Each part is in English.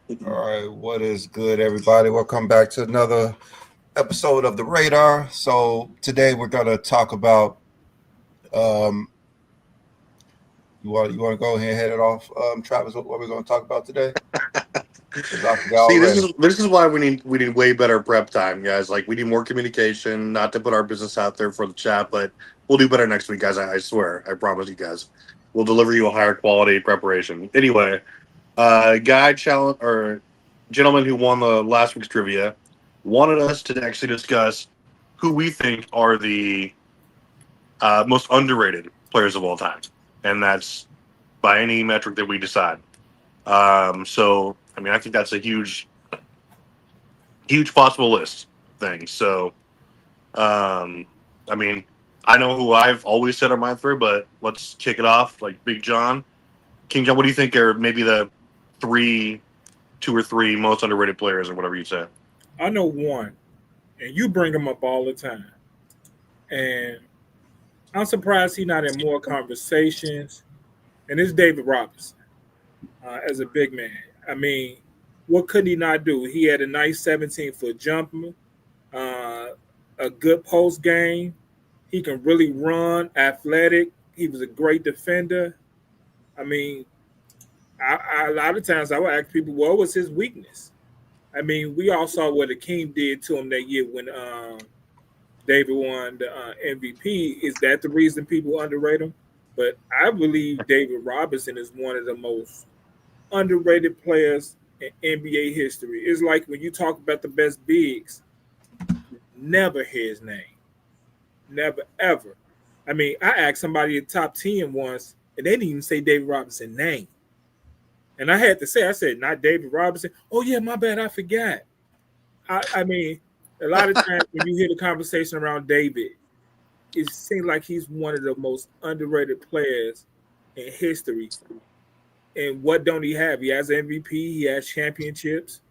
All right, what is good, everybody? Welcome back to another episode of the Radar. So today we're gonna talk about. Um, you want to go ahead and head it off, Travis? What we're gonna talk about today? Because I forgot See, this already. is this is why we need way better prep time, guys. Like we need more communication, not to put our business out there for the chat, but we'll do better next week, guys. I swear, I promise you guys. We'll deliver you a higher quality preparation. Anyway, guy challenge or gentleman who won the last week's trivia wanted us to actually discuss who we think are the most underrated players of all time, and that's by any metric that we decide. So, I mean, I think that's a huge possible list thing. So, um, I mean, I know who I've always said are my three, but let's kick it off. Like Big John, King John. What do you think are maybe the three, two or three most underrated players, or whatever you say? I know one, and you bring him up all the time. And I'm surprised he's not in more conversations. And it's David Robinson as a big man. I mean, what could he not do? He had a nice 17-foot jumper, uh, a good post game. He can really run, athletic. He was a great defender. I mean, a lot of times I would ask people, what was his weakness? I mean, we all saw what the King did to him that year when David won the MVP. Is that the reason people underrate him? But I believe David Robinson is one of the most underrated players in NBA history. It's like when you talk about the best bigs, never hear his name. Never, ever. I mean, I asked somebody in top 10 once, and they didn't even say David Robinson's name. And I had to say, I said, not David Robinson. Oh, yeah, my bad, I forgot. I mean, a lot of times when you hear the conversation around David, it seems like he's one of the most underrated players in history. And what don't he have? He has MVP. He has championships.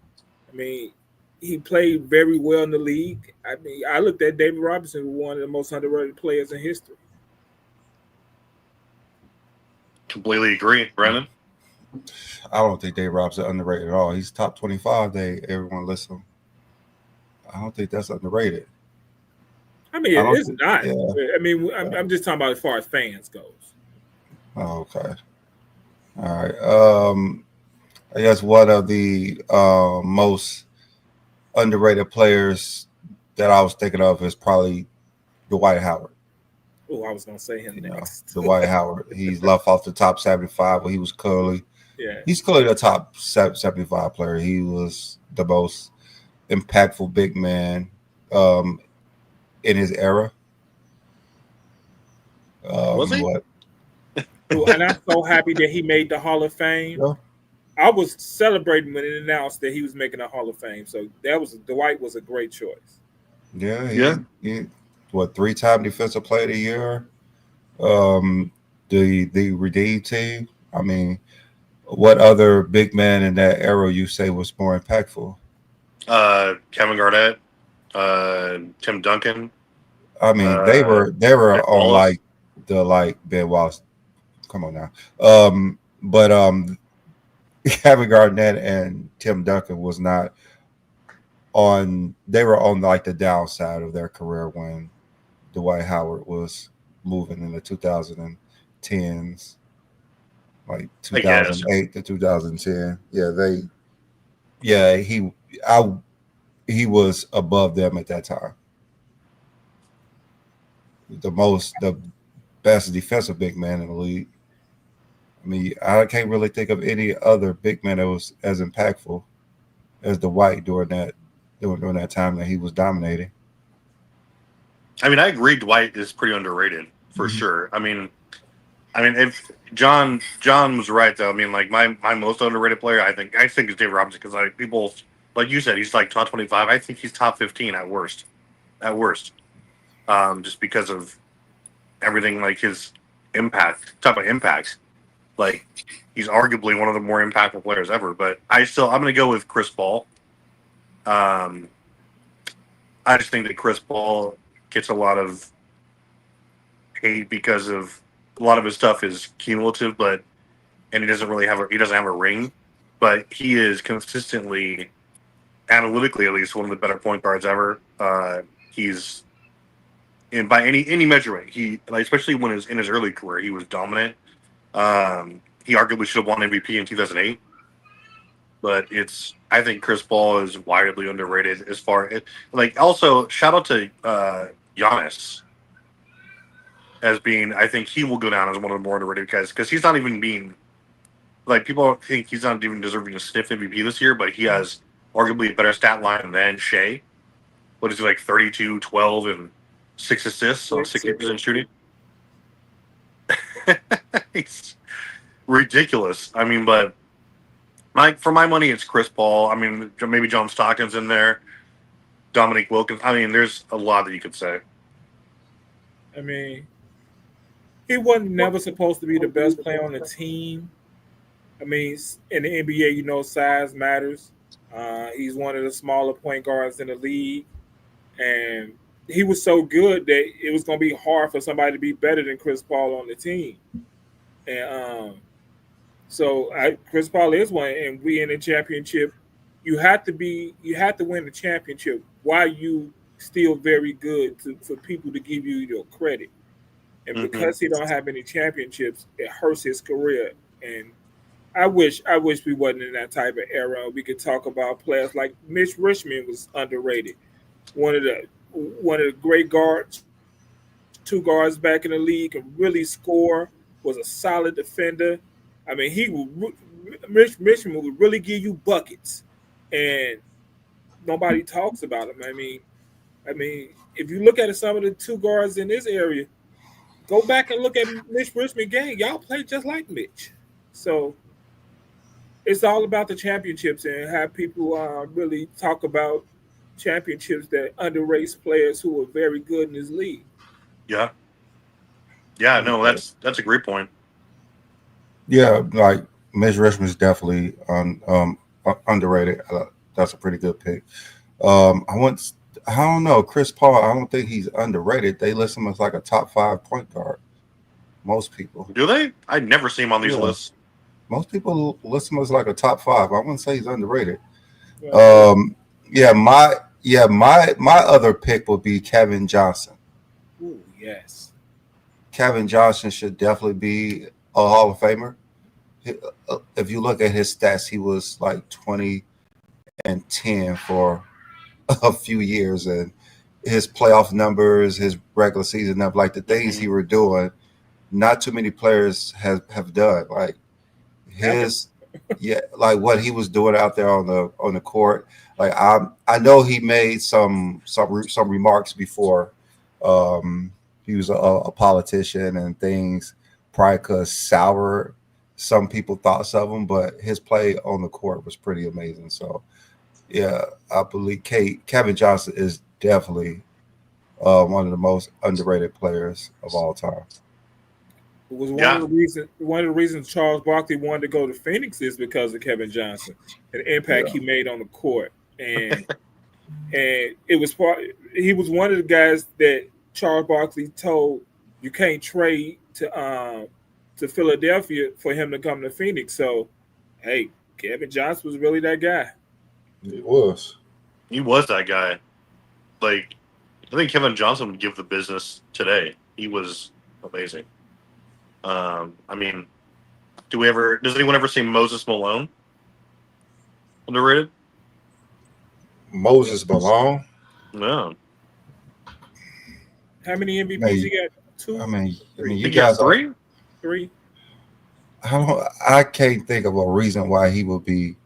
I mean, he played very well in the league. I mean, I looked at David Robinson as one of the most underrated players in history. Completely agree, Brennan. I don't think Dave Robson underrated at all. He's top 25. Everyone listen. I don't think that's underrated. I mean, I don't it's think. not. Yeah. I mean, I'm just talking about as far as fans goes. Oh, okay. All right. I guess one of the most underrated players that I was thinking of is probably Dwight Howard. Oh, I was gonna say him You know, next. Dwight Howard. He's left off the top 75, but Yeah, he's clearly the top 75 player. He was the most impactful big man um, in his era. Was he? But and I'm so happy that he made the Hall of Fame. yeah, I was celebrating when it announced that he was making a Hall of Fame. So that was Dwight was a great choice. yeah, Yeah. he what 3-time defensive player of the year. Um, the redeem team. I mean, what other big man in that era you say was more impactful? Kevin Garnett, Tim Duncan, I mean, they were Nick on Wallace. like the like Ben Wallace. Come on now. But Kevin Garnett and Tim Duncan was not on. They were on like the downside of their career when Dwight Howard was moving in the 2010s, like I guess. 2008 to 2010. Yeah, I, he was above them at that time. The best defensive big man in the league. I mean, I can't really think of any other big man that was as impactful as Dwight during that time that he was dominating. I mean, I agree. Dwight is pretty underrated for Mhm. sure. I mean, if John was right though. I mean, like my most underrated player, I think is David Robinson because like people like you said, he's like top 25. I think he's top 15 at worst. At worst, just because of everything like his impact. Talk about impact. Like he's arguably one of the more impactful players ever. But I'm gonna go with Chris Paul. Um, I just think that Chris Paul gets a lot of hate because of a lot of his stuff is cumulative, but and he doesn't have a ring. but he is consistently, analytically at least, one of the better point guards ever. He's by any measurement, he like, especially when in his early career, he was dominant. He arguably should have won MVP in 2008. But I think Chris Paul is widely underrated as far as like. Also, shout out to Giannis as being. I think he will go down as one of the more underrated guys because he's not even being like people think he's not even deserving to sniff MVP this year, but he has arguably a better stat line than Shea. What is he like 32, 12, and 6 assists on 60% shooting? It's ridiculous. I mean, but for my money, it's Chris Paul. I mean, maybe John Stockton's in there, Dominique Wilkins. I mean, there's a lot that you could say. I mean, he wasn't never supposed to be the best player on the team. I mean, in the NBA, you know, size matters. He's one of the smaller point guards in the league, and he was so good that it was going to be hard for somebody to be better than Chris Paul on the team. And so Chris Paul is one, and we in the championship. You have to win the championship while you still very good for people to give you your credit. And because he don't have any championships, it hurts his career. And I wish we wasn't in that type of era. We could talk about players like Mitch Richmond was underrated. One of the great guards, 2 guards back in the league, and really score. Was a solid defender. I mean, Mitch Richmond would really give you buckets, and nobody talks about him. I mean, if you look at some of the 2 guards in this area, go back and look at Mitch Richmond game. Y'all play just like Mitch. So it's all about the championships and how people really talk about championships that underrates players who are very good in this league. Yeah. Yeah, no, that's a great point. Yeah, like Mitch Richmond is definitely underrated. That's a pretty good pick. I don't know, Chris Paul. I don't think he's underrated. They list him as like a top 5 point guard. Most people do they? I never see him on these lists. Most people list him as like a top 5. I wouldn't say he's underrated. Yeah. My other pick would be Kevin Johnson. Ooh, yes. Kevin Johnson should definitely be a Hall of Famer. If you look at his stats, he was like 20 and 10 for a few years, and his playoff numbers, his regular season numbers, like the things he were doing, not too many players have done. Like like what he was doing out there on the court. Like I know he made some remarks before. He was a politician and things probably could sour some people's thoughts of him, but his play on the court was pretty amazing. So, yeah, I believe Kevin Johnson is definitely one of the most underrated players of all time. It was one of the reasons Charles Barkley wanted to go to Phoenix is because of Kevin Johnson and the impact he made on the court, and it was he was one of the guys that Charles Barkley told you can't trade to Philadelphia for him to come to Phoenix. So, hey, Kevin Johnson was really that guy. He was that guy. Like, I think Kevin Johnson would give the business today. He was amazing. I mean, does anyone ever see Moses Malone? Underrated? Moses Malone? No. How many MVPs you got? 2? I mean, you guys 3? 3. I can't think of a reason why he would be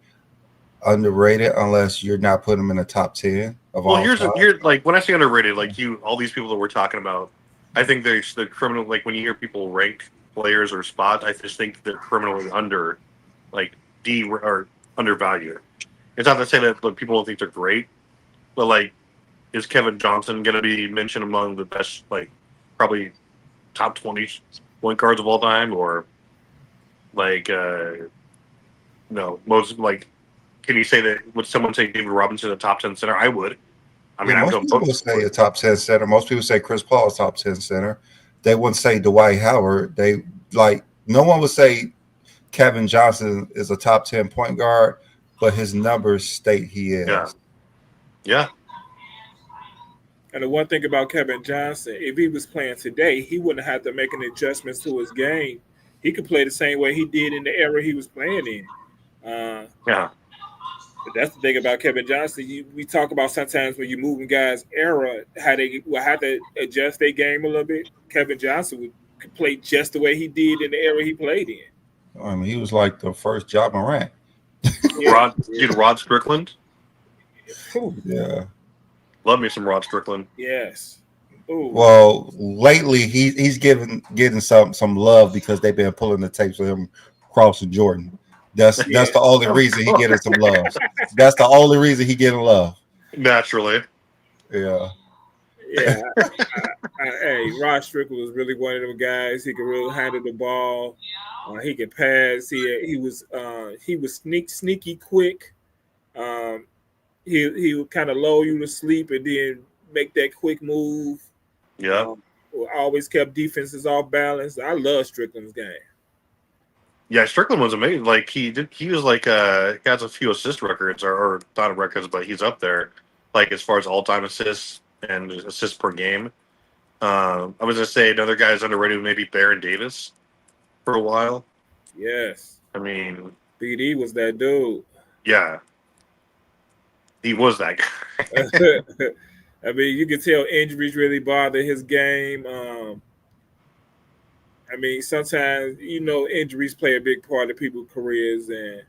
underrated unless you're not putting him in the top 10 of all time. Here's like when I say underrated, like all these people that we're talking about, I think they're the criminal. Like when you hear people rank players or spots, I just think they're criminally or undervalued. It's not to say that people don't think they're great, but like, is Kevin Johnson going to be mentioned among the best, like probably top 20 point guards of all time, or like no, most like? Can you say that? Would someone say David Robinson a top 10 center? I would. I mean, most people say a top 10 center. Most people say Chris Paul is top 10 center. They wouldn't say Dwight Howard. No one would say Kevin Johnson is a top 10 point guard, but his numbers state he is. Yeah. And the one thing about Kevin Johnson, if he was playing today, he wouldn't have to make any adjustments to his game. He could play the same way he did in the era he was playing in. Yeah. But that's the thing about Kevin Johnson. We talk about sometimes when you're moving guys' era, how they will have to adjust their game a little bit. Kevin Johnson could play just the way he did in the era he played in. I mean, he was like the first Ja Morant. Rod Strickland. Yeah. Love me some Rod Strickland. Yes. Ooh. Well, lately he's getting some love because they've been pulling the tapes of him crossing Jordan. That's the only reason he getting some love. That's the only reason he getting love. Naturally. Yeah. Yeah. Hey, Rod Strickland was really one of them guys. He could really handle the ball. He could pass. He was sneaky quick. He would kind of lull you to sleep and then make that quick move. Yeah. Always kept defenses off balance. I love Strickland's game. Yeah, Strickland was amazing. Like he was like he has a few assist records or not records, but he's up there. Like as far as all time assists and assists per game. I was gonna say another guy is underrated, maybe Baron Davis for a while. Yes. I mean, BD was that dude. Yeah. He was that guy. I mean, you can tell injuries really bother his game. I mean, sometimes, injuries play a big part of people's careers, and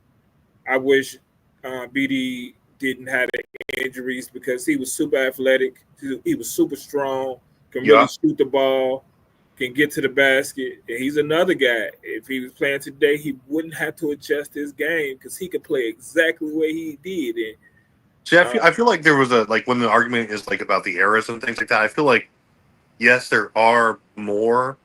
I wish BD didn't have injuries because he was super athletic. He was super strong, can really shoot the ball, can get to the basket. And he's another guy. If he was playing today, he wouldn't have to adjust his game because he could play exactly the way he did. And see, I feel like there was when the argument is like about the eras and things like that, I feel like, yes, there are more.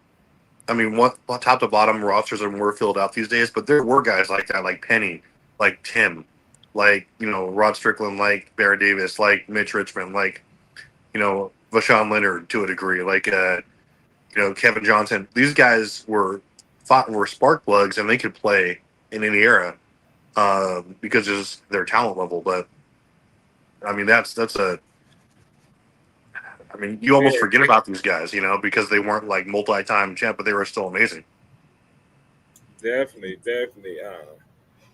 I mean, top to bottom rosters are more filled out these days, but there were guys like that, like Penny, like Tim, like, Rod Strickland, like Baron Davis, like Mitch Richmond, like, Vashawn Leonard to a degree, like, Kevin Johnson. These guys were spark plugs and they could play in any era because of their talent level. But, I mean, you almost forget about these guys, because they weren't like multi-time champ, but they were still amazing. Definitely.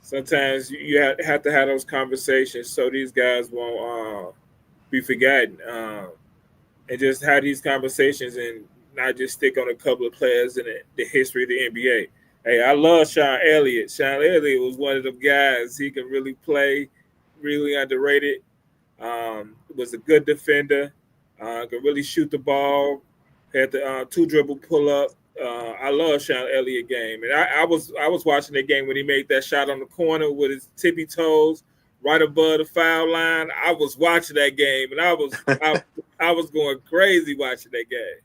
Sometimes you have to have those conversations so these guys won't be forgotten, and just have these conversations and not just stick on a couple of players in the history of the NBA. Hey, I love Sean Elliott. Sean Elliott was one of them guys. He can really play, really underrated. Was a good defender. Could really shoot the ball. Had the two dribble pull up. I love Sean Elliott game, and I was watching that game when he made that shot on the corner with his tippy toes right above the foul line. I was watching that game, and I was going crazy watching that game.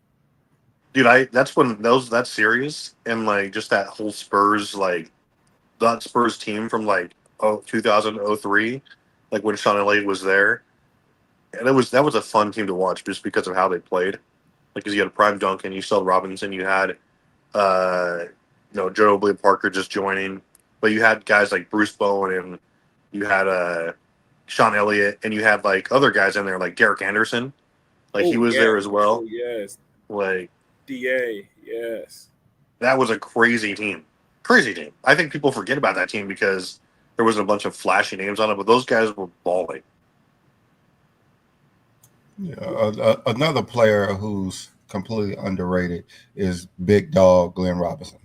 Dude, that's when that series and like just that whole Spurs that Spurs team from 2003, like when Sean Elliott was there. And that was a fun team to watch just because of how they played. Like, because you had Prime Duncan, you saw Robinson, you had, Joe Obley Parker just joining, but you had guys like Bruce Bowen and you had Sean Elliott, and you had like other guys in there like Derek Anderson, he was there as well. Oh, yes, like DA, yes, that was a crazy team. I think people forget about that team because there wasn't a bunch of flashy names on it, but those guys were balling. Yeah, another player who's completely underrated is Big Dog Glenn Robinson.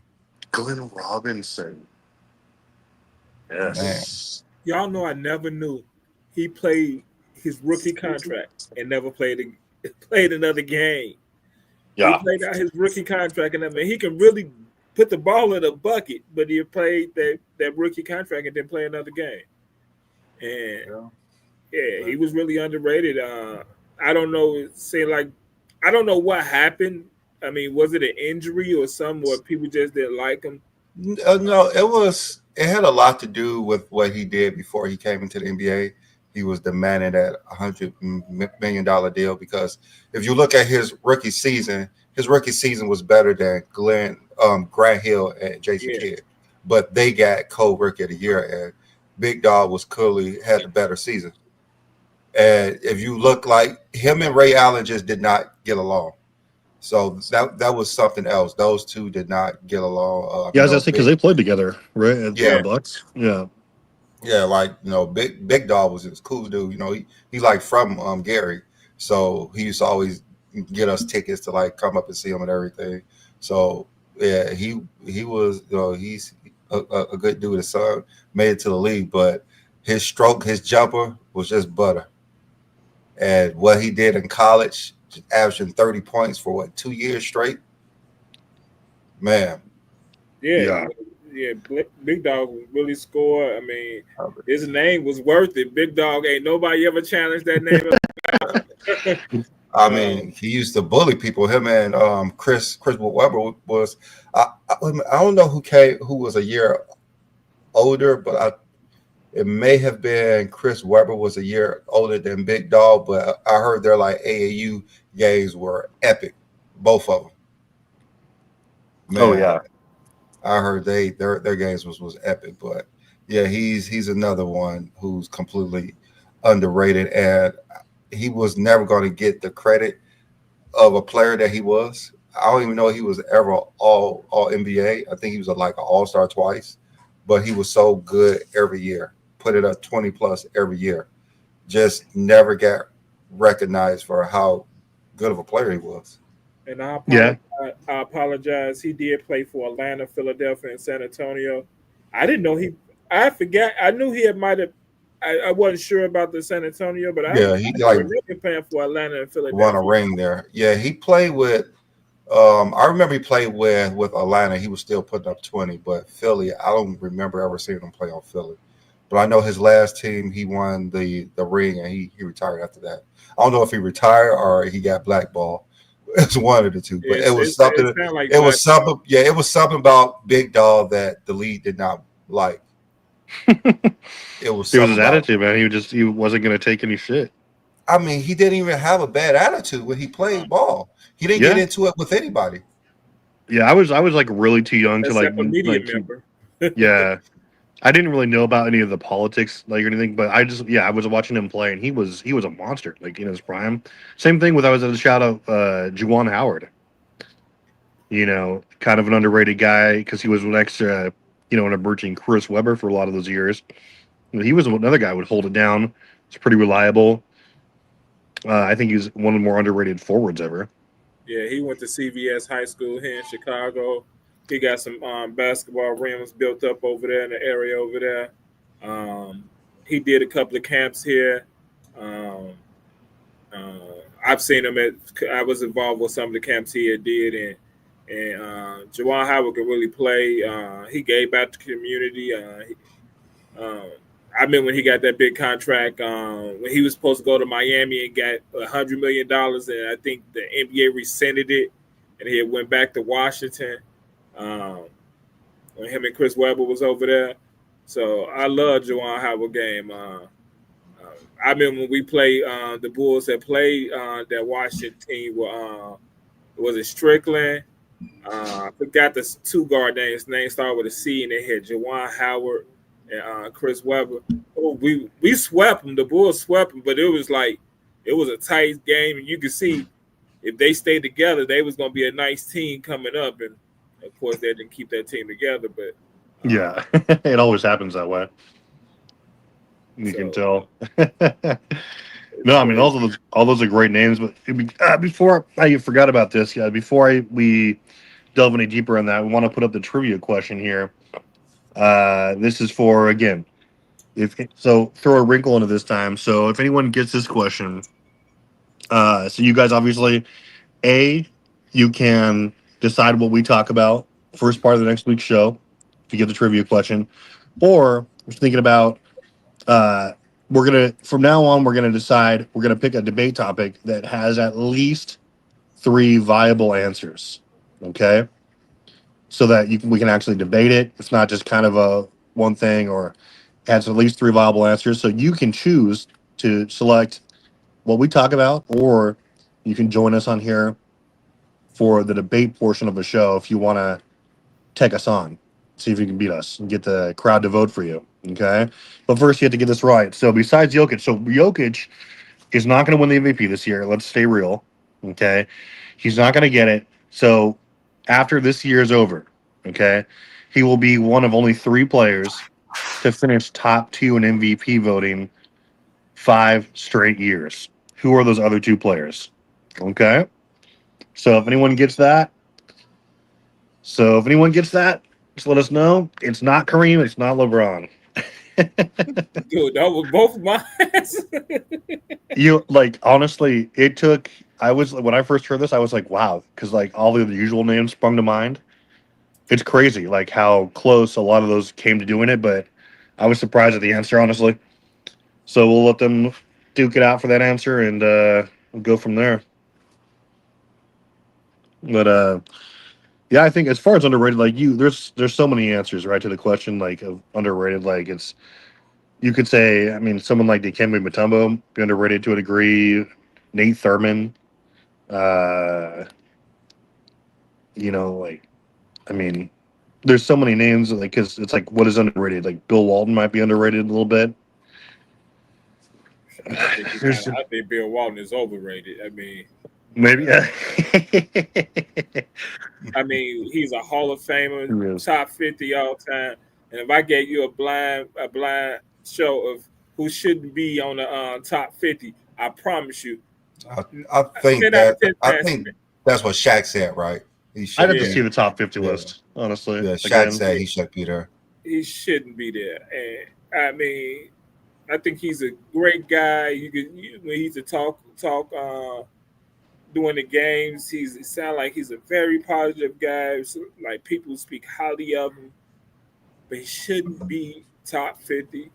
Glenn Robinson. Yes. Man. Y'all know I never knew he played his rookie contract and never played another game. Yeah. He played out his rookie contract, and he can really put the ball in a bucket, but he played that rookie contract and didn't play another game. And he was really underrated. I don't know. I don't know what happened. I mean, was it an injury or something where people just didn't like him? No, it had a lot to do with what he did before he came into the NBA. He was demanding that $100 million deal because if you look at his rookie season was better than Grant Hill and Jason Kidd. but they got co-rookie of the year, and Big Dog was clearly had the better season. And if you look like him and Ray Allen just did not get along. So that was something else. Those two did not get along. Yeah, I was gonna say because they played together, right? At Yeah. the Bucks. Yeah. Yeah, like Big Dog was this cool dude. He's like from Gary, so he used to always get us tickets to like come up and see him and everything. So yeah, he was he's a good dude. His son made it to the league, but his jumper was just butter. And what he did in college, averaging 30 points for 2 years straight, man. Yeah. Big Dog really scored. I mean, his name was worth it. Big Dog, ain't nobody ever challenged that name. I mean, he used to bully people. Him and Chris Webber was. I don't know who was a year older, but it may have been Chris Webber was a year older than Big Dog. But I heard their like AAU games were epic, both of them. Man, Oh yeah. I heard their games was epic. But yeah, he's another one who's completely underrated, and he was never going to get the credit of a player that he was. I don't even know he was ever all NBA. I think he was like an all-star twice, but he was so good every year. Put it up 20 plus every year. Just never got recognized for how good of a player he was. And I Yeah. apologize. He did play for Atlanta, Philadelphia, and San Antonio. I didn't know he. I forgot. I knew he might have. I wasn't sure about the San Antonio, but He I like remember him playing for Atlanta and Philadelphia. won a ring there. Yeah, he played with. I remember he played with Atlanta. He was still putting up 20, but Philly, I don't remember ever seeing him play on Philly. But I know his last team, he won the ring, and he retired after that. I don't know if he retired or he got blackballed. It's one of the two, but it was something. It was something. Yeah, it was something about Big Dog that the league did not like. It was his attitude, man. He wasn't going to take any shit. I mean, he didn't even have a bad attitude when he played ball. He didn't get into it with anybody. Yeah, I was like really too young to like. Member. Yeah, I didn't really know about any of the politics like or anything, but I was watching him play, and he was a monster like in his prime. Same thing with I was at the shout out Juwan Howard. Kind of an underrated guy because he was next to an emerging Chris Webber for a lot of those years. He was another guy who would hold it down. It's pretty reliable. I think he's one of the more underrated forwards ever. Yeah, he went to CVS High School here in Chicago. He got some basketball rims built up over there in the area over there. He did a couple of camps here. I've seen him I was involved with some of the camps he had did, and Juwan Howard could really play. He gave back to the community. I remember when he got that big contract when he was supposed to go to Miami and got $100 million, and I think the NBA rescinded it, and he went back to Washington when him and Chris Webber was over there. So I love Juwan Howard game. I remember when we played the Bulls that played that Washington team. Was it Strickland? I forgot the two guard names. Names started with a C, and they had Juwan Howard and Chris Webber. Oh, we swept them. The Bulls swept them, but it was a tight game, and you could see if they stayed together, they was gonna be a nice team coming up. And of course, they didn't keep that team together. But yeah, it always happens that way. You can tell. No, I mean all those are great names. But before I forgot about this, before we delve any deeper on that, we want to put up the trivia question here. This is for again. Throw a wrinkle into this time. So if anyone gets this question, so you guys obviously, you can decide what we talk about first part of the next week's show if you get the trivia question, or we're thinking about from now on we're gonna decide we're gonna pick a debate topic that has at least 3 viable answers. Okay, so that we can actually debate it. It's not just kind of a one thing, or has at least 3 viable answers. So you can choose to select what we talk about, or you can join us on here for the debate portion of the show if you want to take us on. See if you can beat us and get the crowd to vote for you. Okay, but first you have to get this right. So besides Jokic, Jokic is not going to win the MVP this year. Let's stay real. Okay, he's not going to get it. So after this year is over, okay, he will be one of only 3 players to finish top 2 in MVP voting 5 straight years. Who are those other 2 players? Okay, so if anyone gets that, just let us know. It's not Kareem. It's not LeBron. Dude, that was both of mine. You like honestly, it took. I was when I first heard this, I was like, wow, because like all of the usual names sprung to mind. It's crazy, like how close a lot of those came to doing it, but I was surprised at the answer, honestly. So we'll let them duke it out for that answer, and we'll go from there. But yeah, I think as far as underrated, like there's so many answers right to the question, like of underrated. Like it's you could say, I mean, someone like Dikembe Mutombo be underrated to a degree. Nate Thurman, uh, like I mean, there's so many names like because it's like what is underrated. Like Bill Walton might be underrated a little bit. I think Bill Walton is overrated. I mean, Maybe. Yeah. he's a Hall of Famer, He is. top 50 all time. And if I gave you a blind show of who shouldn't be on the top 50, I promise you, I think 10 out of 10 I times. think that's what Shaq said, right? He I'd should have to Yeah. see the top 50 Yeah. list, honestly. Yeah, Shaq Again, said he should be there. He shouldn't be there. And I mean, I think he's a great guy. When he's a talk during the games, he sounds like he's a very positive guy. So, like people speak highly of him, but he shouldn't be top 50.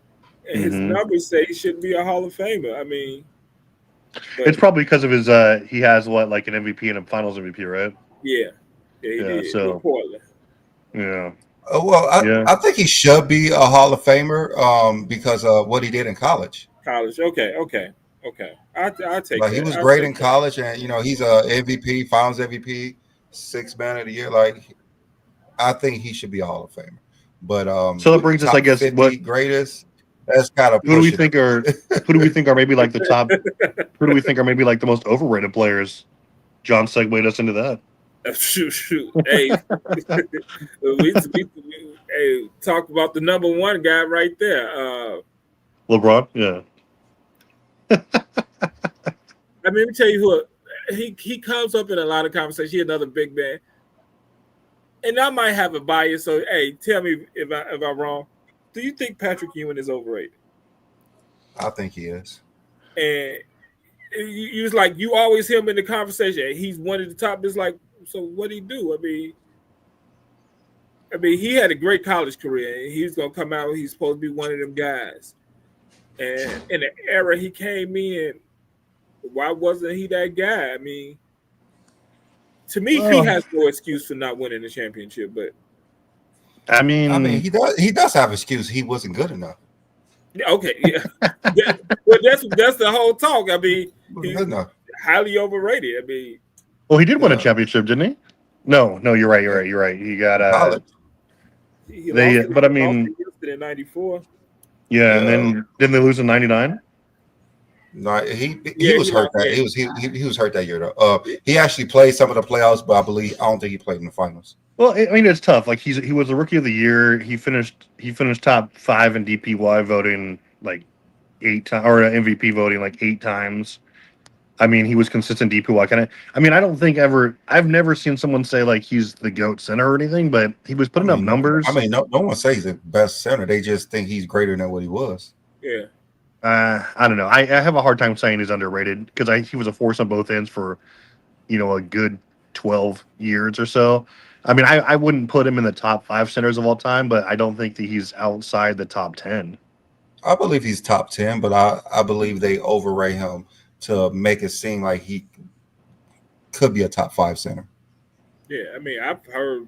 And his Mhm. numbers say he shouldn't be a Hall of Famer. I mean, but it's probably because of his he has like an MVP and a Finals MVP, right? yeah, he Yeah, did so- with Portland. Yeah. Well, Yeah. I think he should be a Hall of Famer because of what he did in college. College, okay. I'll take Like that. he was I'll great take in that. college, and he's a MVP, Finals MVP, 6 man of the year. Like I think he should be a Hall of Famer. But So that brings us, top I guess, 50 greatest. That's kind of who do we pushing it. think are maybe like the top? Who do we think are maybe like the most overrated players? John segued us into that. Shoot. Hey, hey, talk about the number one guy right there. LeBron, yeah. Let me tell you who he comes up in a lot of conversations. He's another big man, and I might have a bias. So, hey, tell me if I'm wrong. Do you think Patrick Ewing is overrated? I think he is. And you was like you always hear him in the conversation. He's one of the top. It's like, so what did he do? I mean, he had a great college career, and he's gonna come out. He's supposed to be one of them guys. And in the era he came in, why wasn't he that guy? I mean, to me, he has no excuse for not winning the championship. But I mean, he does have excuse. He wasn't good enough. okay, yeah, that's the whole talk. I mean, He wasn't good enough. highly overrated. I mean, well, he did win a championship, didn't he? No, you're right. He got College. he They- lost, but I lost mean- to Houston in '94. yeah, and then didn't they lose in '99? No, he Yeah, was he hurt. lost, He was hurt that year though. He actually played some of the playoffs, but I don't think he played in the finals. Well, I mean, it's tough. Like he was the rookie of the year. He finished top 5 in DPY voting like 8 times, or MVP voting like 8 times. I mean, he was consistent DPY kind of. I mean, I've never seen someone say like he's the GOAT center or anything, but he was putting up numbers. I mean, no one says he's the best center. They just think he's greater than what he was. Yeah. I don't know. I have a hard time saying he's underrated because he was a force on both ends for a good 12 years or so. I mean, I wouldn't put him in the top 5 centers of all time, but I don't think that he's outside the top 10. I believe he's top 10, but I believe they overrate him to make it seem like he could be a top 5 center. Yeah, I mean, I've heard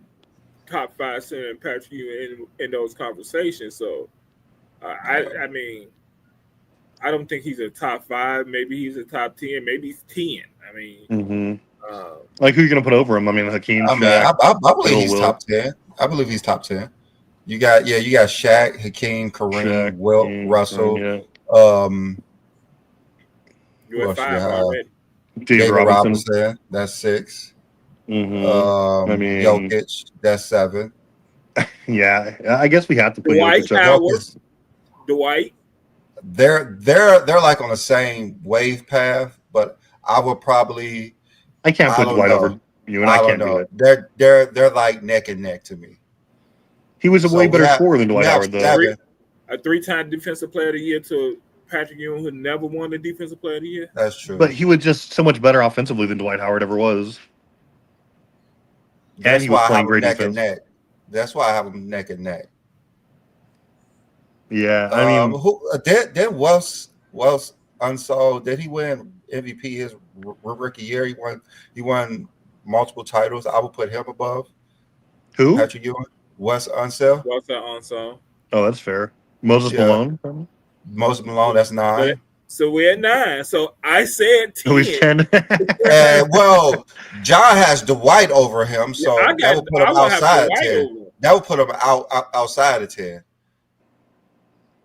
top 5 center and Patrick Ewing in those conversations. So, I mean, I don't think he's a top 5. Maybe he's a top 10. Maybe he's 10. I mean, like who are you going to put over him? I mean, Hakeem. I mean, Shaq, I believe Bill he's Will. top 10. I believe he's top 10. You got Shaq, Hakeem, Kareem, Shaq, Wilt, King, Russell. yeah. You Who at else you 5 got? already. Dave David Robinson. Robinson. That's 6. I mean, Jokic. That's 7. yeah, I guess we have to put Dwight Jokic up. Howard. Jokic. Dwight. They're like on the same wave path, but I would probably I can't I put don't Dwight over know. you, and I I don't can't do know. it. They're like neck and neck to me. He was a So way better scorer than we Dwight have Howard, though. 7. A 3-time defensive player of the year to Patrick Ewing, who never won the defensive player of the year. That's true. But he was just so much better offensively than Dwight Howard ever was. And That's he was why I playing have them great neck and defense. neck. That's why I have them neck and neck. Yeah, I mean, Who did Wells Unsold? Did he win MVP his rookie year? He won multiple titles. I would put him above who? Patrick Ewing. Wes Unseld. What's that on song? Oh, that's fair. Moses Yeah. Malone. Moses Malone. That's 9. So we're at 9. So I said 10. Who is 10? Well, John has Dwight over him, so I that would put him would have outside Dwight 10. over. That would put him outside of 10.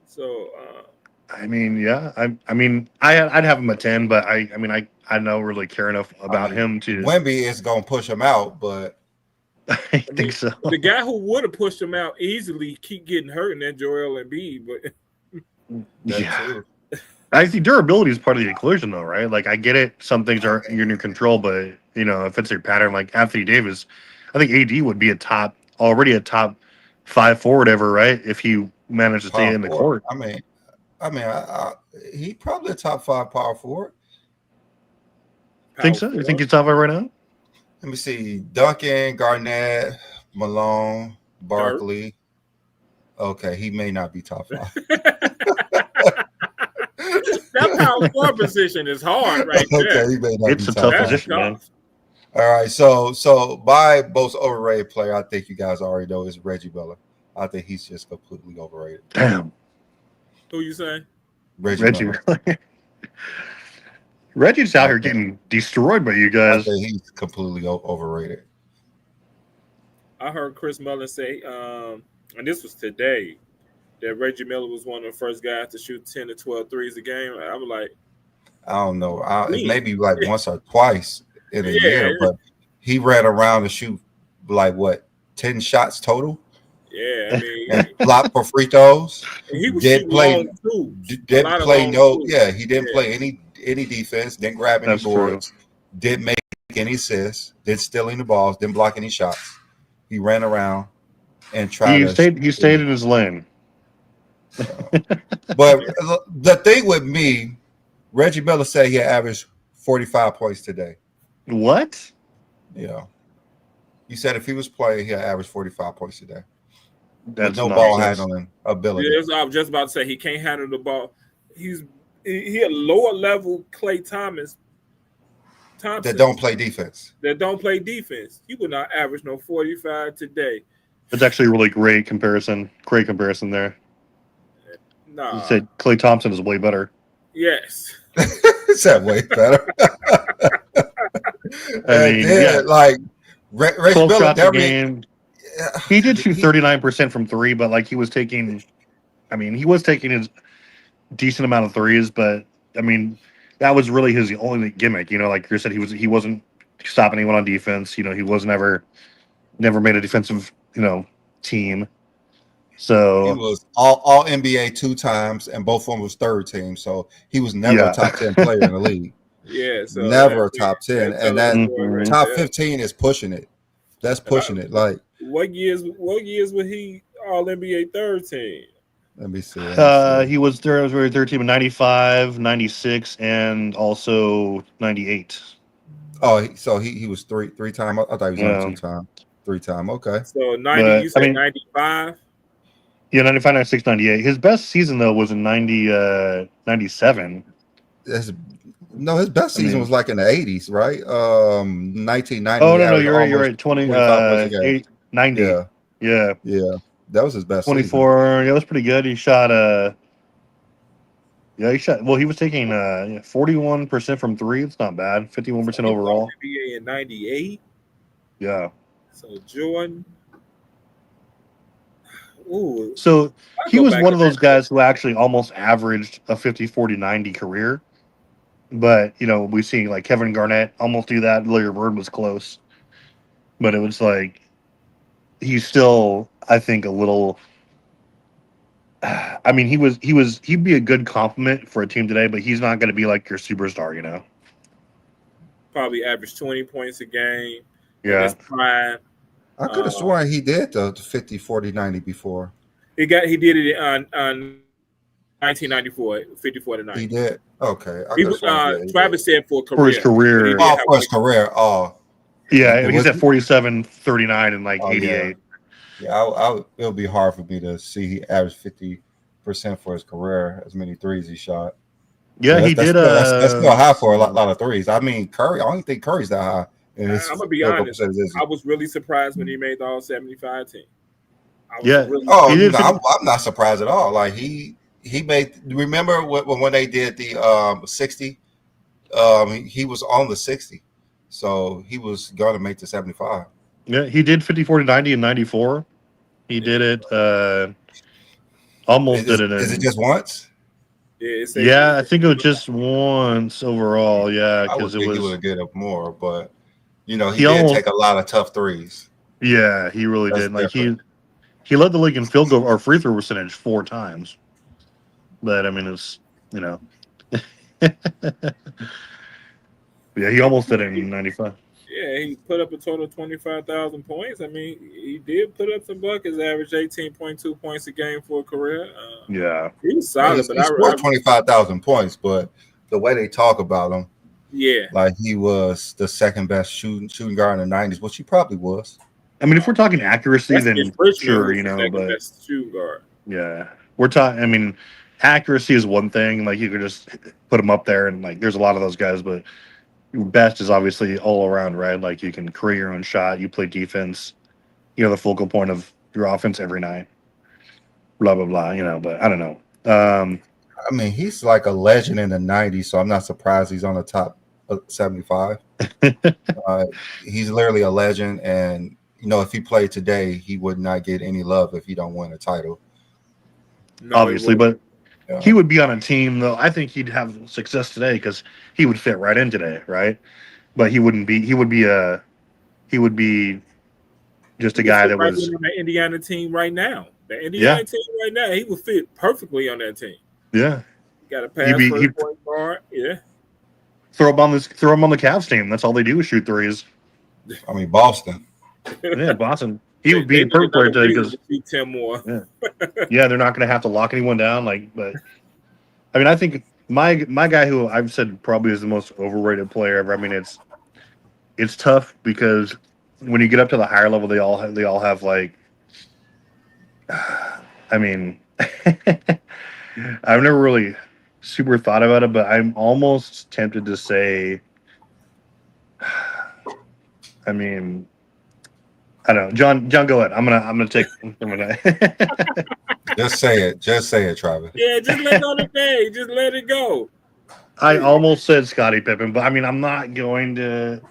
So I mean, yeah. I'd have him at 10, but I don't really care enough about him to. Wemby is gonna push him out, but I think so. the guy who would have pushed him out easily keep getting hurt in that Joel Embiid, but Yeah. too. I see durability is part of the equation, though, right? Like, I get it. Some things are in your control, but if it's your pattern, like Anthony Davis, I think AD would be already a top 5 forward ever, right? If he managed to stay in the court. He probably a top 5 power forward. Think so? You think he's top 5 right now? Let me see: Duncan, Garnett, Malone, Barkley. Okay, he may not be top 5. that power forward position is hard, right there. Okay, he may not It's be a top tough 5. position, man. All right, so my most overrated player, I think you guys already know, is Reggie Miller. I think he's just completely overrated. Damn. Who you say? Reggie Miller. Reggie's out here getting destroyed by you I guys. think he's completely overrated. I heard Chris Mullin say, and this was today, that Reggie Miller was one of the first guys to shoot 10 to 12 threes a game. I was like, I don't know. Maybe like once or twice in a year, yeah. but he ran around to shoot like 10 shots total. Yeah, I mean, And flop for free throws. he was Didn't shooting play. long twos. Didn't play no. Twos. Yeah, he didn't play any defense. Didn't grab any That's boards. true. Didn't make any assists. Didn't steal any balls. Didn't block any shots. He ran around and tried to. He stayed in his lane. But the thing with me, Reggie Miller said he averaged 45 points today. What? Yeah. He said if he was playing, he'll average 45 points today. That's no nonsense. ball handling ability. Yeah, I was just about to say he can't handle the ball. He a lower level Klay Thompson That don't play defense. He would not average no 45 today. That's actually a really great comparison. Great comparison there. Nah. You said Klay Thompson is way better. Yes. It's that way better. I mean, yeah. Like Reggie 12 Miller, shots a game. He did shoot 39% from 3, but like he was taking his decent amount of threes, but I mean, that was really his only gimmick. Like you said, he wasn't stopping anyone on defense. He was never made a defensive, team. So he was all NBA 2 times, and both of them was third team. So he was never a top 10 player in the league. Yeah, so never a top 10, and that top 15 is pushing it. That's pushing it. Like what years was he all NBA third team? Let me see. He was third team in 95, 96, and also 98. Oh, so he was three time. I thought he was only 2 time. 3 time. Okay. So 90. You said 95. Yeah, 95, 96, 98. His best season though was in 97. His best season was like in the 80s, right? 1990. Oh no, you're right. 90. Yeah. That was his best 24. season. Yeah, that was pretty good. He shot he was taking 41% from 3. It's not bad. 51% overall. NBA in 98. Yeah. So Jordan. Ooh, So I'll he go was back one to of those that. guys who actually almost averaged a 50-40-90 career. But, we see like Kevin Garnett almost do that. Larry Bird was close. But it was like, he's still, I think, a little. I mean, he'd be a good compliment for a team today, but he's not going to be like your superstar. Probably averaged 20 points a game in Yeah. his prime. I could have sworn he did the 50, 40, 90 before. He did it on 1994, 54 to He 90. did. Okay, I He could have sworn. Yeah, he Travis did. said for For his career, but he career. did Oh, have for his like career. Oh, Yeah, he's was at he? 47, 39, and like Oh, yeah. 88. Yeah, it'll be hard for me to see he averaged 50% for his career, as many threes he shot. Yeah, But he that's did. still that's still high Let's for a see. lot of threes. I mean, Curry. I don't think Curry's that high in his I'm gonna be field goal honest. percentage. Is he? I was really surprised when he made the All 75 team. I was Yeah, really Oh he did no, 50. I'm not surprised at all. Like he made. Remember when they did the 60? He was on the 60, so he was gonna make the 75. Yeah, he did 50-40-90 in 94. He did yeah, it. Almost did it Is it in. just once? yeah. It say Yeah, I think it was just once overall. Yeah, I would because it think he would was. have get up more, but he He did almost. take a lot of tough threes. Yeah, he really That's did. Like different. he led the league in field goal or free throw percentage 4 times. But I mean, it's you know. Yeah, he almost did it in 95. yeah, he put up a total of 25,000 points. I mean, he did put up some buckets, average 18.2 points a game for a career. Yeah. He was Yeah, solid, but he scored 25,000 points, but the way they talk about him, yeah, like he was the second best shooting guard in the 90s, which he probably was. I mean, if we're talking accuracy, Western then Richmond sure, was the second but best shooting guard. yeah, we're talking. I mean, accuracy is one thing. Like you could just put him up there, and like there's a lot of those guys, but best is obviously all around, right? Like you can create your own shot, you play defense, you're the focal point of your offense every night. Blah blah blah. But I don't know. I mean, he's like a legend in the 90s, so I'm not surprised he's on the top 75. He's literally a legend, and if he played today, he would not get any love if he don't win a title. No, Obviously, but Yeah. he would be on a team though. I think he'd have success today because he would fit right in today, right? But he wouldn't be. He would be just he a would guy fit that right was. in on the Indiana team right now. The Yeah, Indiana team right now, he would fit perfectly on that team. yeah. He got a He'd pass be. first He'd point guard. Yeah. throw him on the Cavs team. That's all they do is shoot threes. I mean, Boston. Yeah, Boston. He would be They in need perfect player another today reason because to see Tim Moore. yeah, they're not going to have to lock anyone down. But I mean, I think my guy who I've said probably is the most overrated player ever. I mean, it's tough because when you get up to the higher level, they all have like. I mean, I've never really super thought about it, but I'm almost tempted to say. I mean, I don't know, John. John, go ahead. I'm gonna take. Just say it. Just say it, Travis. Yeah, just let go of the day. Just let it go. I almost said Scottie Pippen, but I mean, I'm not gonna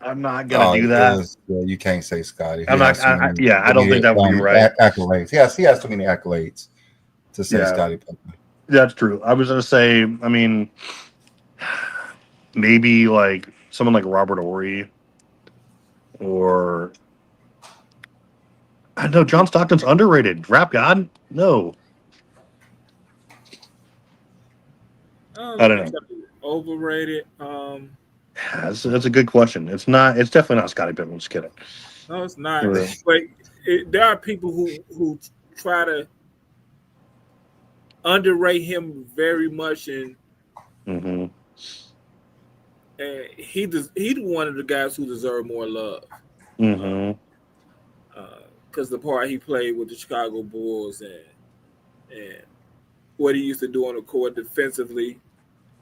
Oh, do that. you can't say Scotty. He I'm not. has too many, Yeah, I too don't many think that would be right. accolades. Yes, he has too many accolades to say Yeah, Scotty Pippen. that's true. I was gonna say. I mean, maybe like someone like Robert Ory, or I know John Stockton's underrated. Rap God? No, I don't know. Overrated. That's a good question. It's not. It's definitely not Scottie Pippen. Just kidding. No, it's not. Yeah. But there are people who try to underrate him very much, and Mm-hmm. he's one of the guys who deserve more love. Mm-hmm. Because the part he played with the Chicago Bulls and what he used to do on the court defensively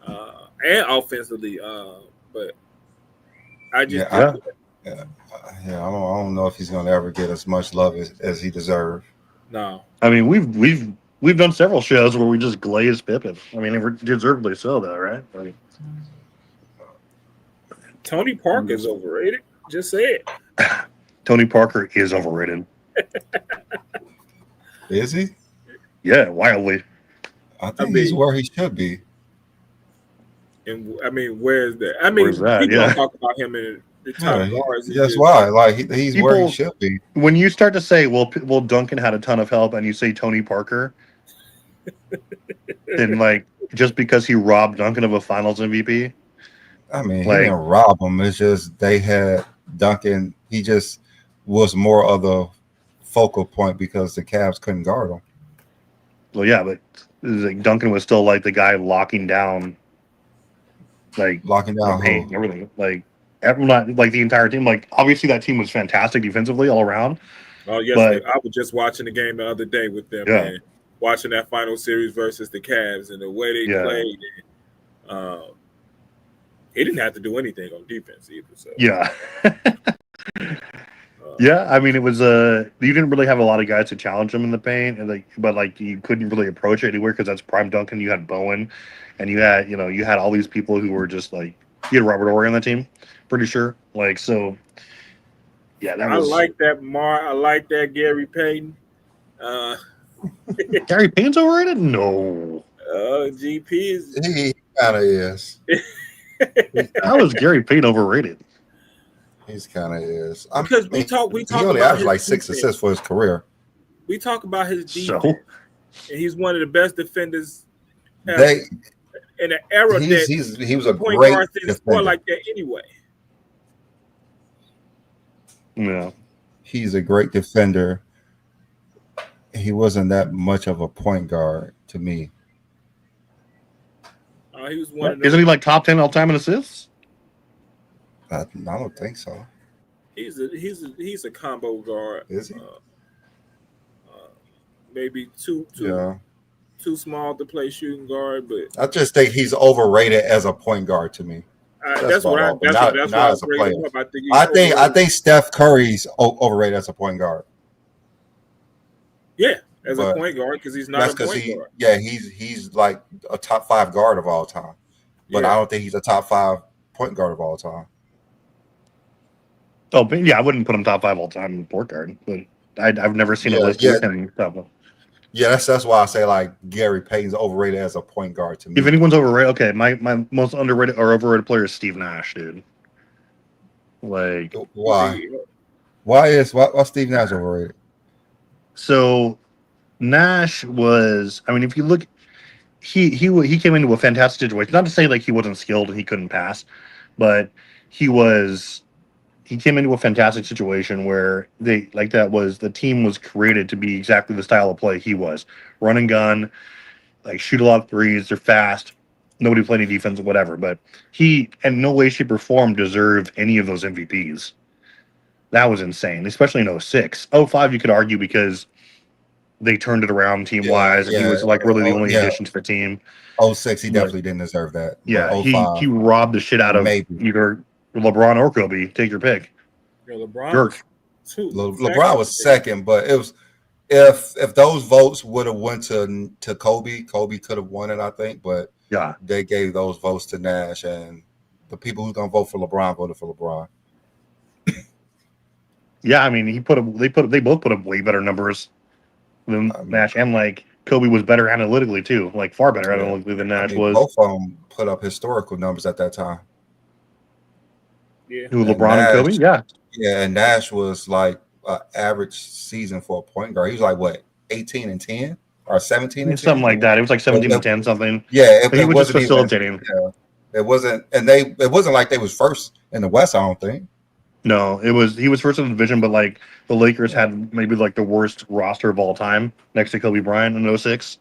and offensively. But I just I don't know if he's going to ever get as much love as he deserves. no. I mean, we've done several shows where we just glazed Pippen. I mean, deservedly so, though, right? Like, Tony Parker is overrated. Just say it. Tony Parker is overrated. Is he? Yeah, wildly. I I think he's mean, where he should be. and I mean, where's that? I Where's mean, that? people don't Yeah. talk about him in the Yeah, top guards. It's that's just why. Like he's where he People, should be. when you start to say, well, Duncan had a ton of help, and you say Tony Parker, then like just because he robbed Duncan of a Finals MVP, I mean, he didn't like, rob him. It's just they had Duncan. He just was more of the focal point because the Cavs couldn't guard him. well, yeah, but like Duncan was still like the guy locking down like Locking the down paint who? and everything. Like everyone, like the entire team. Like obviously that team was fantastic defensively all around, oh yes, but I was just watching the game the other day with them, yeah, man. Watching that final series versus the Cavs and the way they yeah, played. And, he didn't have to do anything on defense either. So yeah. uh, Yeah, I mean, it was you didn't really have a lot of guys to challenge him in the paint, and but like you couldn't really approach it anywhere because that's prime Duncan. You had Bowen, and you had all these people who were just like you had Robert Horry on the team, pretty sure. Like so, yeah, that I was like that I like that Gary Payton. Uh, Gary Payne's overrated. No, GP is. He kind of is. how is Gary Payne overrated? He's kind of is. Because we talk He about only averaged his like 6 defense. assists for his career. We talk about his defense, So and he's one of the best defenders ever. They In an era that he was a point great guards didn't score defender. like that anyway. yeah, He's a great defender. He wasn't that much of a point guard to me. He was one of isn't those. he like top 10 all time in assists? I don't think so. He's a combo guard. Is he? Maybe too Yeah. small to play shooting guard, but I just think he's overrated as a point guard to me. that's what I about all. But that's not what I as a bring player. him up. I think he's I think overrated. Steph Curry's overrated as a point guard. Yeah, as a But point guard because he's not that's a because point guard. he's like a top 5 guard of all time. But Yeah. I don't think he's a top 5 point guard of all time. Oh, but yeah, I wouldn't put him top 5 all time in point guard, but I've never seen a Yeah, list yeah. with him top 1. Yeah, that's why I say like Gary Payton's overrated as a point guard to me. If anyone's overrated, okay, my most underrated or overrated player is Steve Nash, dude. Like, Why Steve Nash overrated? so Nash was, I mean, if you look, he came into a fantastic situation. Not to say like he wasn't skilled and he couldn't pass, but he came into a fantastic situation where the team was created to be exactly the style of play he was. Run and gun, like shoot a lot of threes, they're fast. Nobody played any defense or whatever, but he in no way, shape, or form deserved any of those MVPs. That was insane, especially in 06. 05 you could argue because they turned it around team-wise, and he was like really the only addition to the team. 06, he definitely didn't deserve that. Yeah, But he 05, robbed the shit out of maybe. either LeBron or Kobe. Take your pick. LeBron Jerk. LeBron was second, but it was if those votes would have went to Kobe could have won it, I think. But Yeah, they gave those votes to Nash, and the people who's gonna vote for LeBron voted for LeBron. yeah. I mean, they both put up way better numbers than Nash, and like Kobe was better analytically too, like far better analytically than Nash was. Both of them put up historical numbers at that time. Yeah. Who, LeBron and Kobe? Yeah, Yeah, and Nash was like an average season for a point guard. He was like what, 18 and 10 or 17 and 10? something like that. It was like 17 to 10 something. Yeah, He was just facilitating. It wasn't, and it wasn't like they was first in the West. I don't think. No, he was first in the division, but like the Lakers had maybe like the worst roster of all time next to Kobe Bryant in 06.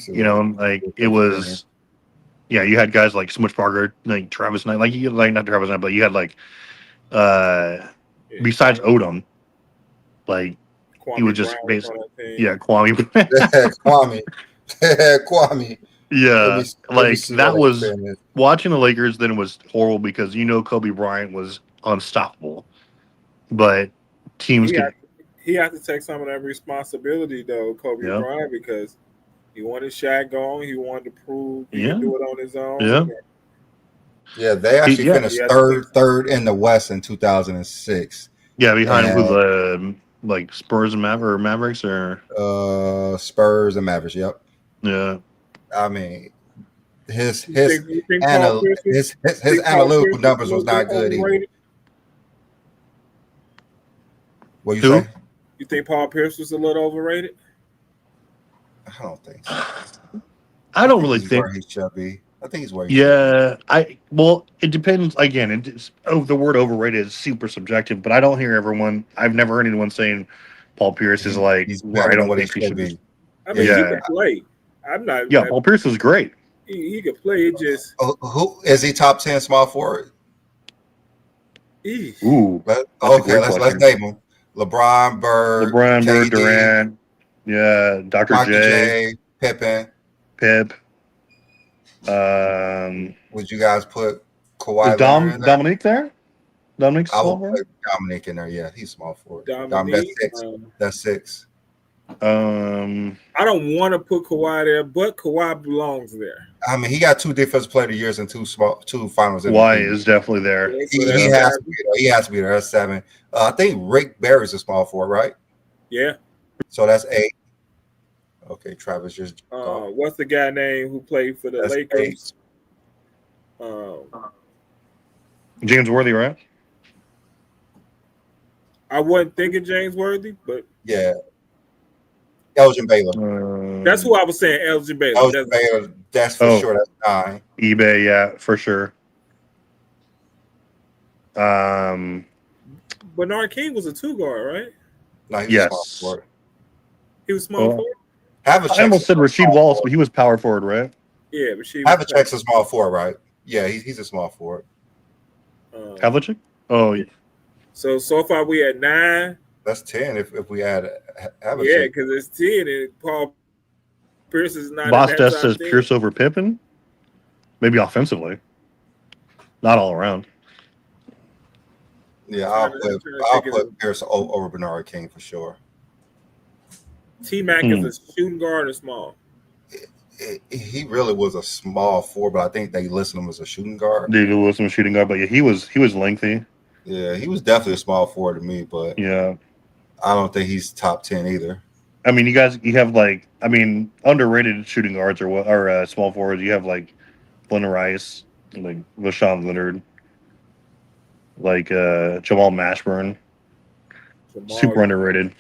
You know, like it was. Yeah, you had guys like Smush Parker, like Travis Knight, like you like not Travis Knight, but you had like besides Odom, like Kwame he was just Brown basically on that team. yeah, Kwame. Kwame. Yeah, like that was experience. watching the Lakers. Then was horrible because Kobe Bryant was unstoppable, but teams He had to take some of that responsibility though, Kobe Bryant, because he wanted Shaq gone. He wanted to prove he could do it on his own. Yeah, they actually finished third in the West in 2006. Yeah, behind Like Spurs and Mavericks or Spurs and Mavericks. Yep. yeah. I mean, his You think Paul Pierce was his analytical a numbers was little bit not good either. overrated? What you Who? say? You think Paul Pierce was a little overrated? I don't think so. I don't think really he's think. where he should be. I think he's where he should be. Yeah, well, it depends. Again, the word overrated is super subjective, but I don't hear everyone. I've never heard anyone saying Paul Pierce is like He's where I better than don't what he think he should should be. I mean, he Yeah. could play. I'm not. Yeah, Paul Pierce is great. He could play. It just. Who is he? Top 10 small forward? Eesh. Ooh, Let's great let's question. name them. LeBron, Bird, LeBron, Bird, KD, Durant, yeah, Dr. Dr. J, J, Pippen. Pip. Would you guys put Is Kawhi Leonard in there? Dominique there? Dominique's I small would forward? put Dominic in there. Yeah, he's small forward. Dominique. That's six. Um, I don't want to put Kawhi there, but Kawhi belongs there. I mean, he got 2 defensive player of the years and 2 finals. Kawhi MVP. is definitely there. Yeah, He so that's has to be there. He has to be there. That's 7. I think Rick Barry's a small forward, right? Yeah. So that's 8. Okay, Travis just. What's the guy name who played for the That's Lakers? 8. James Worthy, right? I wasn't thinking James Worthy, but Yeah. Elgin Baylor. that's who I was saying. Elgin Baylor. Elgin Baylor. That's for sure. That's 9. eBay, yeah, for sure. Bernard King was a 2 guard, right? No, he was Yes. small forward. He was small Well, forward. I almost said Rasheed Wallace, but he was power forward, right? Yeah, but she. Havlicek's a small forward, right? Yeah, he's a small forward. Havlicek? Oh, yeah. So far we at 9. That's 10 if we add Havlicek. Yeah, because it's 10 and Paul Pierce is not. Boss in that Death top says 10. Pierce over Pippen. Maybe offensively, not all around. Yeah, I'll put Pierce over Bernard King for sure. T-Mac is a shooting guard or small? He really was a small forward, but I think they listed him as a shooting guard. David Wilson was shooting guard, but yeah, he was lengthy. Yeah, he was definitely a small forward to me, but yeah, I don't think he's top 10 either. I mean, you have underrated shooting guards or small forwards. You have like Glenn Rice, like LaShawn Leonard, like Jamal Mashburn. Super underrated.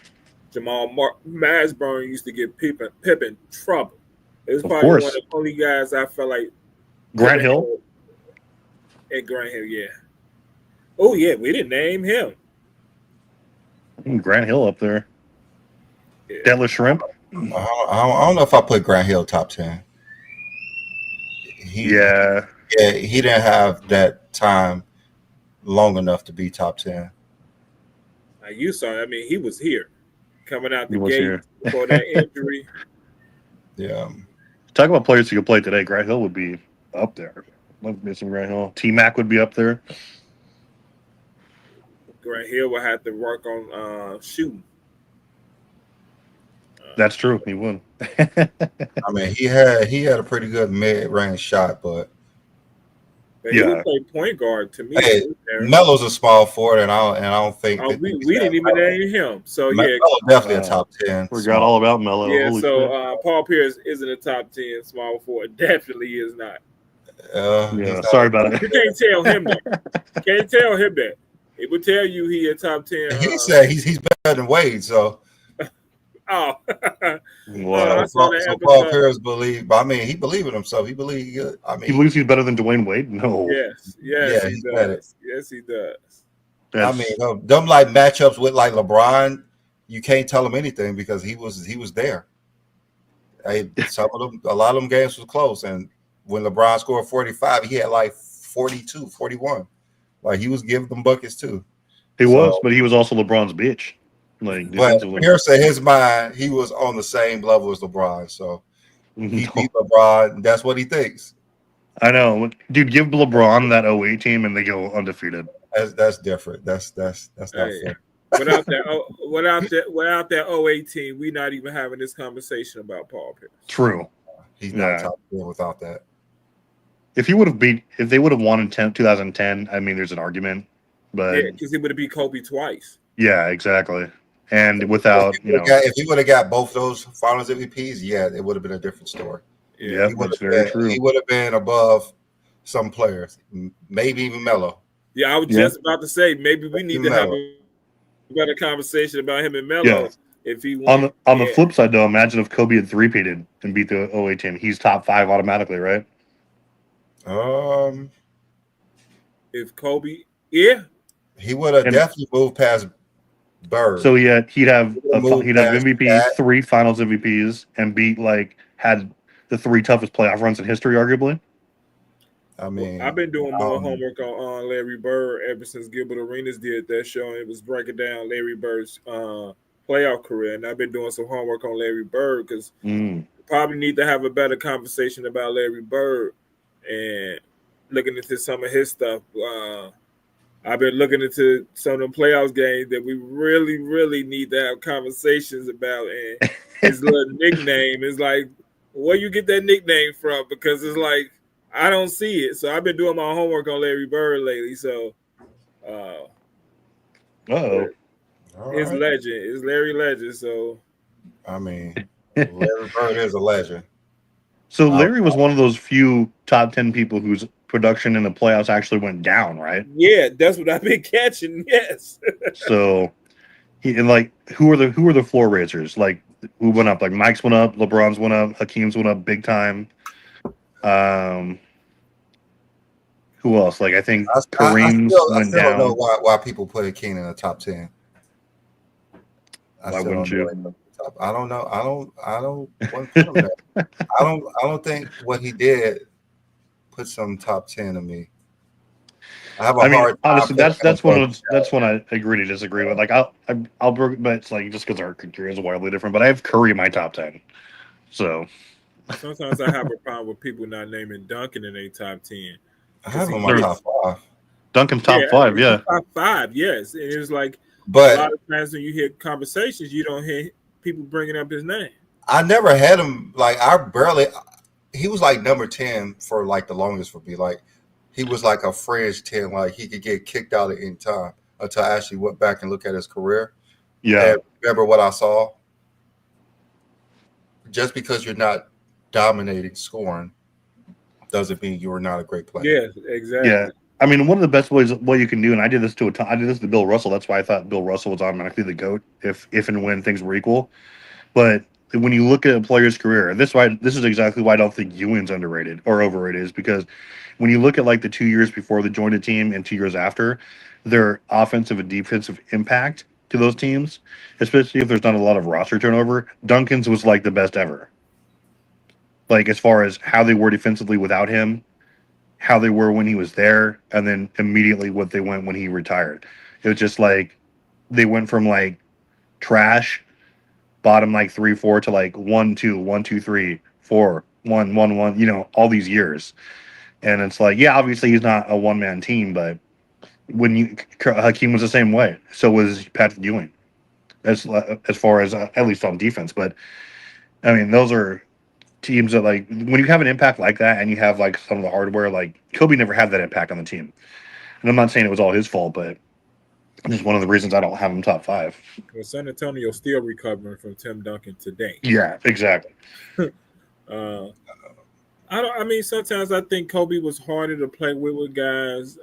Jamal Mashburn used to give Pippen trouble. It was Of probably course. one of the only guys I felt like. Grant Hill. And Grant Hill, yeah. Oh yeah, we didn't name him. Grant Hill up there. Yeah. Detlef Shrimp. I don't know if I put Grant Hill top 10. He didn't have that time long enough to be top 10. Now you saw. I mean, he was here, coming out the was gate here. before that injury. Yeah. Talk about players who could play today. Grant Hill would be up there. Love missing Grant Hill. T-Mac would be up there. Grant Hill will have to work on shooting. That's true. He would. I mean, he had a pretty good mid-range shot, but He would play point guard to me. Hey, Melo's a small forward, and I don't think we didn't even name him. So Melo definitely a top 10. Forgot all about Melo. Yeah, Holy so Paul Pierce isn't a top 10 small forward. Definitely is not. Sorry about it. You can't tell him that. Can't tell him that. It would tell you he a top 10. He said he's better than Wade, so. Oh. Wow. So Paul Pierce believed. I mean, he believed in himself. He believed he good. I mean, He believes he's better than Dwayne Wade? No. Yes, Yeah, he he said it. does. Yes, he does. I mean, them like matchups with like LeBron, you can't tell him anything because he was there. A lot of them games was close, and when LeBron scored 45, he had like 42, 41. Like he was giving them buckets too. He was, but he was also LeBron's bitch. Like, but Pierce, in his mind, he was on the same level as LeBron, so he beat LeBron. That's what he thinks. I know, dude. Give LeBron that 08 team, and they go undefeated. That's different. That's not fair. Without that 08 team, we're not even having this conversation about Paul Pierce. True. He's not top 10 without that. If they would have won in 2010, I mean, there's an argument, but because he would have beat Kobe twice. Yeah, exactly. And without, if he would have got both those Finals MVPs, yeah, it would have been a different story. Yeah, that's very true. He would have been above some players, maybe even Melo. Yeah, I was just about to say maybe we need to have a better conversation about him and Melo if he won. On the flip side, though, imagine if Kobe had three-peated and beat the 08 team. He's top 5 automatically, right? If Kobe, he would have definitely moved past Bird. So he'd have MVPs, 3 Finals MVPs, and had the 3 toughest playoff runs in history, arguably. I mean, I've been doing more homework on Larry Bird ever since Gilbert Arenas did that show, and it was breaking down Larry Bird's playoff career. And I've been doing some homework on Larry Bird because probably need to have a better conversation about Larry Bird and looking into some of his stuff. I've been looking into some of the playoffs games that we really, really need to have conversations about. And his little nickname is like, where you get that nickname from? Because it's like, I don't see it. So I've been doing my homework on Larry Bird lately. So it's legend. It's Larry Legend. So I mean, Larry Bird is a legend. So Larry was one of those few top 10 people whose production in the playoffs actually went down, right? Yeah, that's what I've been catching. Yes. So who are the floor raisers? Like, who went up? Like, Mike's went up, LeBron's went up, Hakeem's went up big time. Who else? Like, I think Kareem's went down. I don't know why people put Hakeem in the top 10. Why wouldn't you? I don't know. I don't want to put him there. I don't think what he did put some top 10 of me. I mean, honestly, that's one I agree to disagree with. Like, I'll but it's like just because our career is wildly different. But I have Curry in my top 10. So sometimes I have a problem with people not naming Duncan in a top 10. I have him in my top 5. Duncan's top 5, yeah. Top 5, yes. And it's like, but a lot of times when you hear conversations, you don't hear people bringing up his name. I never had him. Like, he was like number 10 for like the longest for me. Like, he was like a fringe 10. Like, he could get kicked out at any time until I actually went back and looked at his career. Yeah. And remember what I saw? Just because you're not dominating scoring doesn't mean you are not a great player. Yes, exactly. Yeah. I mean, one of the best ways what you can do, and I did this to Bill Russell. That's why I thought Bill Russell was automatically the GOAT if and when things were equal. But when you look at a player's career, this is exactly why I don't think Ewing's underrated or overrated, is because when you look at like the 2 years before they joined a team and 2 years after, their offensive and defensive impact to those teams, especially if there's not a lot of roster turnover, Duncan's was like the best ever. Like, as far as how they were defensively without him, how they were when he was there, and then immediately what they went when he retired. It was just like they went from like trash, bottom like 3-4 to like 1-2, 1-2-3, 4, 1-1-1, all these years. And it's like, yeah, obviously he's not a one-man team, but Hakeem was the same way. So was Patrick Ewing, as far as at least on defense. But I mean, those are teams that, like, when you have an impact like that and you have like some of the hardware, like Kobe never had that impact on the team. And I'm not saying it was all his fault, but it's one of the reasons I don't have him top 5. Well, San Antonio still recovering from Tim Duncan today. Yeah, exactly. I mean, sometimes I think Kobe was harder to play with guys.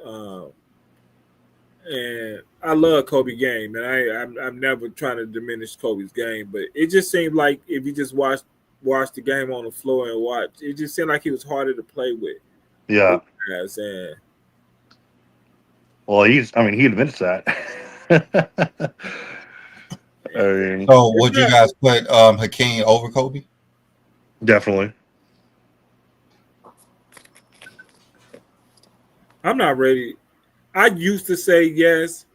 And I love Kobe game, and I'm never trying to diminish Kobe's game, but it just seemed like if you just watch the game on the floor and watch, it just seemed like he was harder to play with. Yeah. Guys, and well, he admits that. I mean, so would you guys put Hakeem over Kobe? Definitely. I'm not ready. I used to say yes,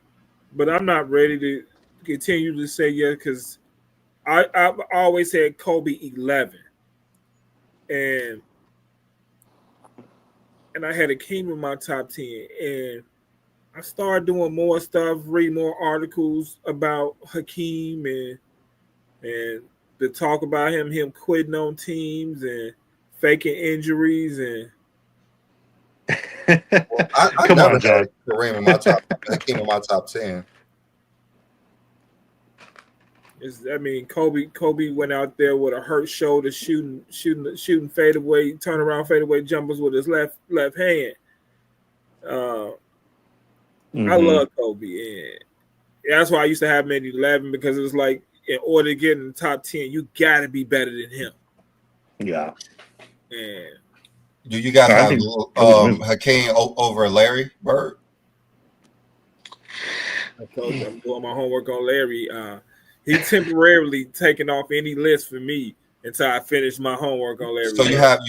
but I'm not ready to continue to say yes because I've always had Kobe 11, and I had Hakeem in my top 10, and I started doing more stuff, read more articles about Hakeem and the talk about him quitting on teams and faking injuries and. Well, I Come never on, John. had Kareem in my top. Hakeem in my top 10. Kobe went out there with a hurt shoulder, shooting fadeaway, turnaround fadeaway jumpers with his left hand. I love Kobe, and that's why I used to have him at 11 because it was like in order to get in the top 10, you got to be better than him. Yeah. And do you guys have Hakeem over Larry Bird? I told you I'm doing my homework on Larry. He temporarily taken off any list for me until I finish my homework on Larry. So you have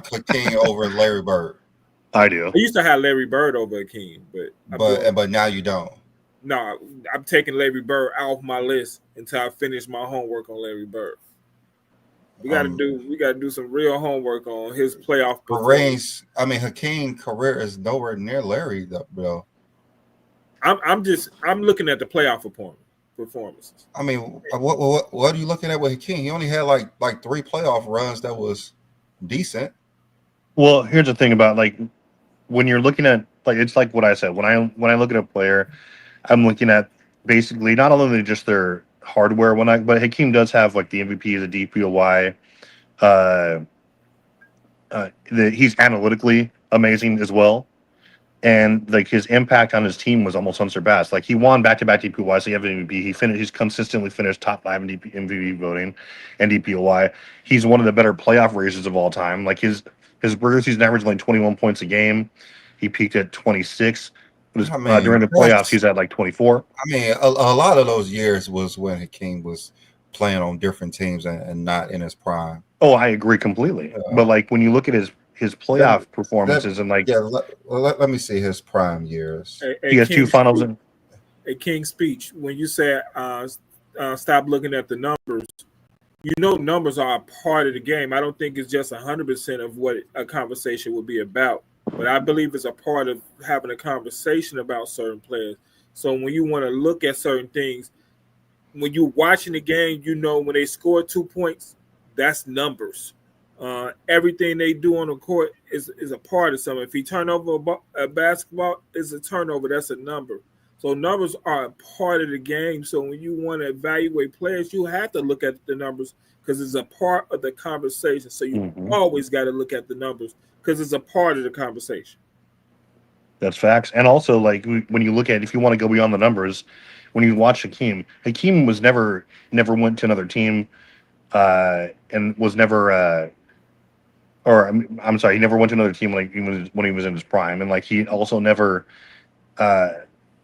Hakeem over Larry Bird. I do. I used to have Larry Bird over Hakeem, but now you don't. No, I'm taking Larry Bird off my list until I finish my homework on Larry Bird. We got to do some real homework on his playoff performance. Hakeem's career is nowhere near Larry though. I'm looking at the playoff performances. I mean, what are you looking at with Hakeem? He only had like 3 playoff runs that was decent. Well, here's the thing about like when you're looking at like it's like what I said when I look at a player, I'm looking at basically not only just their hardware but Hakeem does have like the MVP, the DPOY. He's analytically amazing as well. And like his impact on his team was almost unsurpassed. Like he won back-to-back DPOY, so you have an MVP. He's consistently finished top 5 in MVP voting and DPOY. He's one of the better playoff racers of all time. Like his regular season average like 21 points a game. He peaked at 26. During the playoffs, he's at like 24. I mean, a lot of those years was when Hakeem was playing on different teams and not in his prime. Oh, I agree completely. But like when you look at his playoff performances and like let me see his prime years. He has 2 finals. A King's speech when you said stop looking at the numbers. You know, numbers are a part of the game. I don't think it's just 100% of what a conversation would be about. But I believe it's a part of having a conversation about certain players. So when you want to look at certain things, when you're watching the game, you know when they score 2 points, that's numbers. Everything they do on the court is a part of something. If he turn over a basketball, it's a turnover. That's a number. So numbers are a part of the game. So when you want to evaluate players, you have to look at the numbers because it's a part of the conversation. So you always got to look at the numbers because it's a part of the conversation. That's facts. And also, like when you look at, if you want to go beyond the numbers, when you watch Hakeem was never went to another team, and was never. Or I'm sorry, he never went to another team when he was in his prime, and like he also never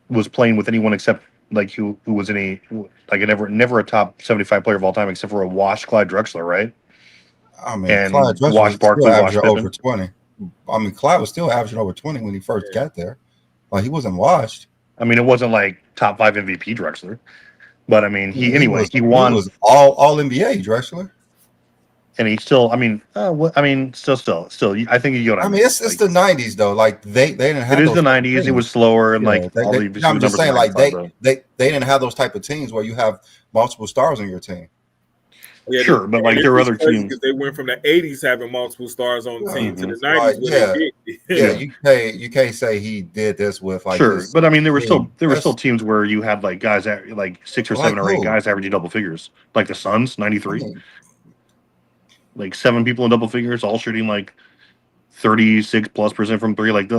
was playing with anyone except like who was never a top 75 player of all time except for a washed Clyde Drexler, right? I mean, and Clyde Drexler washed Barkley, washed Pippen. over 20. I mean, Clyde was still averaging over 20 when he first got there. Like he wasn't washed. I mean, it wasn't like top 5 MVP Drexler, but I mean, he won. He was all NBA Drexler. And he still, I mean, still. I think you go down. I mean, it's the '90s though. Like they didn't have. It is the '90s. Teams. It was slower and I'm just saying, like they didn't have those type of teams where you have multiple stars on your team. Yeah, sure, but like there were other teams. Because they went from the '80s having multiple stars on the team to the '90s. You can't say he did this with like. Sure, but I mean, there were still teams where you had like guys like 6 or 7 or 8 guys averaging double figures, like the Suns '93. Like 7 people in double figures, all shooting like 36+% from 3. Like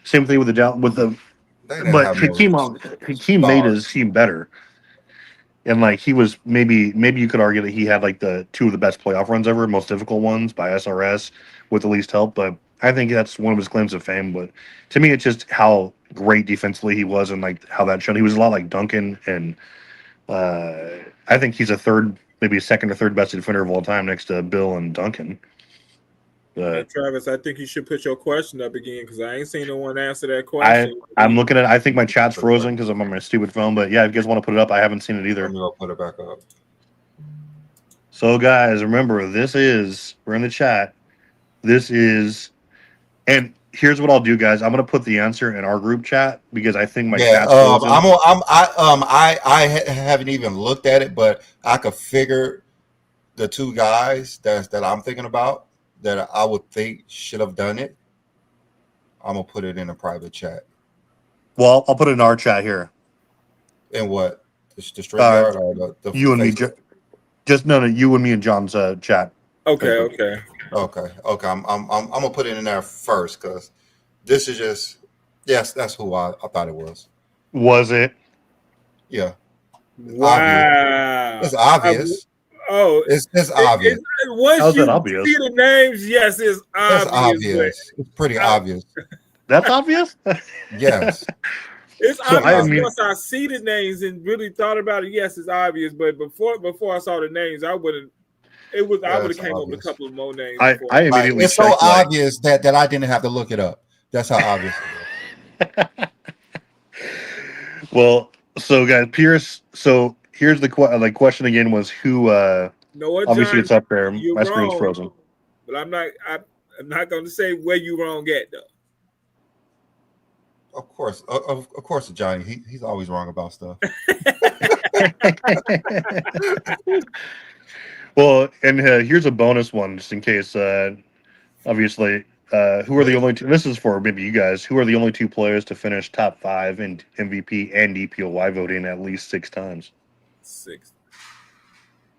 same thing with the. But Hakeem made his team better, and like he was maybe you could argue that he had like the 2 of the best playoff runs ever, most difficult ones by SRS with the least help. But I think that's one of his claims to fame. But to me, it's just how great defensively he was, and like how that showed. He was a lot like Duncan, and I think he's maybe a 2nd or 3rd best defender of all time next to Bill and Duncan. Travis, I think you should put your question up again because I ain't seen no one answer that question. I'm looking at it. I think my chat's frozen because I'm on my stupid phone. But yeah, if you guys want to put it up, I haven't seen it either. I'm going to put it back up. So guys, remember, we're in the chat. And here's what I'll do, guys. I'm going to put the answer in our group chat because I think my chat's frozen. I haven't even looked at it, but I could figure the 2 guys that I'm thinking about that I would think should have done it. I'm gonna put it in a private chat. Well, I'll put it in our chat here. In what? The StreamYard or the You and me, Facebook? just no, you and me and John's chat. Okay, Facebook. okay. Okay. I'm gonna put it in there first because this is just yes, that's who I thought it was. Was it? Yeah, obvious. Wow. It's obvious. Oh, It's obvious. once How's that you obvious? see the names, yes, it's It's obvious, obvious. It's pretty I- obvious. That's obvious. Yes. it's So I obvious mean- once I see the names and really thought about it. Yes, it's obvious, but before I saw the names, I wouldn't. I would have it's came up with a obvious. couple of more names. I before. Like, immediately it's so checked. obvious that I didn't have to look it up. That's how obvious it was. Well, so guys, Pierce. So here's the question again was who? No, what, Obviously, John, it's up there. you're My screen's wrong. frozen. But I'm not going to say where you wrong at though. Of course, Johnny. He's always wrong about stuff. Well, and here's a bonus one just in case. Obviously, who are the only two? This is for maybe you guys. Who are the only two players to finish top 5 in MVP and DPOY voting at least 6 times? 6.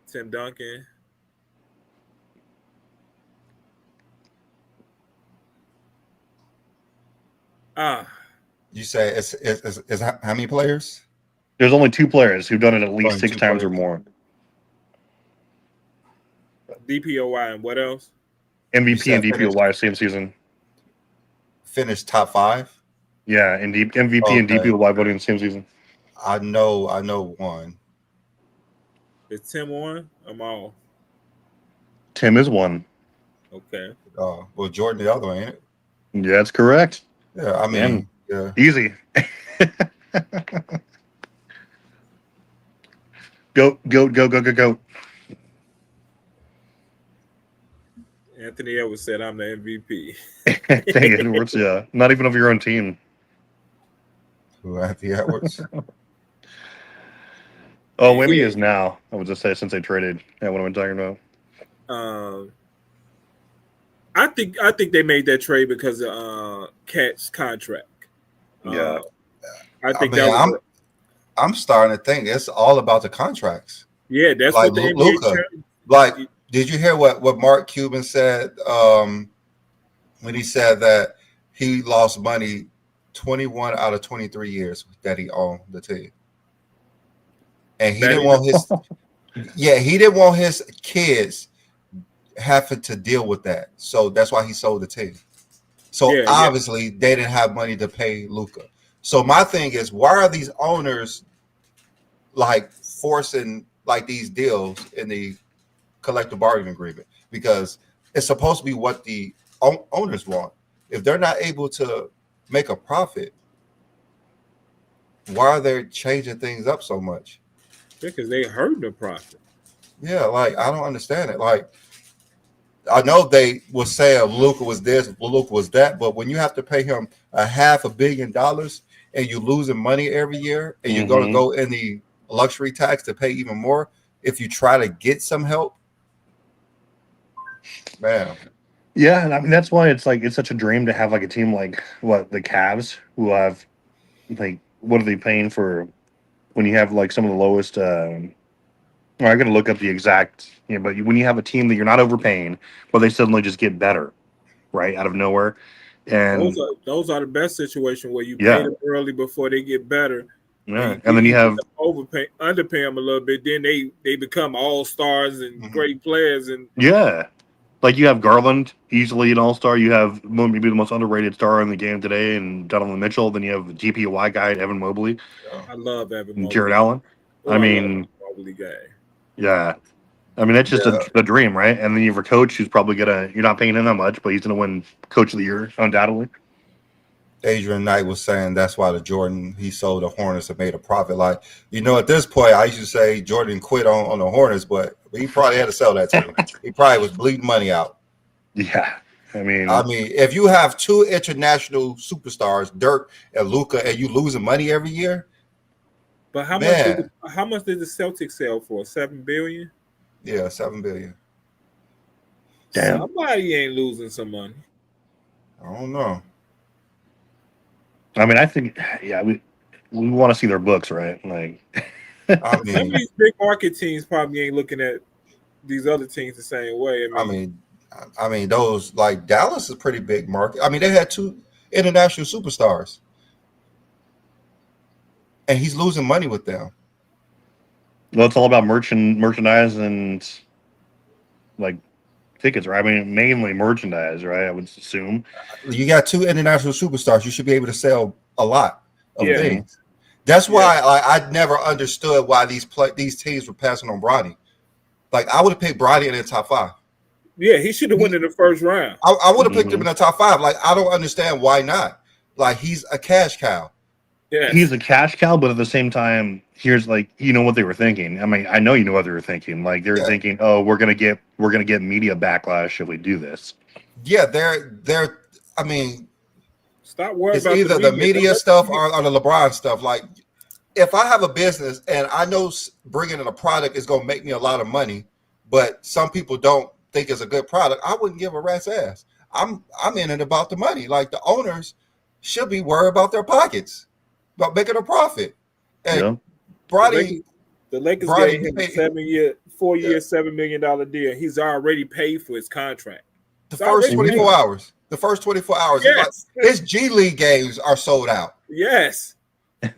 Tim Duncan. You say it's how many players? There's only 2 players who've done it at least Only 6 2 times or players. more. DPOY and what else? MVP and said DPOY same season. Finish top 5. Yeah, and MVP and Okay. DPOY voting the same season. I know one. Is Tim on? I'm all. Tim is 1. Okay. Well, Jordan the other one, ain't it? Yeah, that's correct. Yeah, I mean, yeah. Easy. Go. Anthony Edwards said I'm the MVP. Dang it, Edwards, yeah. Not even of your own team. Who Anthony Edwards? Oh, Wimmy is now. I would just say since they traded. Yeah, what am I talking about? I think they made that trade because of Cat's contract. Yeah. I think mean, that was I'm starting to think it's all about the contracts. yeah, that's Like what the Luka. NBA Like, did you hear what Mark Cuban said when he said that he lost money 21 out of 23 years that he owned the team, and he didn't want his kids having to deal with that, so that's why he sold the team. So obviously they didn't have money to pay Luka. So my thing is, why are these owners like forcing like these deals in the collective bargaining agreement? Because it's supposed to be what the owners want. If they're not able to make a profit, why are they changing things up so much? because they hurt the profit. Yeah, like I don't understand it. Like I know they will say Luka was this, Luka was that, but when you have to pay him $500 million and you're losing money every year, and you're going to go in the luxury tax to pay even more if you try to get some help, man. Yeah, and I mean that's why it's such a dream to have like a team like the Cavs who have like what are they paying for when you have like some of the lowest I got to look up the exact, but when you have a team that you're not overpaying, but they suddenly just get better, right, out of nowhere. And those are the best situation where you pay them early before they get better. Yeah, and then you have underpay them a little bit. Then they become all stars and great players. And like you have Garland, easily an all-star. You have maybe the most underrated star in the game today, and Donovan Mitchell. Then you have the GPOY guy, Evan Mobley. I love Evan Mobley. Jared Allen. I mean, Mobley guy. Yeah, I mean that's just a dream, right? And then you have a coach who's probably you're not paying him that much, but he's gonna win Coach of the Year undoubtedly. Adrian Knight was saying that's why he sold the Hornets and made a profit. Like, at this point, I used to say Jordan quit on the Hornets, but he probably had to sell that team. He probably was bleeding money out. Yeah, I mean, if you have 2 international superstars, Dirk and Luka, and you losing money every year. But how much did the Celtics sell for? $7 billion? Yeah, $7 billion. Damn. Somebody ain't losing some money. I don't know. I mean, I think we want to see their books, right? Like I Some of mean, these big market teams probably ain't looking at these other teams the same way. I mean, those like Dallas is a pretty big market. I mean, they had 2 international superstars, and he's losing money with them. Well, it's all about merchandise and like tickets, right? I mean, mainly merchandise, right? I would assume. You got 2 international superstars. You should be able to sell a lot of Yeah. things. That's Yeah. why I never understood why these teams were passing on Bronny. Like I would have picked Bronny in the top 5. Yeah, he should have won in the first round. I would have picked him in the top 5. Like I don't understand why not. Like he's a cash cow. Yeah, He's a cash cow, but at the same time, here's like what they were thinking. I mean, I know you know what they were thinking. Like they were thinking, oh, we're gonna get media backlash if we do this. Yeah, they're. I mean, stop worrying it's about either the media stuff or the LeBron stuff. Like, if I have a business and I know bringing in a product is going to make me a lot of money, but some people don't think it's a good product, I wouldn't give a rat's ass. I'm in it about the money. Like the owners should be worried about their pockets, about making a profit. And Bronny, the Lakers gave him a 4-year, $7 million deal. He's already paid for his contract. The first 24 hours. The first 24 hours. Yes. His G League games are sold out. Yes.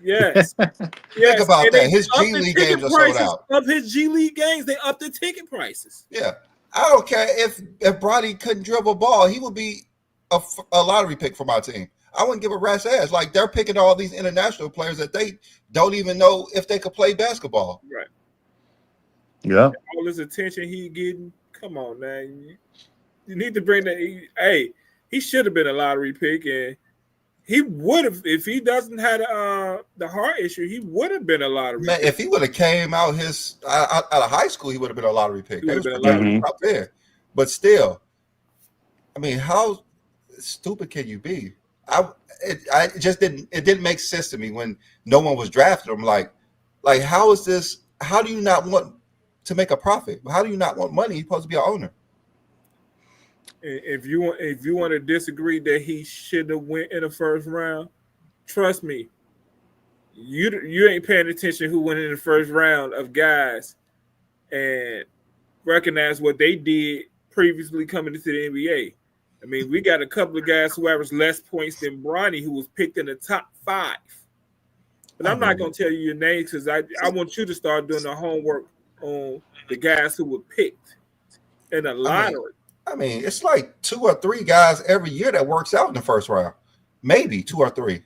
Yes. Think about that. His G League games are sold out. Of his G League games, they upped the ticket prices. Yeah. I don't care if Bronny couldn't dribble a ball, he would be a lottery pick for my team. I wouldn't give a rat's ass. Like they're picking all these international players that they don't even know if they could play basketball. Right. Yeah. All this attention he getting. Come on, man. You need to bring that. Hey, he should have been a lottery pick, and he would have if he doesn't have the heart issue. He would have been a lottery. Man, pick. if he would have came out out of high school, he would have been a lottery pick. They was up there, but still, I mean, how stupid can you be? It just didn't make sense to me when no one was drafted him. Like how is this? How do you not want to make a profit? How do you not want money? You're supposed to be an owner. If you want to disagree that he should have went in the first round, trust me, you ain't paying attention who went in the first round of guys and recognize what they did previously coming into the NBA. I mean, we got a couple of guys who averaged less points than Bronny, who was picked in the top 5. But I'm not going to tell you your names because I want you to start doing the homework on the guys who were picked in the lottery. I mean, it's like 2 or 3 guys every year that works out in the first round. Maybe 2 or 3.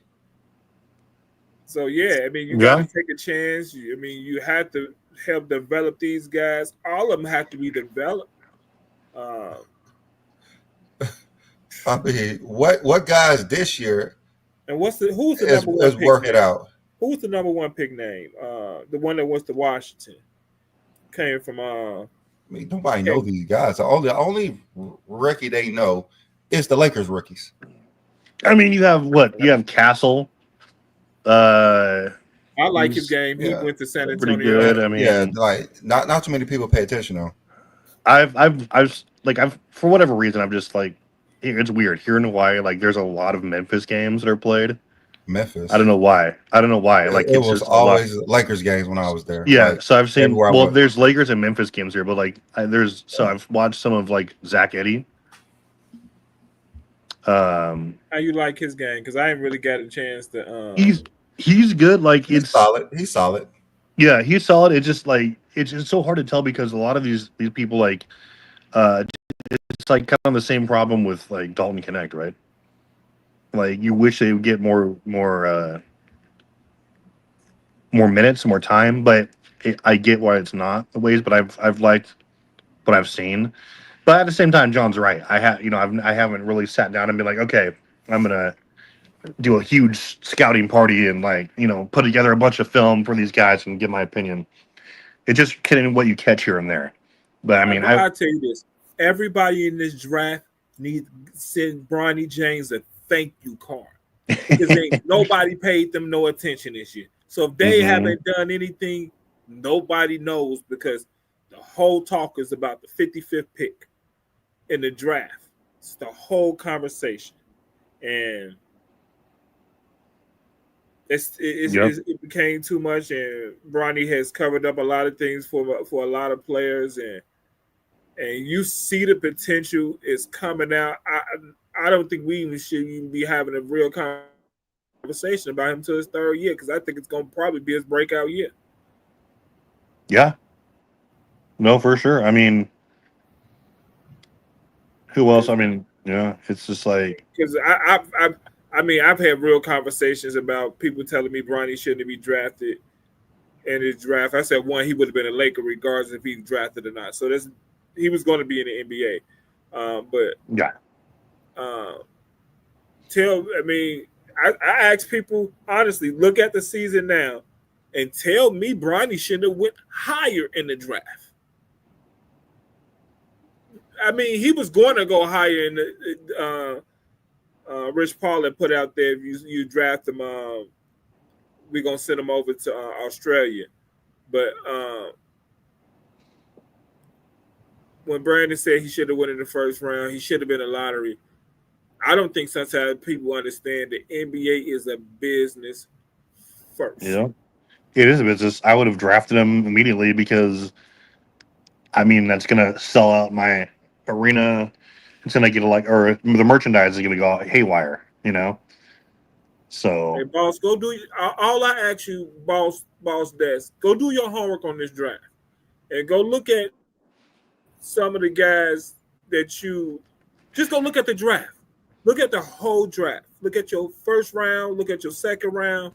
So, yeah, I mean, you got to take a chance. You have to help develop these guys. All of them have to be developed. I mean, what guys this year? And who's the number one is pick working name? out? Who's the number one pick name? The one that went to Washington came from. I mean, nobody know these guys. The only rookie they know is the Lakers rookies. I mean, you have what? You have Castle. I like his game. He went to San Antonio. Pretty good. I mean, like not too many people pay attention though. I've for whatever reason, I'm just like, it's weird here in Hawaii. Like, there's a lot of Memphis games that are played. Memphis. I don't know why. Like it was always Lakers games when I was there. Yeah, like, so I've seen. Well, there's Lakers and Memphis games here, but like I've watched some of like Zach Edey. How you like his game? Because I ain't really got a chance to. He's good. Like he's solid. He's solid. Yeah, he's solid. It's just like it's so hard to tell because a lot of these people like, it's like kind of the same problem with like Dalton Connect, right? Like you wish they would get more minutes, more time, but I get why it's not the ways. But I've liked what I've seen. But at the same time, John's right. I haven't really sat down and been like, okay, I'm gonna do a huge scouting party and put together a bunch of film for these guys and give my opinion. It's just kidding what you catch here and there. But I mean, I'll tell you this: everybody in this draft needs to send Bronny James a thank you card because nobody paid them no attention this year. So if they haven't done anything, nobody knows because the whole talk is about the 55th pick in the draft. It's the whole conversation, and it came too much, and Bronny has covered up a lot of things for a lot of players, and you see the potential is coming out. I don't think we even should even be having a real conversation about him until his third year, because I think it's going to probably be his breakout year. Yeah. No, for sure. I mean, who else? I mean, yeah, it's just like, because I've had real conversations about people telling me Bronny shouldn't be drafted in his draft. I said, one, he would have been a Laker regardless if he drafted or not. So he was going to be in the NBA. But yeah, I ask people honestly, look at the season now and tell me Bronny shouldn't have went higher in the draft. I mean, he was going to go higher in the Rich Paul had put out there, if you draft him, we're going to send him over to Australia. But when Brandon said he should have went in the first round, he should have been a lottery. I don't think sometimes people understand that NBA is a business first. yeah, it is a business. I would have drafted him immediately because, I mean, that's going to sell out my arena. It's going to get or the merchandise is going to go haywire, you know? So, hey, boss, go do all I ask you, boss Des, go do your homework on this draft and go look at some of the guys that you just go look at the draft. Look at the whole draft. Look at your first round, look at your second round,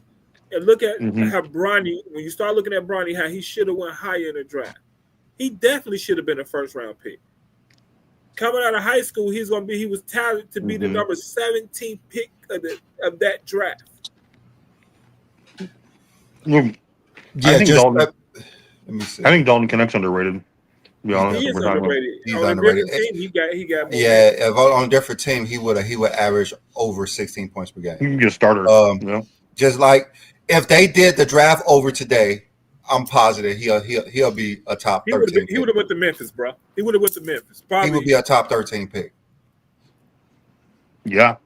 and look at how Bronny, when you start looking at Bronny, how he should have went higher in the draft. He definitely should have been a first round pick. Coming out of high school, he was talented to be the number 17 pick of that draft. Yeah, I think Dalton Connect's underrated. To be honest, he is underrated. He's on underrated. A different team, he got more. Yeah, if on a different team, he would average over 16 points per game. He can be a starter. Just like if they did the draft over today, I'm positive he'll be a top 13. He would have went to Memphis, bro. He would have went to Memphis. Probably. He would be a top 13 pick. Yeah.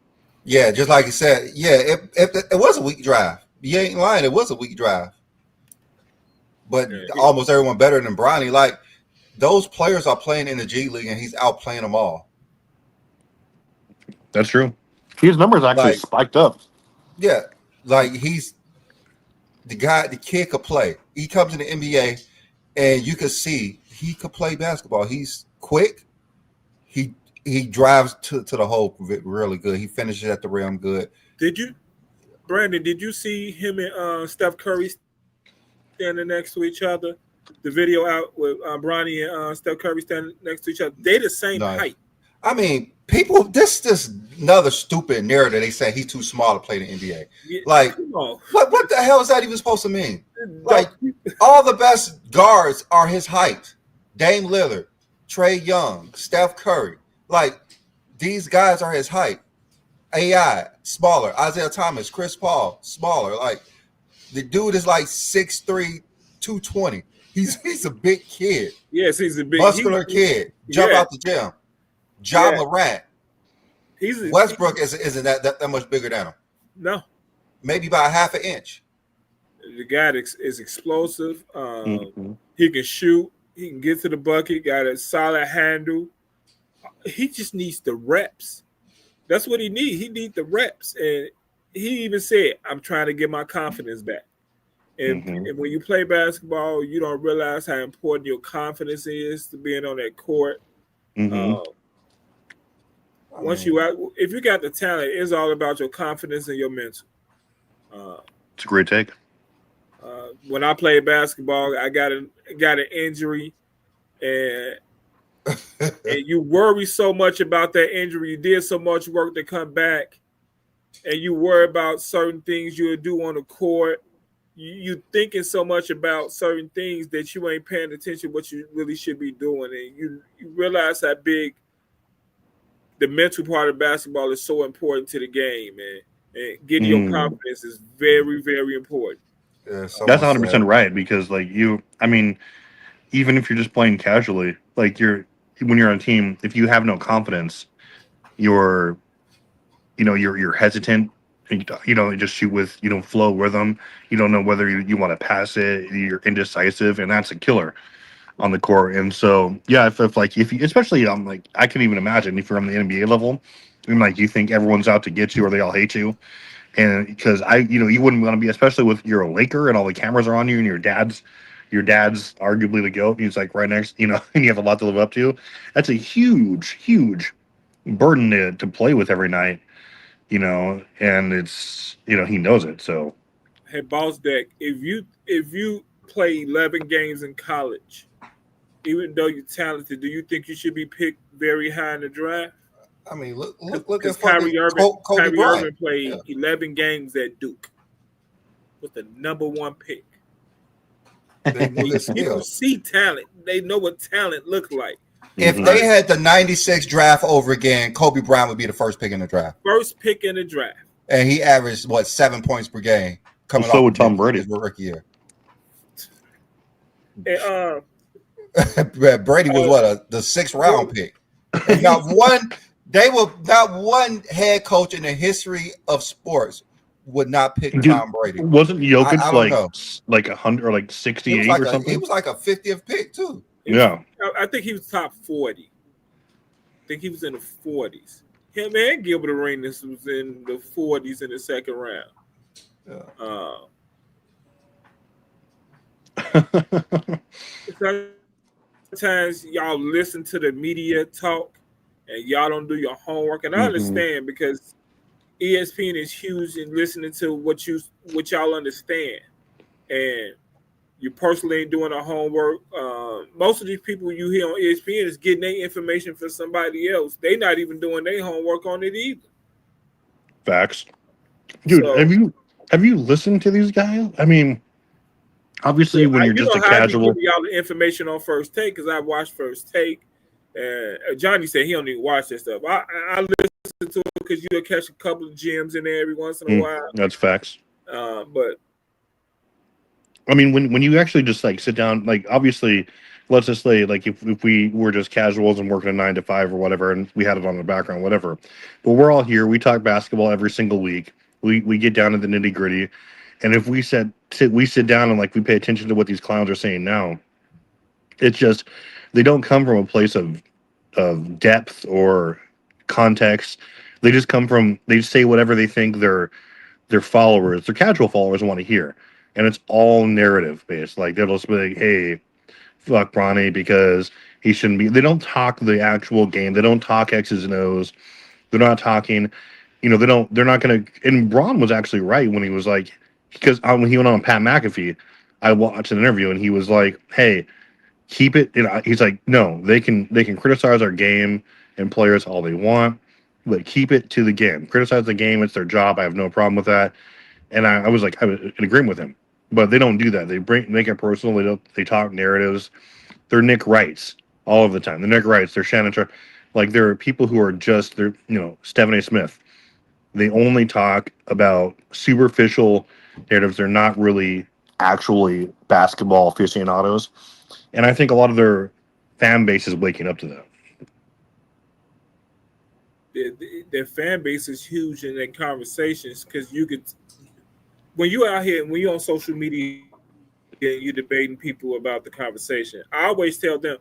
Yeah, just like you said. Yeah, it was a weak draft. You ain't lying. It was a weak draft. But almost everyone better than Bronny. Like, those players are playing in the G League, and he's outplaying them all. That's true. His numbers actually spiked up. Yeah, like he's the guy. The kid could play. He comes in the NBA, and you can see he could play basketball. He's quick. He drives to the hole really good. He finishes at the rim good. Brandon? Did you see him and Steph Curry standing next to each other? The video out with Bronny and Steph Curry standing next to each other. They the same height. I mean, people, this another stupid narrative. They say he's too small to play the NBA. Yeah, like, what the hell is that even supposed to mean? Like, all the best guards are his height. Dame Lillard, Trae Young, Steph Curry. Like, these guys are his height. AI, smaller. Isaiah Thomas, Chris Paul, smaller. Like, the dude is like 6'3", 220. He's a big kid. Yes, he's a big muscular kid. Jump out the gym. John Morant. Westbrook isn't that much bigger than him. No. Maybe by half an inch. The guy is explosive. He can shoot. He can get to the bucket. Got a solid handle. He just needs the reps. That's what he needs. He needs the reps. And he even said, I'm trying to get my confidence back. And when you play basketball, you don't realize how important your confidence is to being on that court. If you got the talent, it's all about your confidence and your mental. It's a great take. When I played basketball, I got an injury, and you worry so much about that injury. You did so much work to come back, and you worry about certain things you would do on the court. You thinking so much about certain things that you ain't paying attention what you really should be doing, and you realize how big the mental part of basketball is so important to the game, man. And getting your confidence is very, very important. Yeah, that's 100% right, because even if you're just playing casually, when you're on a team, if you have no confidence, you're hesitant. You don't just shoot with, you don't flow rhythm. You don't know whether you want to pass it. You're indecisive, and that's a killer on the court. And so, yeah, if you, especially like, I can even imagine if you're on the NBA level, and like you think everyone's out to get you or they all hate you. And because you wouldn't want to be, especially with you're a Laker and all the cameras are on you and your dad's arguably the GOAT. He's like right next, and you have a lot to live up to. That's a huge, huge burden to play with every night, and it's, he knows it. So, Hey, boss deck, if you play 11 games in college, even though you're talented, do you think you should be picked very high in the draft? I mean, look at Because fucking Kobe Kyrie Bryant. Irving played Yeah. 11 games at Duke with the number one pick. They knew his People skills. see talent. They know what talent looks like. If Mhm. they had the 96 draft over again, Kobe Bryant would be the first pick in the draft. First pick in the draft. And he averaged, 7 points per game coming Well, so off would Tom his Brady. rookie year. And, Brady was the 6th round pick. And not one head coach in the history of sports would not pick Dude, Tom Brady. Wasn't Jokic I don't know. like 100 or like He 68 was like or something? he was like a 50th pick too. Yeah. I think he was top 40. I think he was in the 40s. Him and Gilbert Arenas was in the 40s in the second round. Yeah. Sometimes y'all listen to the media talk and y'all don't do your homework. And I understand because ESPN is huge in listening to what y'all understand. And you personally ain't doing the homework. Most of these people you hear on ESPN is getting their information from somebody else. They not even doing their homework on it either. Facts. Dude, So, have you listened to these guys? I mean, obviously when you're just a casual. I be giving y'all the information on First Take because I watched First Take. And Johnny said he don't even watch that stuff. I listen to it because you'll catch a couple of gems in there every once in a while. That's facts. But I mean, when you actually just like sit down, like obviously, let's just say like if we were just casuals and working a 9 to 5 or whatever, and we had it on the background, whatever. But we're all here. We talk basketball every single week. We get down to the nitty gritty, and if we sit down and like we pay attention to what these clowns are saying now, it's just they don't come from a place of depth or context. They just come from, they say whatever they think their followers, their casual followers want to hear. And it's all narrative based. Like they'll just be like, hey, fuck Bronny because he shouldn't be. They don't talk the actual game. They don't talk X's and O's. They're not talking, they're not going to. And Bron was actually right when he was like, because when he went on Pat McAfee, I watched an interview and he was like, hey, keep it. He's like, no, they can criticize our game and players all they want, but keep it to the game. Criticize the game. It's their job. I have no problem with that. And I was like, I was in agreement with him. But they don't do that. They make it personal. They talk narratives. They're Nick Wrights all of the time. They're Nick Wrights. They're Shannon Sharp. Like there are people who are just Stephen A. Smith. They only talk about superficial narratives. They're not really actually basketball aficionados. And I think a lot of their fan base is waking up to that. their fan base is huge in their conversations because when you out here, when you're on social media and you're debating people about the conversation, I always tell them,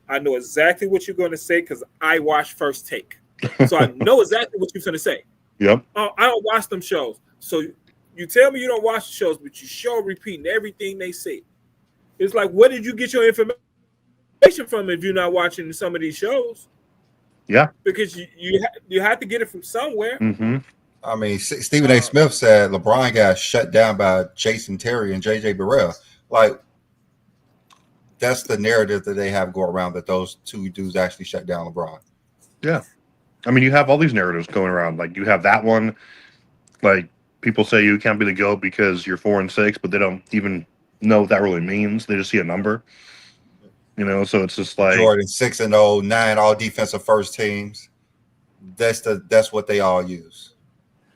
I know exactly what you're going to say because I watch First Take. So I know exactly what you're going to say. Yep. I don't watch them shows. So you tell me you don't watch the shows, but you sure repeating everything they say. It's like, where did you get your information from if you're not watching some of these shows? Yeah. Because you have to get it from somewhere. Mm-hmm. I mean, Stephen A. Smith said LeBron got shut down by Jason Terry and J.J. Burrell. Like, that's the narrative that they have go around that those two dudes actually shut down LeBron. Yeah. I mean, you have all these narratives going around. Like, you have that one. Like, people say you can't be the GOAT because you're 4-6, but they don't even know what that really means. They just see a number. So it's just like Jordan 6-0, 9 all defensive first teams. That's what they all use.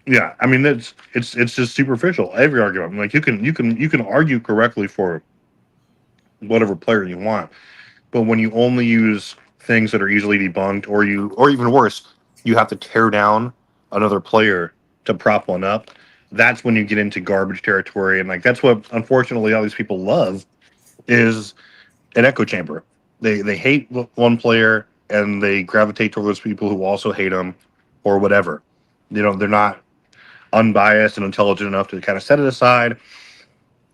Yeah, I mean it's just superficial. Every argument, like you can argue correctly for whatever player you want, but when you only use things that are easily debunked, or even worse, you have to tear down another player to prop one up, that's when you get into garbage territory. And like that's what unfortunately all these people love is an echo chamber. They hate one player and they gravitate towards people who also hate them or whatever. They're not unbiased and intelligent enough to kind of set it aside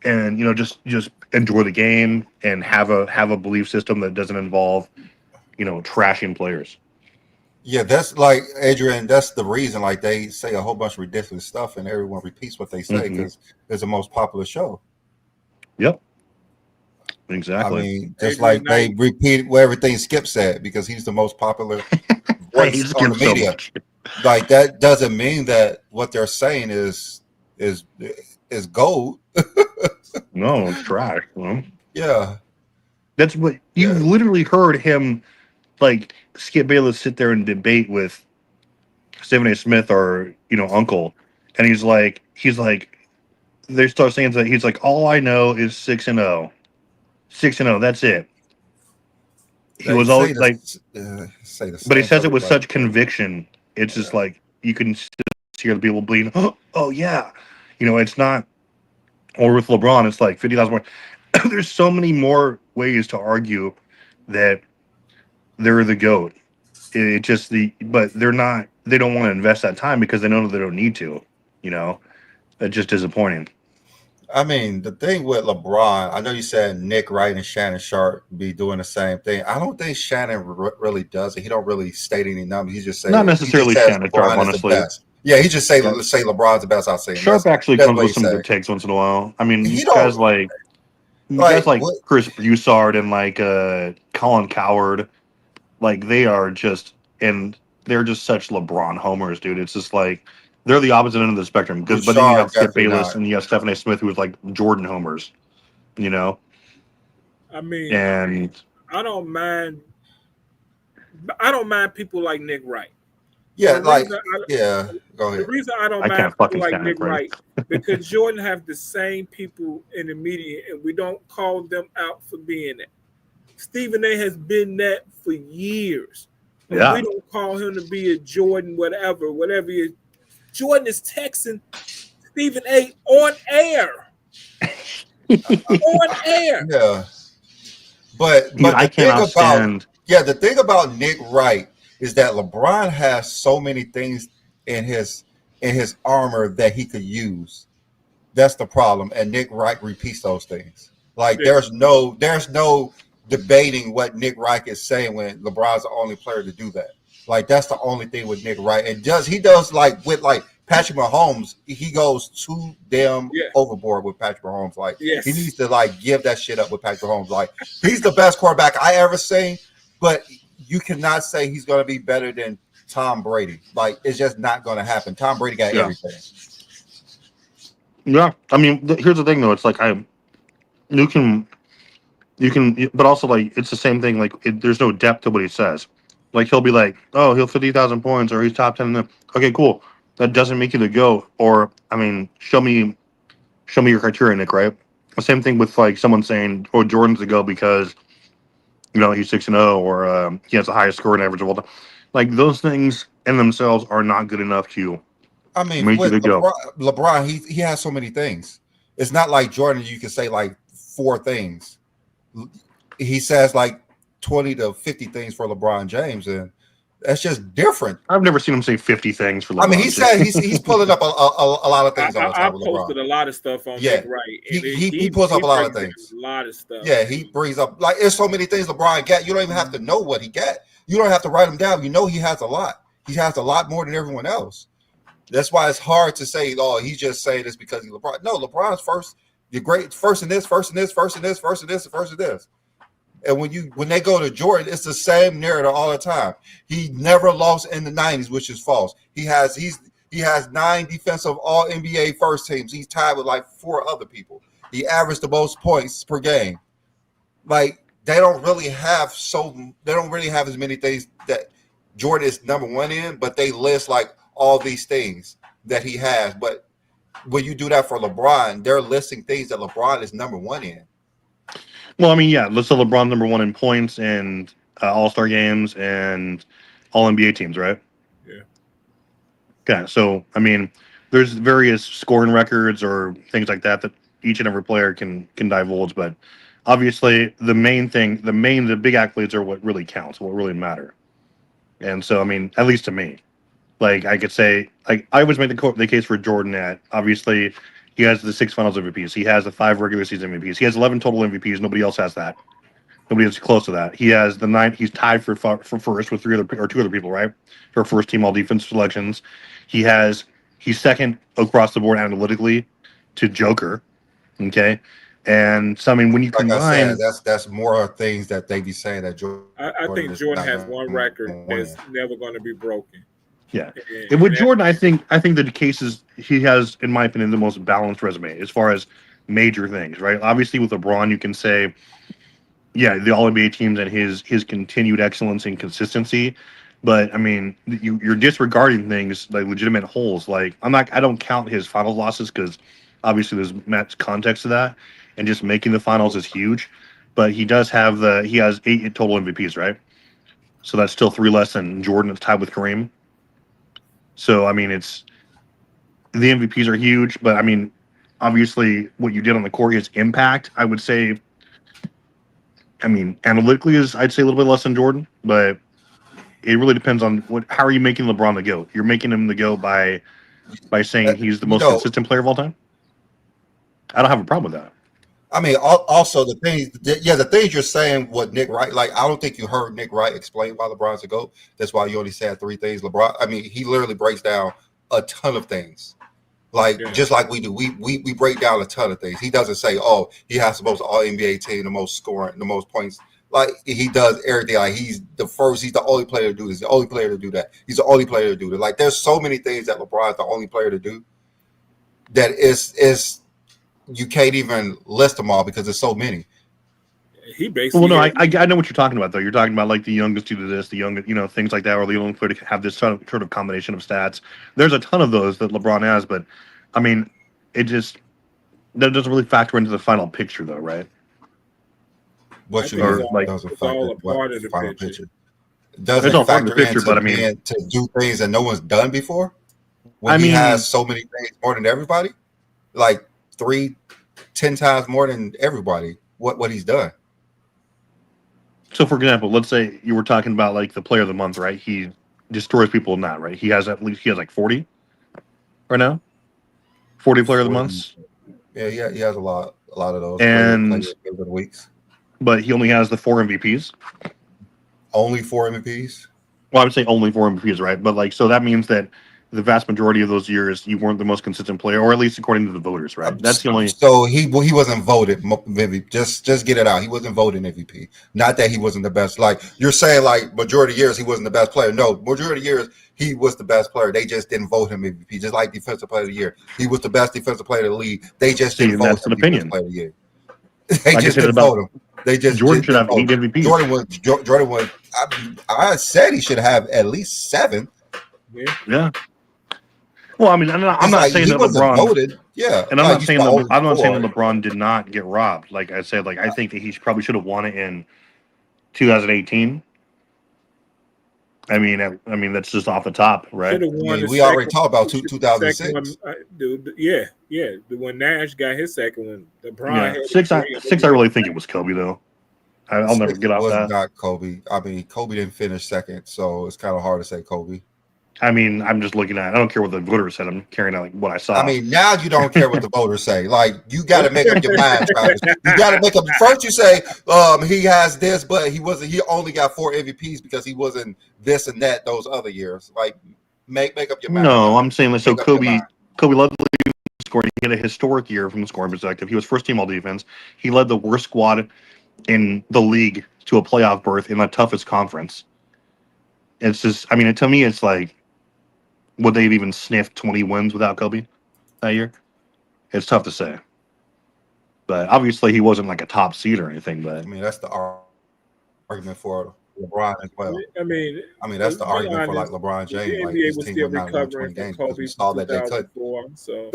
and just enjoy the game and have a belief system that doesn't involve trashing players. Yeah, that's like Adrian. That's the reason. Like they say a whole bunch of ridiculous stuff, and everyone repeats what they say because it's the most popular show. Yep, I exactly. mean, just Adrian like they Knight. repeat what everything Skip said because he's the most popular I hate voice on the Skip so media. much. Like that doesn't mean that what they're saying is gold. No, it's trash. Yeah, That's what you yeah. literally heard him like Skip Bayless sit there and debate with Stephen A. Smith or Uncle, and he's like they start saying that he's like all I know is 6-0, 6-0. That's it. He They was always like, say the but he same says stuff. it with Everybody such says. conviction. It's just Yeah. like you can still hear the people bleeding. Oh yeah, it's not. Or with LeBron, it's like 50,000 more. There's so many more ways to argue that they're the GOAT. It just but they're not. They don't want to invest that time because they know they don't need to. That's just disappointing. I mean, the thing with LeBron, I know you said Nick Wright and Shannon Sharp be doing the same thing. I don't think Shannon really does it. He don't really state any numbers. Not He just necessarily says Shannon Sharp, LeBron is the honestly. best. Yeah, he just say Yeah. LeBron's the best I've seen. Sharp actually That's comes what with he some say. good takes once in a while. I mean, He guys don't like what Chris Broussard and like Colin Coward, like they're just such LeBron homers, dude. It's just like they're the opposite end of the spectrum. But then you Bouchard have Skip definitely Bayless not. and you have Stephen A. Smith, who is like Jordan homers, I mean, and I don't mind. I don't mind people like Nick Wright. Yeah, And like yeah. Go the ahead. reason I don't I mind can't people fucking like stand Nick it, right? Wright because Jordan have the same people in the media, and we don't call them out for being that. Stephen A. has been that for years, and we Yeah, don't call him to be a Jordan, whatever he is. Jordan is texting Stephen A. on air, on air. Yeah. But dude, I the thing cannot about stand. the thing about Nick Wright is that LeBron has so many things in his armor that he could use. That's the problem. And Nick Wright repeats those things. Like Yeah. there's no debating what Nick Wright is saying when LeBron's the only player to do that. Like that's the only thing with Nick Wright. And he does like with like Patrick Mahomes, he goes too damn Yeah. overboard with Patrick Mahomes. Like he needs Yes. to like give that shit up with Patrick Mahomes. Like he's the best quarterback I ever seen, but you cannot say he's gonna be better than Tom Brady. Like it's just not gonna happen. Tom Brady got Yeah, everything. yeah. I mean, here's the thing though. It's like you can but also like it's the same thing. Like there's no depth to what he says. Like he'll be like, oh, he'll 50,000 points or he's top 10 in the. Okay, cool. That doesn't make you the GOAT. Or I mean, show me your criteria, Nick. Right. The same thing with like someone saying, oh, Jordan's the GOAT because he's 6-0 or he has the highest scoring average of all time. Like those things in themselves are not good enough to I mean, make you with the GOAT. LeBron, he has so many things. It's not like Jordan. You can say like 4 things. He says like 20 to 50 things for LeBron James, and that's just different. I've never seen him say 50 things for LeBron. I mean, he said he's pulling up a lot of things all the I time with posted LeBron. a lot of stuff on Yeah, Nick Wright, and he pulls up a lot of breaks down things. a lot of stuff. Yeah, he brings up like there's so many things LeBron got. You don't even have to know what he got. You don't have to write them down. You know he has a lot. He has a lot more than everyone else. That's why it's hard to say, oh, he's just saying this because he's LeBron. No, LeBron's first. The great first in this, first in this, first in this, first in this, first in this. And when they go to Jordan, it's the same narrative all the time. He never lost in the 90s, which is false. He has 9 defensive all NBA first teams. He's tied with like 4 other people. He averaged the most points per game. Like they don't really have as many things that Jordan is number 1 in, but they list like all these things that he has. But when you do that for LeBron, they're listing things that LeBron is number 1 in. Well, I mean, yeah, let's say LeBron number 1 in points and All-Star games and All NBA teams, right? Yeah. Okay, so I mean, there's various scoring records or things like that each and every player can divulge, but obviously the main thing, the big accolades are what really counts, what really matter. And so, I mean, at least to me, like I could say, like I always make the case for Jordan at obviously he has the 6 Finals MVPs, he has the 5 regular season MVPs, he has 11 total MVPs. Nobody else has that. Nobody else is close to that. He has the 9. He's tied for first with 2 other people, right? For first team all defense selections. He's second across the board analytically to Joker. Okay, and so I mean when you Like I combine, said, that's more things that they be saying that Jordan. I think is Jordan not has gonna one win. record that's never going to be broken. yeah. And, And with and Jordan, I think the case is he has, in my opinion, the most balanced resume as far as major things, right? Obviously, with LeBron, you can say, yeah, the All NBA teams and his continued excellence and consistency. But I mean, you're disregarding things like legitimate holes. Like I don't count his finals losses because obviously there's match context to that, and just making the finals is huge. But he has 8 total MVPs, right? So that's still 3 less than Jordan. It's tied with Kareem. So I mean, it's the MVPs are huge, but I mean, obviously, what you did on the court is impact. I would say, I mean, analytically is I'd say a little bit less than Jordan, but it really depends on how are you making LeBron the GOAT? You're making him the GOAT by saying he's the You most know, consistent player of all time. I don't have a problem with that. I mean, also the things you're saying, what Nick Wright, like, I don't think you heard Nick Wright explain why LeBron's a GOAT. That's why you only said 3 things. LeBron, I mean, he literally breaks down a ton of things. Like, just like we do, we break down a ton of things. He doesn't say, oh, he has the most All NBA team, the most scoring, the most points. Like, he does everything. Like, he's the first, he's the only player to do this, the only player to do that. He's the only player to do that. Like, there's so many things that LeBron's the only player to do that is you can't even list them all because there's so many. he basically. Well, no, I know what you're talking about though. You're talking about like the youngest to do this, the young, things like that, or the only player to have this sort of combination of stats. There's a ton of those that LeBron has, but I mean, that doesn't really factor into the final picture, though, right? What you think mean? it's Doesn't all factor a part of the final picture. Doesn't It's all part of the factor picture, into but I mean, being to do things that no one's done before. When I he mean, has so many things more than everybody, like 10 times more than everybody. What he's done. so for example, let's say you were talking about like the player of the month, right? He destroys people in that, right? He has like 40 right now, 40 player of the 40, months, yeah, he has a lot of those and player of the weeks. but he only has the 4 MVPs. Only 4 MVPs. Well, I would say only 4 MVPs, right? But like, so that means that the vast majority of those years you weren't the most consistent player, or at least according to the voters, right? That's the only. So he wasn't voted MVP. Just get it out. He wasn't voted MVP. Not that he wasn't the best. Like you're saying, like majority of years he wasn't the best player. No, majority of years he was the best player. They just didn't vote him MVP. Just like defensive player of the year, he was the best defensive player of the league. They just didn't vote That's him an opinion. defensive player of the year. They Like I just said didn't about vote him. They just Jordan should have 8 vote him. MVPs. Jordan was. I said he should have at least 7. Yeah. Well, I mean, I'm not Like saying he that wasn't LeBron, voted. Yeah, and I'm like not saying only that 4. LeBron did not get robbed. Like I said, like I think that he probably should have won it in 2018. I mean that's just off the top, right? Should have won the We second already talked about second 2006. one. Yeah. When Nash got his second one, LeBron Yeah, had 6. I really think it was Kobe though. I'll never get off was that. not Kobe. I mean, Kobe didn't finish second, so it's kind of hard to say Kobe. I mean, I'm just looking at. I don't care what the voters said. I'm carrying out like what I saw. I mean, now you don't care what the voters say. Like you got to make up your mind, Travis. You got to make up. First, you say he has this, but he wasn't. He only got 4 MVPs because he wasn't this and that those other years. Like make up your mind. No, I'm saying like so. Make up your Kobe mind. led the league in scoring. He had a historic year from the scoring perspective. He was first team all defense. He led the worst squad in the league to a playoff berth in the toughest conference. It's just, I mean, to me, it's like, would they have even sniffed 20 wins without Kobe that year? It's tough to say. But obviously, he wasn't like a top seed or anything. But I mean, that's the argument for LeBron as well. I mean, that's the argument for like LeBron James. The like NBA his was team still went 9 recovering 20 from games because Kobe we saw from that they could. 2004. So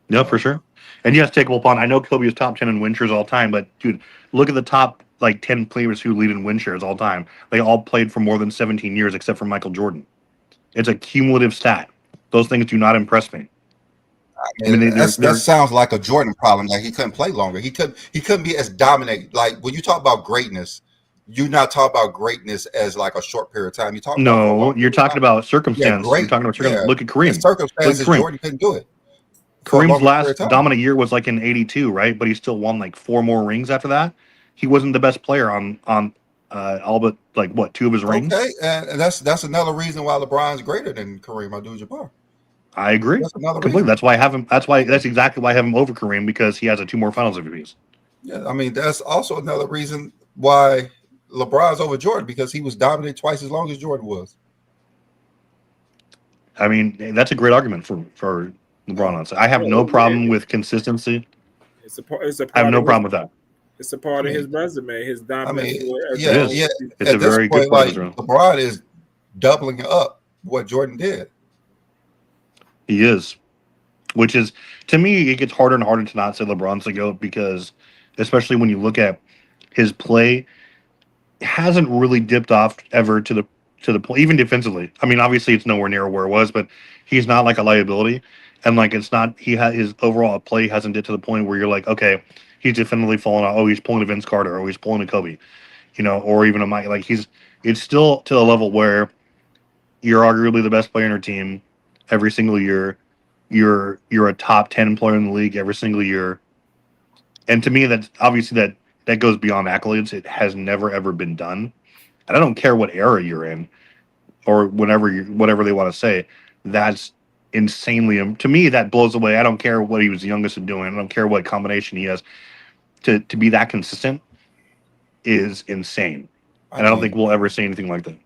yeah, for sure. And yes, take upon. I know Kobe is top 10 in win shares all time, but dude, look at the top like 10 players who lead in win shares all time. They all played for more than 17 years, except for Michael Jordan. It's a cumulative stat. Those things do not impress me. I mean, That sounds like a Jordan problem. Like he couldn't play longer. He couldn't be as dominant. Like when you talk about greatness, you're not talking about greatness as like a short period of time. You're talking about for a no, long you're period of talking time. about Yeah, circumstance. You're great. talking about circumstance. Yeah, Look at in Kareem. Look at circumstances, Kareem. Jordan couldn't do it for a Kareem's longer period last of time. dominant year was like in '82, right? But he still won like 4 more rings after that. He wasn't the best player on all but like what 2 of his rings. Okay, and that's another reason why LeBron's greater than Kareem Abdul-Jabbar. I agree That's another completely. reason. That's why I have him. That's exactly why I have him over Kareem because he has 2 more Finals MVPs. Yeah, I mean that's also another reason why LeBron's over Jordan because he was dominant twice as long as Jordan was. I mean, that's a great argument for LeBron. On I have no problem with consistency. It's a part. It's a I have part no of his. problem with that. It's a part I of his mean, resume. His dominance. It yeah, is. yeah. It's a At this very point, good part like of his run. LeBron is doubling up what Jordan did. He is, which is to me, it gets harder and harder to not say LeBron's the GOAT because, especially when you look at his play, hasn't really dipped off ever to the point, even defensively. I mean, obviously it's nowhere near where it was, but he's not like a liability, and like it's not his overall play hasn't dipped to the point where you're like, okay, he's definitively fallen out. Oh, he's pulling a Vince Carter, or he's pulling a Kobe, or even a Mike. Like it's still to a level where you're arguably the best player in your team every single year. You're a top 10 player in the league every single year, and to me, that's obviously that goes beyond accolades. It has never ever been done, and I don't care what era you're in or whatever they want to say. That's insanely to me. That blows away. I don't care what he was the youngest of doing. I don't care what combination he has. To be that consistent is insane, and I don't think we'll ever see anything like that.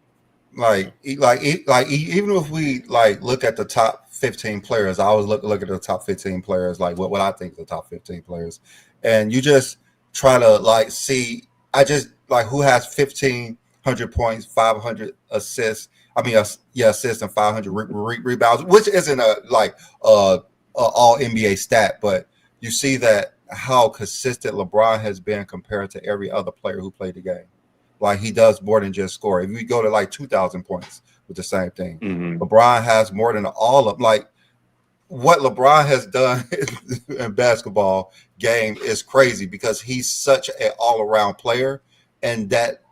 Even if we like look at the top 15 players, I always look at the top 15 players, like what I think the top 15 players, and you just try to like see. I just like who has 1,500 points, 500 assists. I mean, assists and 500 rebounds, which isn't a all NBA stat, but you see that how consistent LeBron has been compared to every other player who played the game. Like he does more than just score. If we go to like 2,000 points with the same thing, LeBron has more than all of like what LeBron has done in basketball game is crazy because he's such an all-around player, and that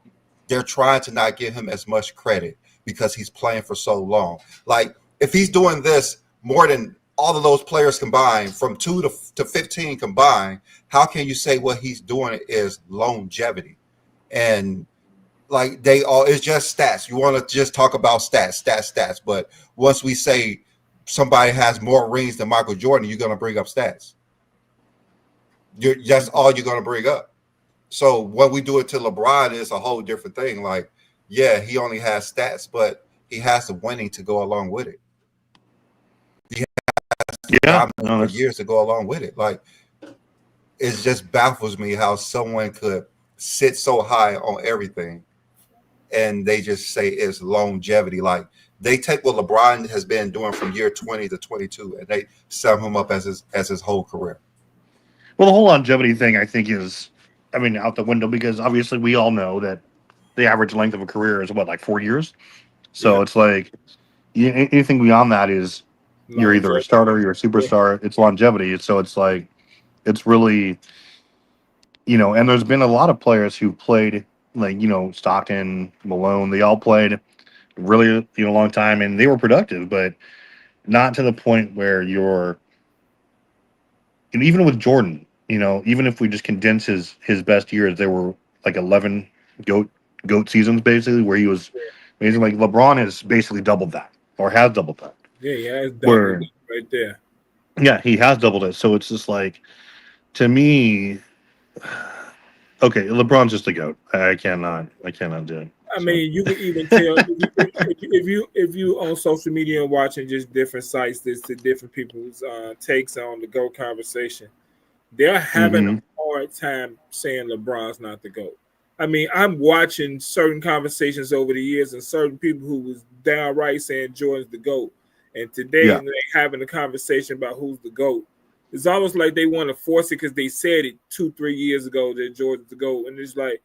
they're trying to not give him as much credit because he's playing for so long. Like if he's doing this more than all of those players combined, from 2 to 15 combined, how can you say what he's doing is longevity? And like it's just stats. You want to just talk about stats. But once we say somebody has more rings than Michael Jordan, you're going to bring up stats. That's all you're going to bring up. So when we do it to LeBron, is a whole different thing. Like, yeah, he only has stats, but he has the winning to go along with it. He has for years to go along with it. Like, it just baffles me how someone could sit so high on everything and they just say it's longevity. Like they take what LeBron has been doing from year 20 to 22 and they sum him up as his whole career. Well, the whole longevity thing, I think, is, I mean, out the window because obviously we all know that the average length of a career is what, like 4 years. So it's like anything beyond that is you're either a starter, you're a superstar. It's longevity. So it's like it's really, and there's been a lot of players who played like Stockton, Malone. They all played really long time and they were productive, but not to the point where you're. And even with Jordan, even if we just condense his best years, there were like 11 goat seasons basically where he was amazing. Like LeBron has basically doubled that or has doubled that. Yeah, it's doubled right there. Yeah, he has doubled it. So it's just like, to me, okay, LeBron's just a GOAT. I cannot do it. I mean, you can even tell if you on social media and watching just different sites, to different people's takes on the GOAT conversation. They're having a hard time saying LeBron's not the GOAT. I mean, I'm watching certain conversations over the years and certain people who was downright saying Jordan's the GOAT. And today they're having a conversation about who's the GOAT. It's almost like they want to force it because they said it 2-3 years ago that Jordan's the GOAT. And it's like,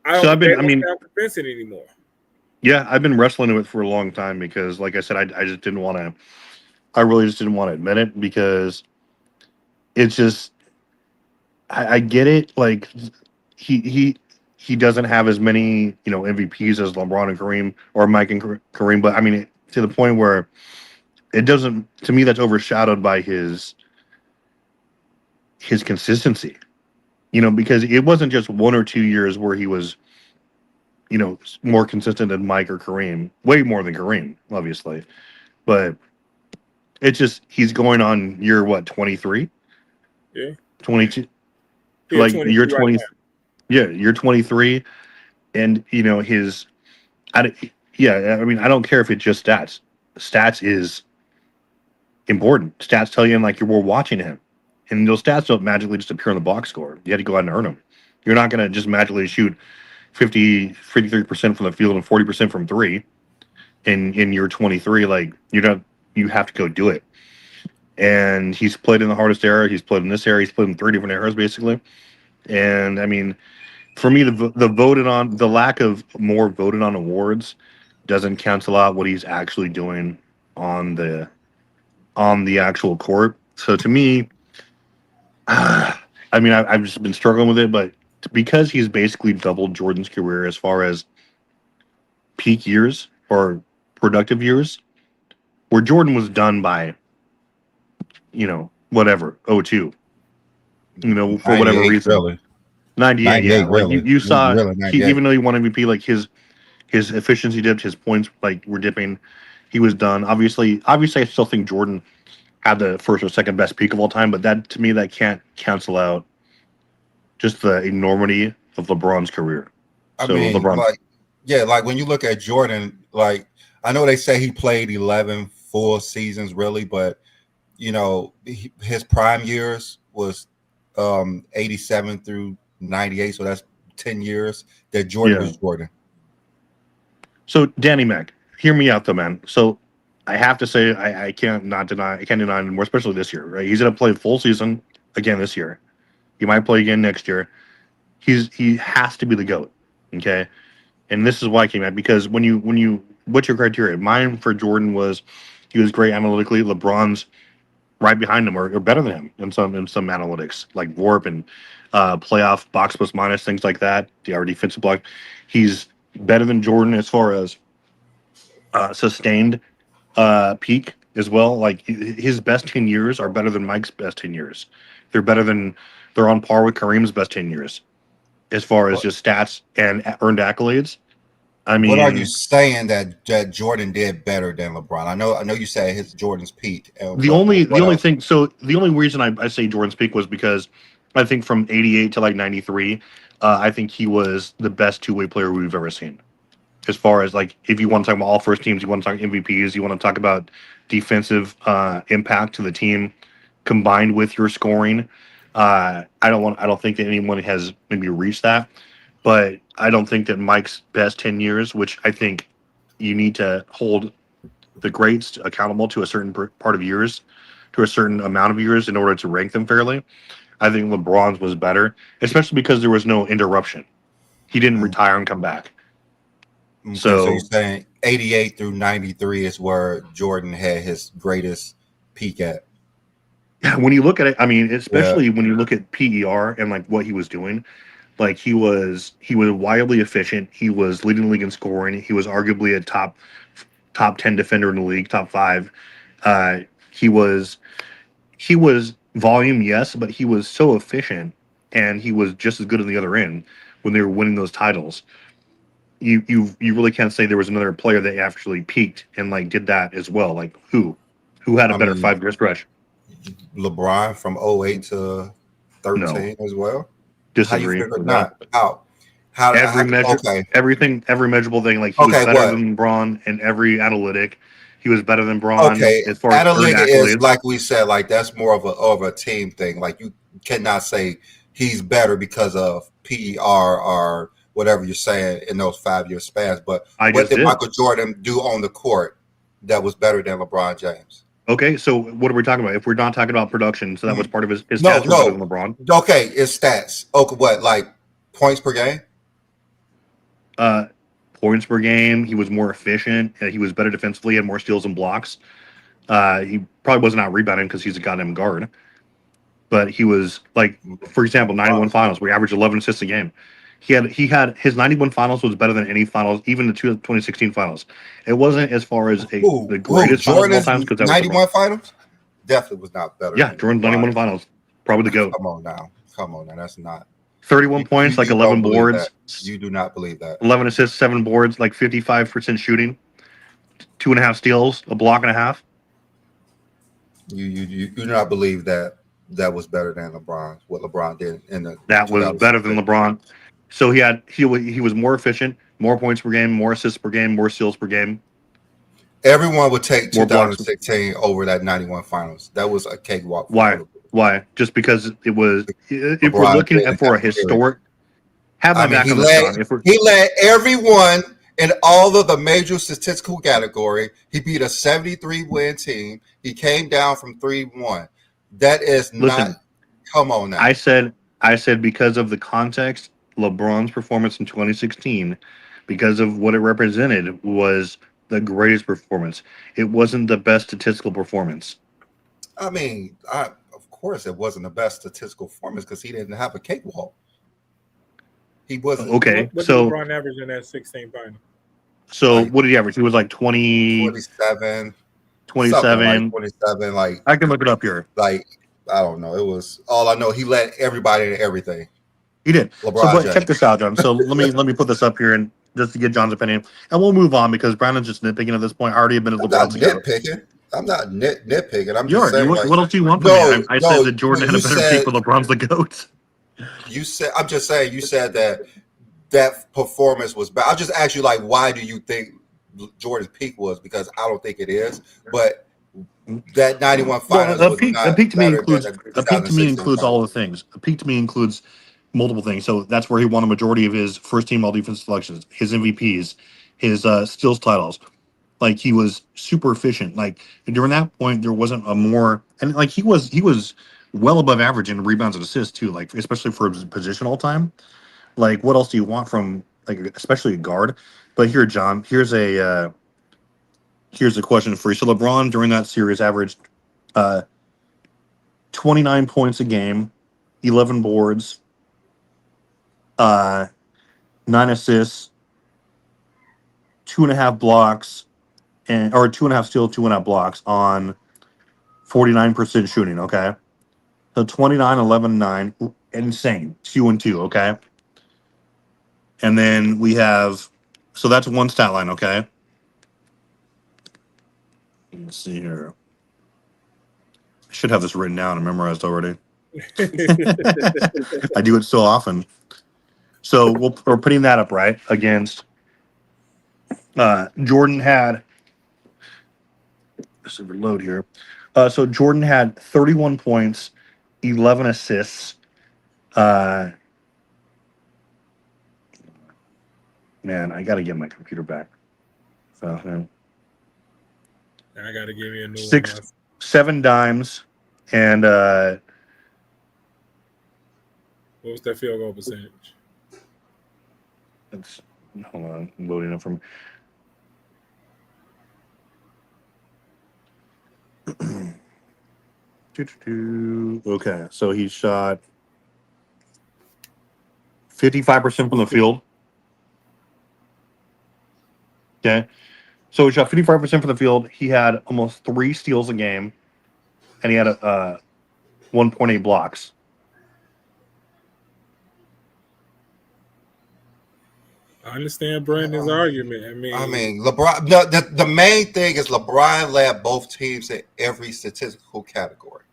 I don't have convincing anymore. Yeah, I've been wrestling with it for a long time because, like I said, I just didn't want to. I really just didn't want to admit it because it's just I get it. Like he he he doesn't have as many MVPs as LeBron and Kareem or Mike and Kareem, but I mean to the point where it doesn't. To me, that's overshadowed by his consistency. Because it wasn't just 1 or 2 years where he was more consistent than Mike or Kareem, way more than Kareem, obviously. But it's just he's going on year what 23, Yeah. 22, Yeah, like 23 year right 20. Yeah, you're 23, and his. I, don't- yeah, I mean, I don't care if it's just stats. Stats is important. Stats tell you, and like we're watching him, and those stats don't magically just appear on the box score. You had to go out and earn them. You're not going to just magically shoot 53% from the field and 40% from three in year 23. Like you're not. You have to go do it. And he's played in the hardest era. He's played in this era. He's played in 3 different eras, basically. And I mean, for me, the voted on the lack of more voted on awards doesn't cancel out what he's actually doing on the actual court. So to me, I mean, I've just been struggling with it, but because he's basically doubled Jordan's career as far as peak years or productive years, where Jordan was done by whatever 02, for whatever 98, reason. really. 98, yeah. 98, Like really. you saw, Really, he 98. even though he won MVP, like his efficiency dipped, his points like were dipping. He was done. Obviously, I still think Jordan had the first or second best peak of all time, but that to me that can't cancel out just the enormity of LeBron's career. I So mean, LeBron, like, yeah, like when you look at Jordan, like, I know they say he played 11 full seasons, really, but, his prime years was 87 through 98. So that's 10 years that Jordan yeah. was Jordan. So Danny Mac, hear me out though, man. So I have to say I can't deny anymore, especially this year, right? He's gonna play full season again this year. He might play again next year. He has to be the GOAT. Okay. And this is why I came at because when you what's your criteria? Mine for Jordan was he was great analytically. LeBron's right behind him or better than him in some analytics like VORP and playoff box plus minus things like that. Our defensive block, he's better than Jordan as far as sustained peak as well. Like his best 10 years are better than Mike's best 10 years. They're better than they're on par with Kareem's best 10 years as far as What, just stats and earned accolades. I what are you mean, saying that Jordan did better than LeBron? I know you said his Jordan's peak, the but only the what only else? thing so the only reason I say Jordan's peak was because I think from 88 to like 93, I think he was the best two-way player we've ever seen. As far as like if you want to talk about all first teams, you want to talk MVPs, you want to talk about defensive impact to the team combined with your scoring. I don't think that anyone has maybe reached that, but I don't think that Mike's best 10 years, which I think you need to hold the greats accountable to a certain part of years, to a certain amount of years in order to rank them fairly. I think LeBron's was better, especially because there was no interruption. He didn't Mm, retire and come back. okay, so you're So saying 88 through 93 is where Jordan had his greatest peak at. when you look at it, I mean, Yeah. especially when you look at PER and like what he was doing, like he was wildly efficient. He was leading the league in scoring. He was arguably a top 10 defender in the league, top five. Uh, he was he was volume, yes, but he was so efficient, and he was just as good on the other end when they were winning those titles. You really can't say there was another player that actually peaked and like did that as well. Like who had a I better mean, 5 year stretch? LeBron from '08 to No, 13 as well. How you disagree figure with that. not? How Every measure, okay. every measurable thing. Like he was Okay, better what? than Braun in every analytic. He was better than Braun Okay. as far as earned Analytic is accolades. like we said, like that's more of a team thing. Like you cannot say he's better because of PER or whatever you're saying in those 5 year spans. But I what just did did. Michael Jordan do on the court that was better than LeBron James? Okay, so what are we talking about? If we're not talking about production, so that was Mm. part of his No, stats were better than no. LeBron. Okay, it's stats. Okay, what like points per game? Uh, points per game. He was more efficient. He was better defensively. Had more steals and blocks. He probably wasn't out rebounding because he's a goddamn guard. But he was like, for example, 91 finals, where he averaged 11 assists a game. He had his 91 finals was better than any finals, even the 2016 finals. It wasn't as far as the greatest finals of all Jordan's time because 91 finals definitely was not better. Yeah, Jordan's 91 finals, probably the GOAT. Come on now, that's not 31 points, like 11 boards. You do not believe that. 11 assists, 7 boards, like 55% shooting, 2.5 steals, a block and a half. You do not believe that was better than LeBron. What LeBron did that was better than LeBron. So he was more efficient, more points per game, more assists per game, more steals per game. Everyone would take 2016 over that 91 finals. That was a cakewalk. Why? Just because it was. If we're looking at for a historic, have my back on this. He led everyone in all of the major statistical category. He beat a 73-win team. He came down from 3-1. That is not. Come on now. I said because of the context, LeBron's performance in 2016, because of what it represented, was the greatest performance. It wasn't the best statistical performance. I mean, of course, it wasn't the best statistical performance because he didn't have a cakewalk. He wasn't. Okay, what so did LeBron average in that 16 final? So what did he average? He was like 27. 27. 27. Like I can look it up here. Like I don't know. It was all I know. He led everybody to everything. He did. Check this out, John. So let me put this up here and just to get John's opinion, and we'll move on because Brandon's just nitpicking at this point. I already admitted LeBron's nitpicking. I'm not nitpicking. I'm just saying. What else do you want from me? I said that Jordan had a better peak, but LeBron's the GOAT. I'm just saying. You said that performance was bad. I'll just ask you, like, why do you think Jordan's peak was? Because I don't think it is. But that 91 finals. A peak to me includes all the things. A peak to me includes multiple things. So that's where he won a majority of his first team all defense selections, his MVPs, his steals titles. Like he was super efficient. Like during that point, there wasn't a more and like he was well above average in rebounds and assists too. Like especially for his position all time. Like what else do you want from like especially a guard? But here, John, here's a question for you. So LeBron during that series averaged 29 points a game, 11 boards, 9 assists, 2.5 blocks, or 2.5 steals, 2.5 blocks on 49% shooting. Okay, so 29, 11, 9, insane. 2-2. Okay, and then we have, so that's one stat line. Okay, let's see here. I should have this written down and memorized already. I do it so often. So we're putting that up right against Jordan had. Let's reload here. So Jordan had 31 points, 11 assists. Man, I got to get my computer back. So, I got to give you a new 7 dimes, and what was that field goal percentage? Hold on, I'm loading up from. Okay, so he shot 55% from the field. Okay, so he shot 55% from the field. He had almost 3 steals a game, and he had 1.8 blocks. I understand Brandon's argument. I mean, LeBron. The main thing is LeBron led both teams in every statistical category.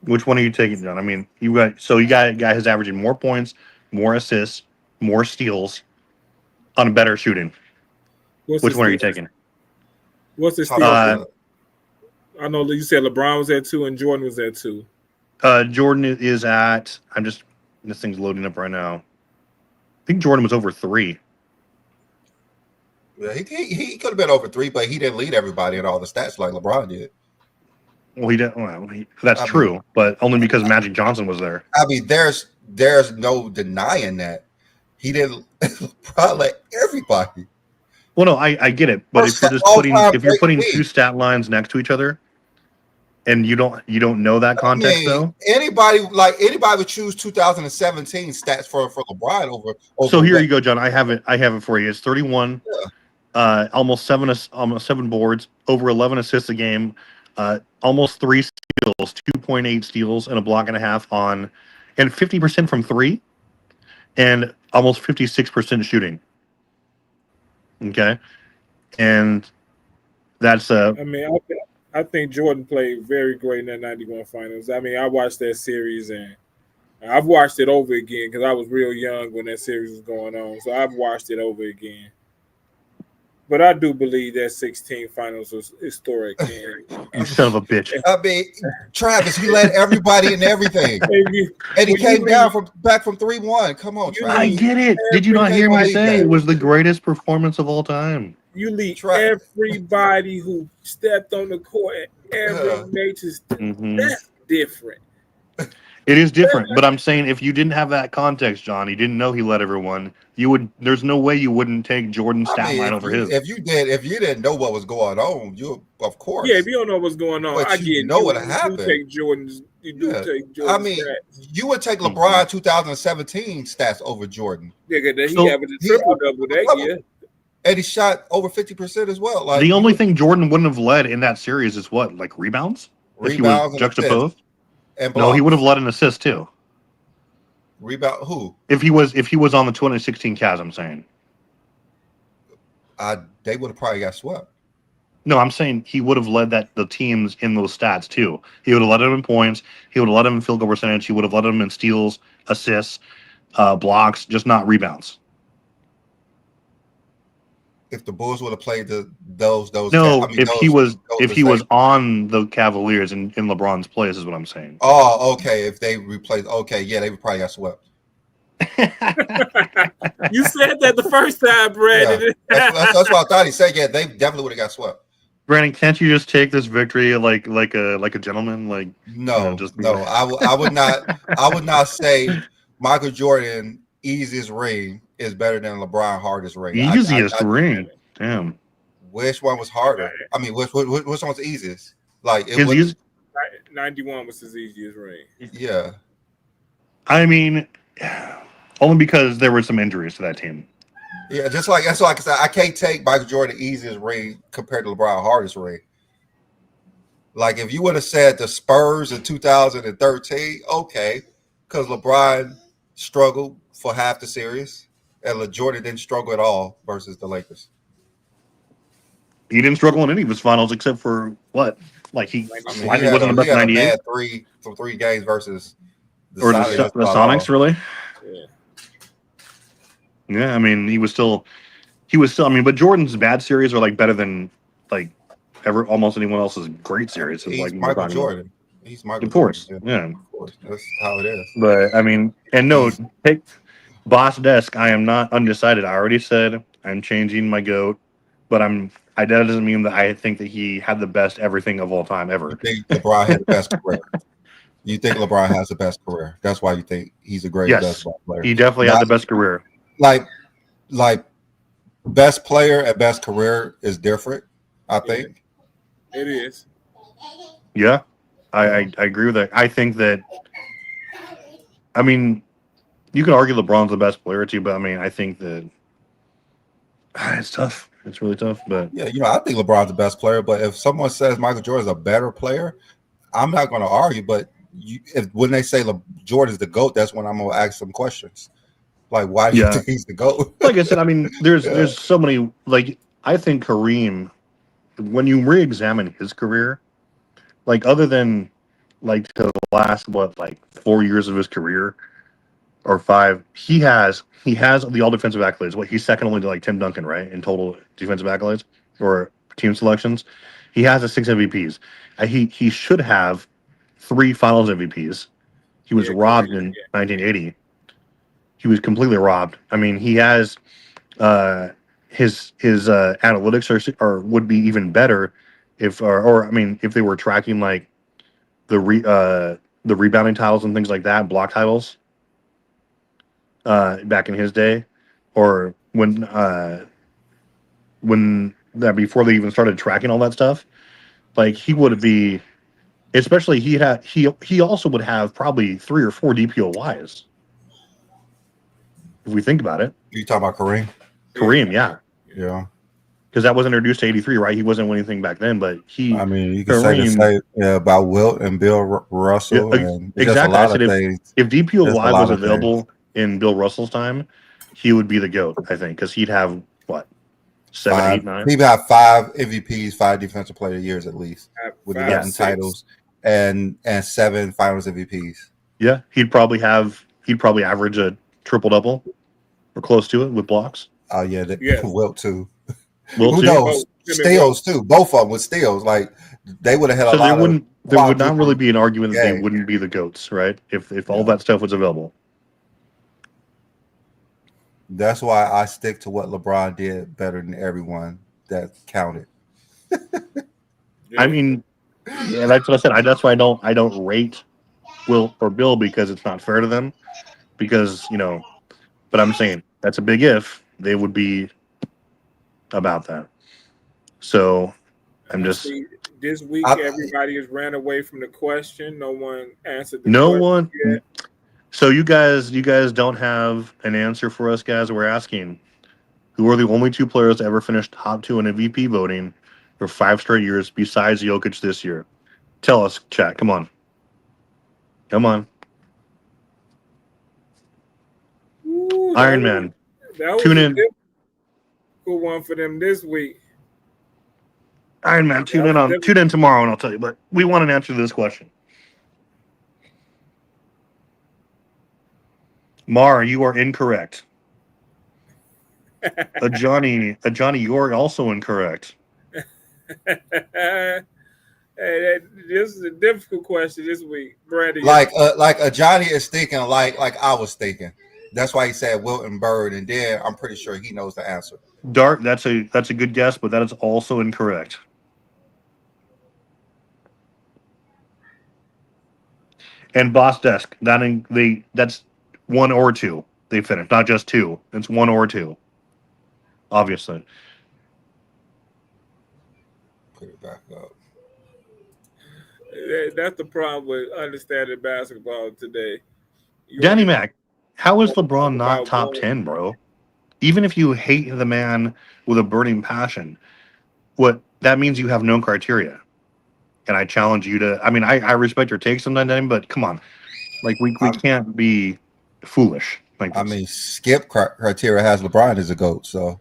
Which one are you taking, John? I mean, you got a guy who's averaging more points, more assists, more steals, on better shooting. Which one are you taking? What's the steal? I know you said LeBron was at 2 and Jordan was at 2. Jordan is at. This thing's loading up right now. I think Jordan was over 3. Yeah, he could have been over 3, but he didn't lead everybody in all the stats like LeBron did. Well, he didn't. Well, that's true, but only because Magic Johnson was there. I mean, there's no denying that. He didn't LeBron let everybody. Well, no, I get it, but if you're just All-time if you're great putting team. two stat lines next to each other, and you don't know that I context mean, though. anybody would choose 2017 stats for LeBron over So here what? you go, John. I have it for you. It's 31, almost seven boards, over 11 assists a game, almost 3 steals, 2.8 steals, and a block and a half on, and 50% from three, and almost 56% shooting. Okay, and that's I mean, I think Jordan played very great in that '91 finals. I mean, I watched that series and I've watched it over again because I was real young when that series was going on. So I've watched it over again. But I do believe that 16 finals was historic. you son of a bitch. I mean, Travis, he led everybody in everything, And and he when came you down lead- back from 3-1. Come on, you Travis. I lead get it. Did you not every- hear me believe say that. it was the greatest performance of all time? You lead Travis. everybody who stepped on the court at every major step. Mhm. That's different. It is different, but I'm saying if you didn't have that context, John, you didn't know he led everyone. You would. There's no way you wouldn't take Jordan's I stat mean, line over his. if you didn't know what was going on, you of course. Yeah, if you don't know what's going on, But I you get know you. what You do happened. take Jordan's. You do Yeah. take I Jordan's mean, stats. you would take LeBron 2017 stats over Jordan, Yeah, 'cause So- he averaged a triple double that double. year. and he shot over 50% as well. Like The only thing Jordan wouldn't have led in that series is what, like rebounds? If he was rebounds and assists juxtaposed? and No, he blocks. would have led an assist too. Rebound who? If he was on the 2016 Cavs, I'm saying. They would have probably got swept. No, I'm saying he would have led the teams in those stats too. He would have led them in points. He would have led them in field goal percentage. He would have led them in steals, assists, blocks, just not rebounds. If the Bulls would have played those, No, if he was same- on the Cavaliers in LeBron's place, is what I'm saying. Oh, okay. If they replaced, okay, yeah, they would probably got swept. You said that the first time, Brandon. Yeah, that's what I thought he said. Yeah, they definitely would have got swept. Brandon, can't you just take this victory like a gentleman? Like No, just no, I would not. I would not say Michael Jordan easiest ring is better than LeBron hardest ring. easiest ring. Damn. Which one was harder? I mean, which one was the easiest? Like it His was. 91 was his easiest ring. Yeah. I mean, only because there were some injuries to that team. Yeah, just like that's like I said, I can't take Michael Jordan easiest ring compared to LeBron hardest ring. Like if you would have said the Spurs in 2013, okay, because LeBron struggled for half the series, and Jordan didn't struggle at all versus the Lakers. He didn't struggle in any of his finals except for what? Like he slightly wasn't the best he had 98 a bad three games versus the or Sonics. the Sonics, really. Yeah. Yeah, I mean, he was still. I mean, but Jordan's bad series are like better than like almost anyone else's great series. He's like Michael Jordan. He's Michael Of course, Jordan. yeah. Of course. That's how it is. But I mean, and no, take Boss Desk. I am not undecided. I already said I'm changing my goat, but that doesn't mean that I think that he had the best everything of all time ever. You think LeBron had the best career? You think LeBron has the best career? That's why you think he's a great basketball player. He definitely had the best career. Like best player and best career is different. I think it is. Yeah, I agree with that. I think that. I mean, you can argue LeBron's the best player too, but I mean, I think that it's tough. It's really tough, but yeah, I think LeBron's the best player. But if someone says Michael Jordan's a better player, I'm not going to argue. But when they say Jordan's the GOAT, that's when I'm going to ask some questions. Like, why do you think he's the GOAT? Like I said, I mean, there's so many. Like, I think Kareem, when you re-examine his career, like other than like the last 4 years of his career or 5, he has the all defensive accolades. He's second only to like Tim Duncan, right, in total defensive accolades or team selections. He has the 6 MVPs. He should have 3 Finals MVPs. He was robbed in 1980. He was completely robbed. I mean, he has his analytics would be even better if if they were tracking like the rebounding titles and things like that, block titles. back in his day, or when that before they even started tracking all that stuff. Like he would be, especially he also would have probably 3 or 4 DPOYs if we think about it. You talking about Kareem? Kareem, yeah, Yeah. because that wasn't introduced to 83, right? He wasn't winning anything back then, but I mean, you can say the same about Wilt and Bill Russell, and it's just a lot of things. If DPOY was available in Bill Russell's time, he would be the GOAT, I think, because he'd have what 7, 8, 9. He'd have 5 MVPs, 5 Defensive Player of the Years at least, with 11 titles and 7 Finals MVPs. Yeah, he'd probably average a triple double or close to it with blocks. Oh yeah, Wilt too. Who knows? Steals too. Both of them with steals. Like they would have had a lot of. There would not really be an argument that they wouldn't be the GOATs, right? If all that stuff was available. That's why I stick to what LeBron did better than everyone that counted. I mean, yeah, that's what I said. That's why I don't rate Wilt or Bill because it's not fair to them. Because but I'm saying that's a big if. They would be about that. So I'm just this week everybody has ran away from the question. No one answered the question yet. So you guys don't have an answer for us, guys. We're asking who are the only 2 players to ever finish top 2 in MVP voting for 5 straight years besides Jokic this year. Tell us, chat. Come on. Ooh, Iron Man. Tune in. Good one for them this week. Iron Man, tune in tomorrow and I'll tell you. But we want an answer to this question. Mar, you are incorrect. Johnny, you're also incorrect. Hey, this is a difficult question this week, Brady. Like Johnny is thinking like I was thinking. That's why he said Wilt and Bird, and then I'm pretty sure he knows the answer. Dart, that's a good guess, but that is also incorrect. And Boss Desk, that's 1 or 2. They finished, not just 2. It's 1 or 2. Obviously. Put it back up. That's the problem with understanding basketball today. Danny Mac, how is LeBron not top 10, bro? Even if you hate the man with a burning passion, what that means you have no criteria. And I challenge you to. I mean, I respect your take sometimes, Danny, but come on, like we can't be foolish. Like this. I mean, Skip criteria has LeBron as a GOAT, so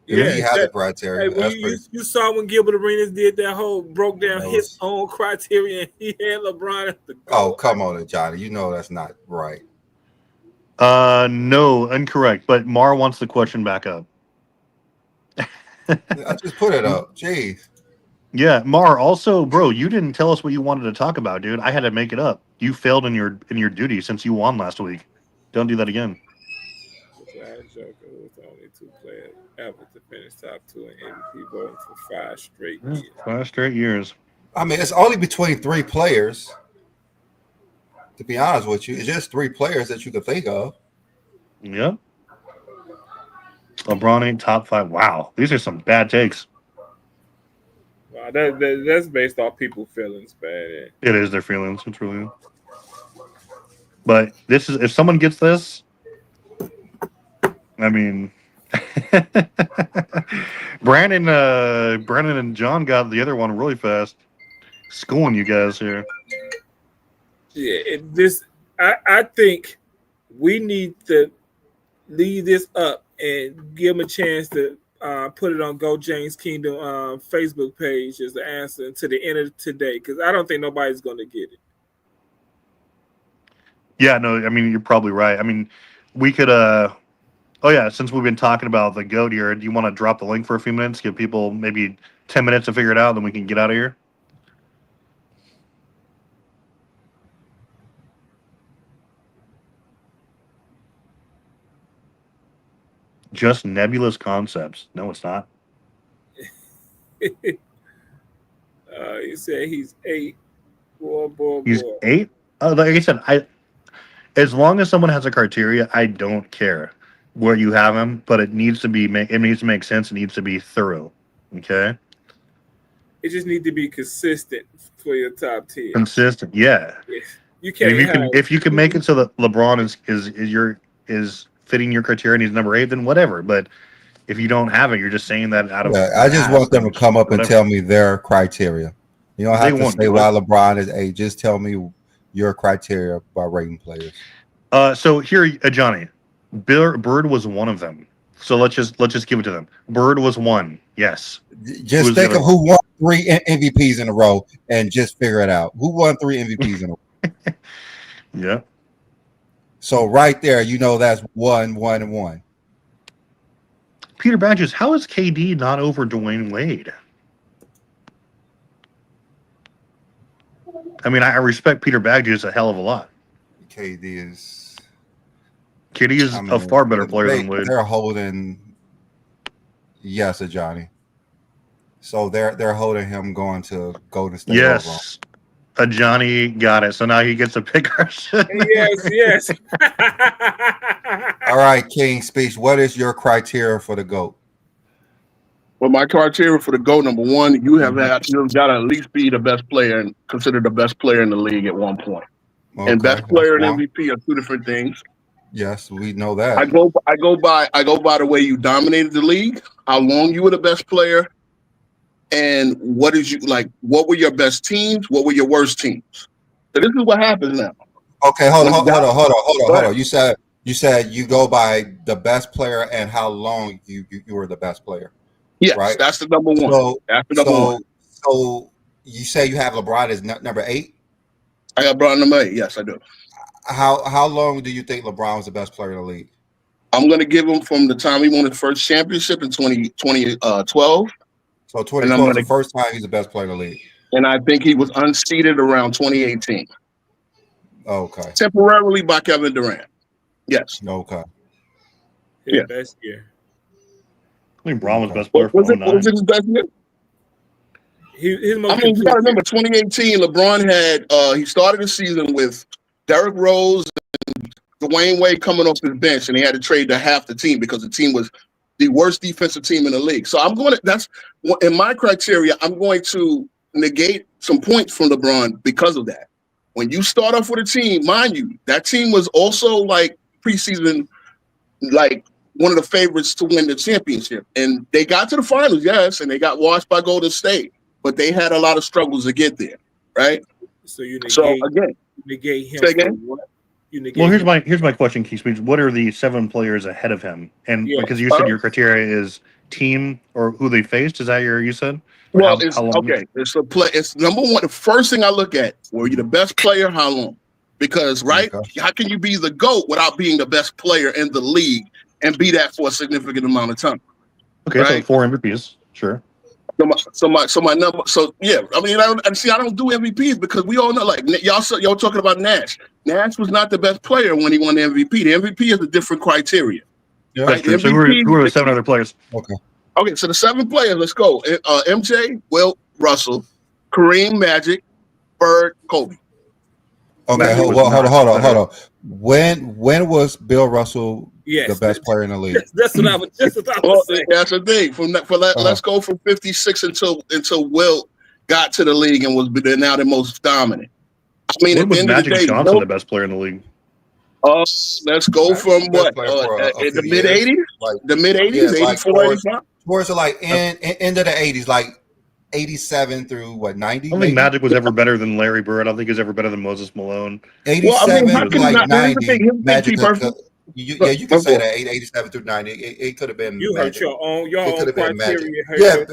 he has a criteria. Hey, you saw when Gilbert Arenas did that whole broke down his own criteria, and he had LeBron as the GOAT. Oh, come on, Johnny, you know that's not right. No, incorrect. But Mar wants the question back up. I just put it up. Jeez. Yeah, Mar. Also, bro, you didn't tell us what you wanted to talk about, dude. I had to make it up. You failed in your duty since you won last week. Don't do that again. Last Joker was the only 2 players ever to finish top 2 in MVP voting for 5 straight years. 5 straight years. I mean, it's only between 3 players. To be honest with you, it's just 3 players that you could think of. Yep. LeBron ain't top 5. Wow, these are some bad takes. Wow, that's based off people's feelings, man. It is their feelings. It's really. But this is if someone gets this, I mean, Brandon and John got the other one really fast. Schooling you guys here. Yeah, I think we need to leave this up and give them a chance to put it on Go James Kingdom Facebook page as the answer to the end of today, because I don't think nobody's going to get it. Yeah, no, I mean, you're probably right. I mean, we could, since we've been talking about the GOAT here, do you want to drop the link for a few minutes, give people maybe 10 minutes to figure it out, then we can get out of here? Just nebulous concepts. No, it's not. You said he's 8. Boy. He's 8? Like I said, as long as someone has a criteria, I don't care where you have him, but it needs to make sense. It needs to be thorough. Okay, It just need to be consistent for your top tier. consistent. Yeah, You and can't have if you can make it so that LeBron is fitting your criteria and he's number 8, then whatever. But if you don't have it, you're just saying that out of I just want them to come up and tell me their criteria. You don't have to say why LeBron is 8. Just tell me your criteria by rating players. So here, Johnny, Bird was one of them. So let's just give it to them. Bird was one. Yes. Just think of who won 3 MVPs in a row and just figure it out. Who won 3 MVPs in a row? Yeah. So right there, that's 1, 1, and 1. Peter Badges, how is KD not over Dwayne Wade? I mean, I respect Peter Badges a hell of a lot. KD is a far better player than Wade. They're holding Johnny. So they're holding him going to Golden State. Yes. A Johnny got it. So now he gets to pick our shit. Yes. All right, King Speech. What is your criteria for the GOAT? Well, my criteria for the GOAT, number one, you've got to at least be the best player and considered the best player in the league at one point. Okay, and best player and MVP are 2 different things. Yes, we know that. I go by the way you dominated the league, how long you were the best player, and what were your best teams, what were your worst teams. So this is what happens now. Okay, hold on. You said you go by the best player and how long you were the best player. Yes, right? That's the number one. So you say you have LeBron as number 8? I got LeBron number 8. Yes, I do. How long do you think LeBron was the best player in the league? I'm going to give him from the time he won his first championship in 2012. So 2012 is the first time he's the best player in the league. And I think he was unseated around 2018. Okay. Temporarily by Kevin Durant. Yes. Okay. His best year. I think Braun was best player for 09. Was it his best year? You got to remember 2018, LeBron had he started the season with Derrick Rose and Dwayne Wade coming off his bench, and he had to trade to half the team because the team was the worst defensive team in the league. So that's in my criteria, I'm going to negate some points from LeBron because of that. When you start off with a team, mind you, that team was also like preseason, like one of the favorites to win the championship. And they got to the finals, yes, and they got washed by Golden State. But they had a lot of struggles to get there, right? So you negate him. Say again? Well, here's my question, Keith Speech. What are the 7 players ahead of him? And because you said your criteria is team or who they faced, is that you said? Well, it's okay. It's a play. It's number one. The first thing I look at: were you the best player? How long? Because how can you be the GOAT without being the best player in the league and be that for a significant amount of time? Okay, right? So 4 MVPs, sure. So my number. So yeah, I mean, I don't do MVPs because we all know, like y'all talking about Nash. Nash was not the best player when he won the MVP. The MVP is a different criteria. Yeah, right? So who are the 7 other players? Okay, so the 7 players. Let's go. MJ, Wilt, Russell, Kareem, Magic, Bird, Kobe. Okay, hold on. When was Bill Russell the best player in the league? That's what I was just about to say. That's the thing. Let's go from 56 until Wilt got to the league and was now the most dominant. I mean, when was Magic Johnson the best player in the league? Let's go from what in the mid 80s, the mid 80s, 84, 85. Towards like end of the 80s, like 87 through what 90. I don't think Magic was ever better than Larry Bird. I don't think he was ever better than Moses Malone. 87 like 90. Magic. You can say that 87 through 90. It could have been. You hurt your own criteria.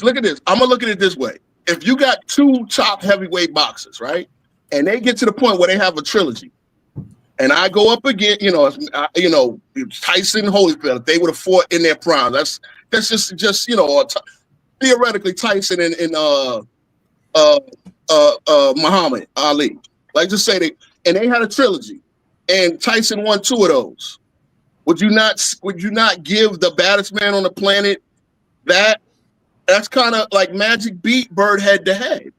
Look at this. I'm gonna look at it this way. If you got 2 top heavyweight boxers, right, and they get to the point where they have a trilogy, and I go up again, Tyson Holyfield, if they would have fought in their prime. That's just theoretically Tyson and Muhammad Ali. Like just say they had a trilogy, and Tyson won 2 of those. Would you not give the baddest man on the planet that? That's kind of like Magic beat Bird head to head,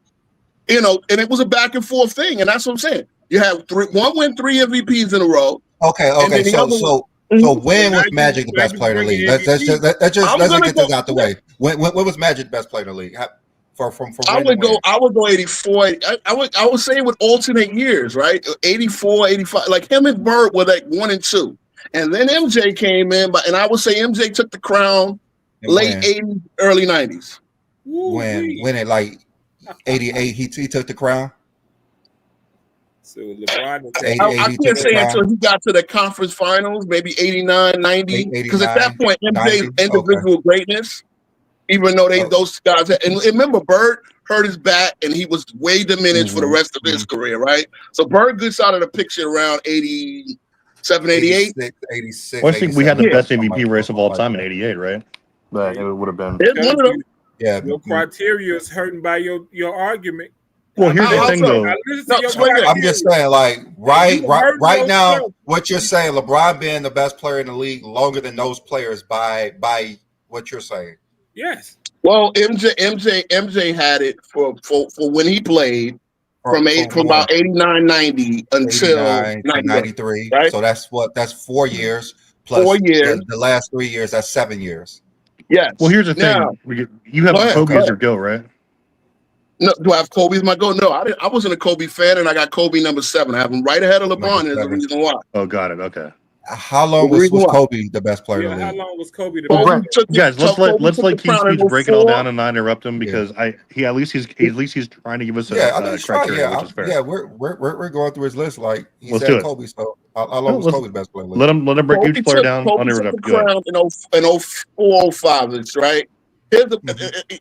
and it was a back and forth thing, and that's what I'm saying. You have one win, 3 MVPs in a row. Okay. And then the So other so one- so when now was you- Magic the now best you player in the bringing league? Let's MVP. I'm let's gonna get this go- out the way. When was Magic the best player in the league? From I when to would go. when? I would go 84. I would say with alternate years, right? 84, 85. Like him and Bird were like 1 and 2, and then MJ came in. And I would say MJ took the crown And late when? 80s, early 90s. When it like 88 he took the crown. So LeBron is 88 I he took can't the say crown. until he got to the conference finals, maybe 89, 90. Because at that 89, point, MJ's 90. individual greatness, even though Oh. those guys and remember Bird hurt his back and he was way diminished for the rest of his career, right? So Bird gets out of the picture around 87, 88. 86, Well, I think we had the 87, best something MVP like race of all that. time in '88, right? But it would have been. It's one of them. Yeah. Your criteria is hurting by your argument. Well, here's the How thing, so? though. I listen to No, your swing it. criteria. I'm just saying, like, right You heard now, yourself. what you're saying, LeBron being the best player in the league longer than those players by what you're saying. Yes. Well, MJ had it for when he played from about 89, 90 until 89 to 91, 93. right? So that's 4 years plus 4 years. The last 3 years. That's 7 years. Yes. Well, here's the Now, thing. You have Go ahead, Kobe go as your go, right? no, do I have Kobe as my goal? No, I wasn't a Kobe fan, and I got Kobe number 7. I have him right ahead of LeBron. Number There's a 7. reason why. Oh, got it. Okay. How long The was reason why. Kobe the best player in Yeah, the how league? long was Kobe the Well, best? Kobe Brett, took the- guys, let's Kobe let took the Keith crown in Speech break it all 04. down and not interrupt him because he's trying to give us Yeah, I think a he's trying. criteria, which is fair. Yeah, we're going through his list. Like he Let's said, do it. Kobe. So how long was let's- Kobe the best player in the league? Let him break Kobe each player took- down Kobe took uninterrupted. the Go ahead. crown in 04, 05, right?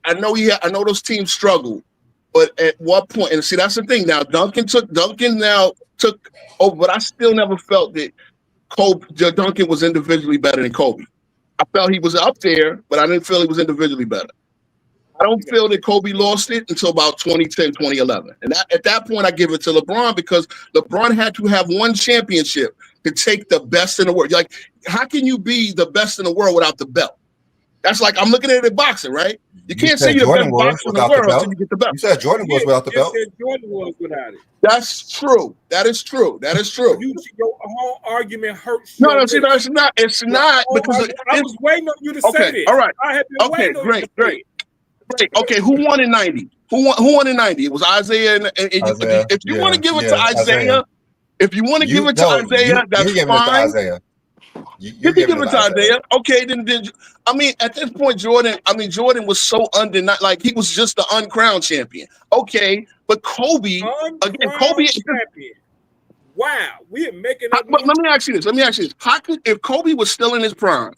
I know those teams struggled, but at what point? And see, that's the thing. Now Duncan took over, but I still never felt that Duncan was individually better than Kobe. I felt he was up there, but I didn't feel he was individually better. I don't feel that Kobe lost it until about 2010, 2011. And at that point, I give it to LeBron because LeBron had to have one championship to take the best in the world. Like, how can you be the best in the world without the belt? That's like, I'm looking at it in boxing, right? You can't say you're the best boxer in the world until you get the belt. You said Jordan was without the belt. You said Jordan was without it. That's true. That is true. Your whole argument hurts. No, see, no, it's not. It's not because I was waiting on you to say this. All right. I have been Okay, waiting on you to say great. Okay, who won in 90? Who won in 90? It was Isaiah. Isaiah, if you want to give it yeah, to Isaiah, if you want to give it to Isaiah, that's you're giving fine. it to Isaiah. You can give it to Isaiah. Okay, then I mean, at this point, Jordan was so like he was just the uncrowned champion. Okay, but Kobe, again, Kobe champion. Wow, we are making up. But let me ask you this. How could, if Kobe was still in his prime,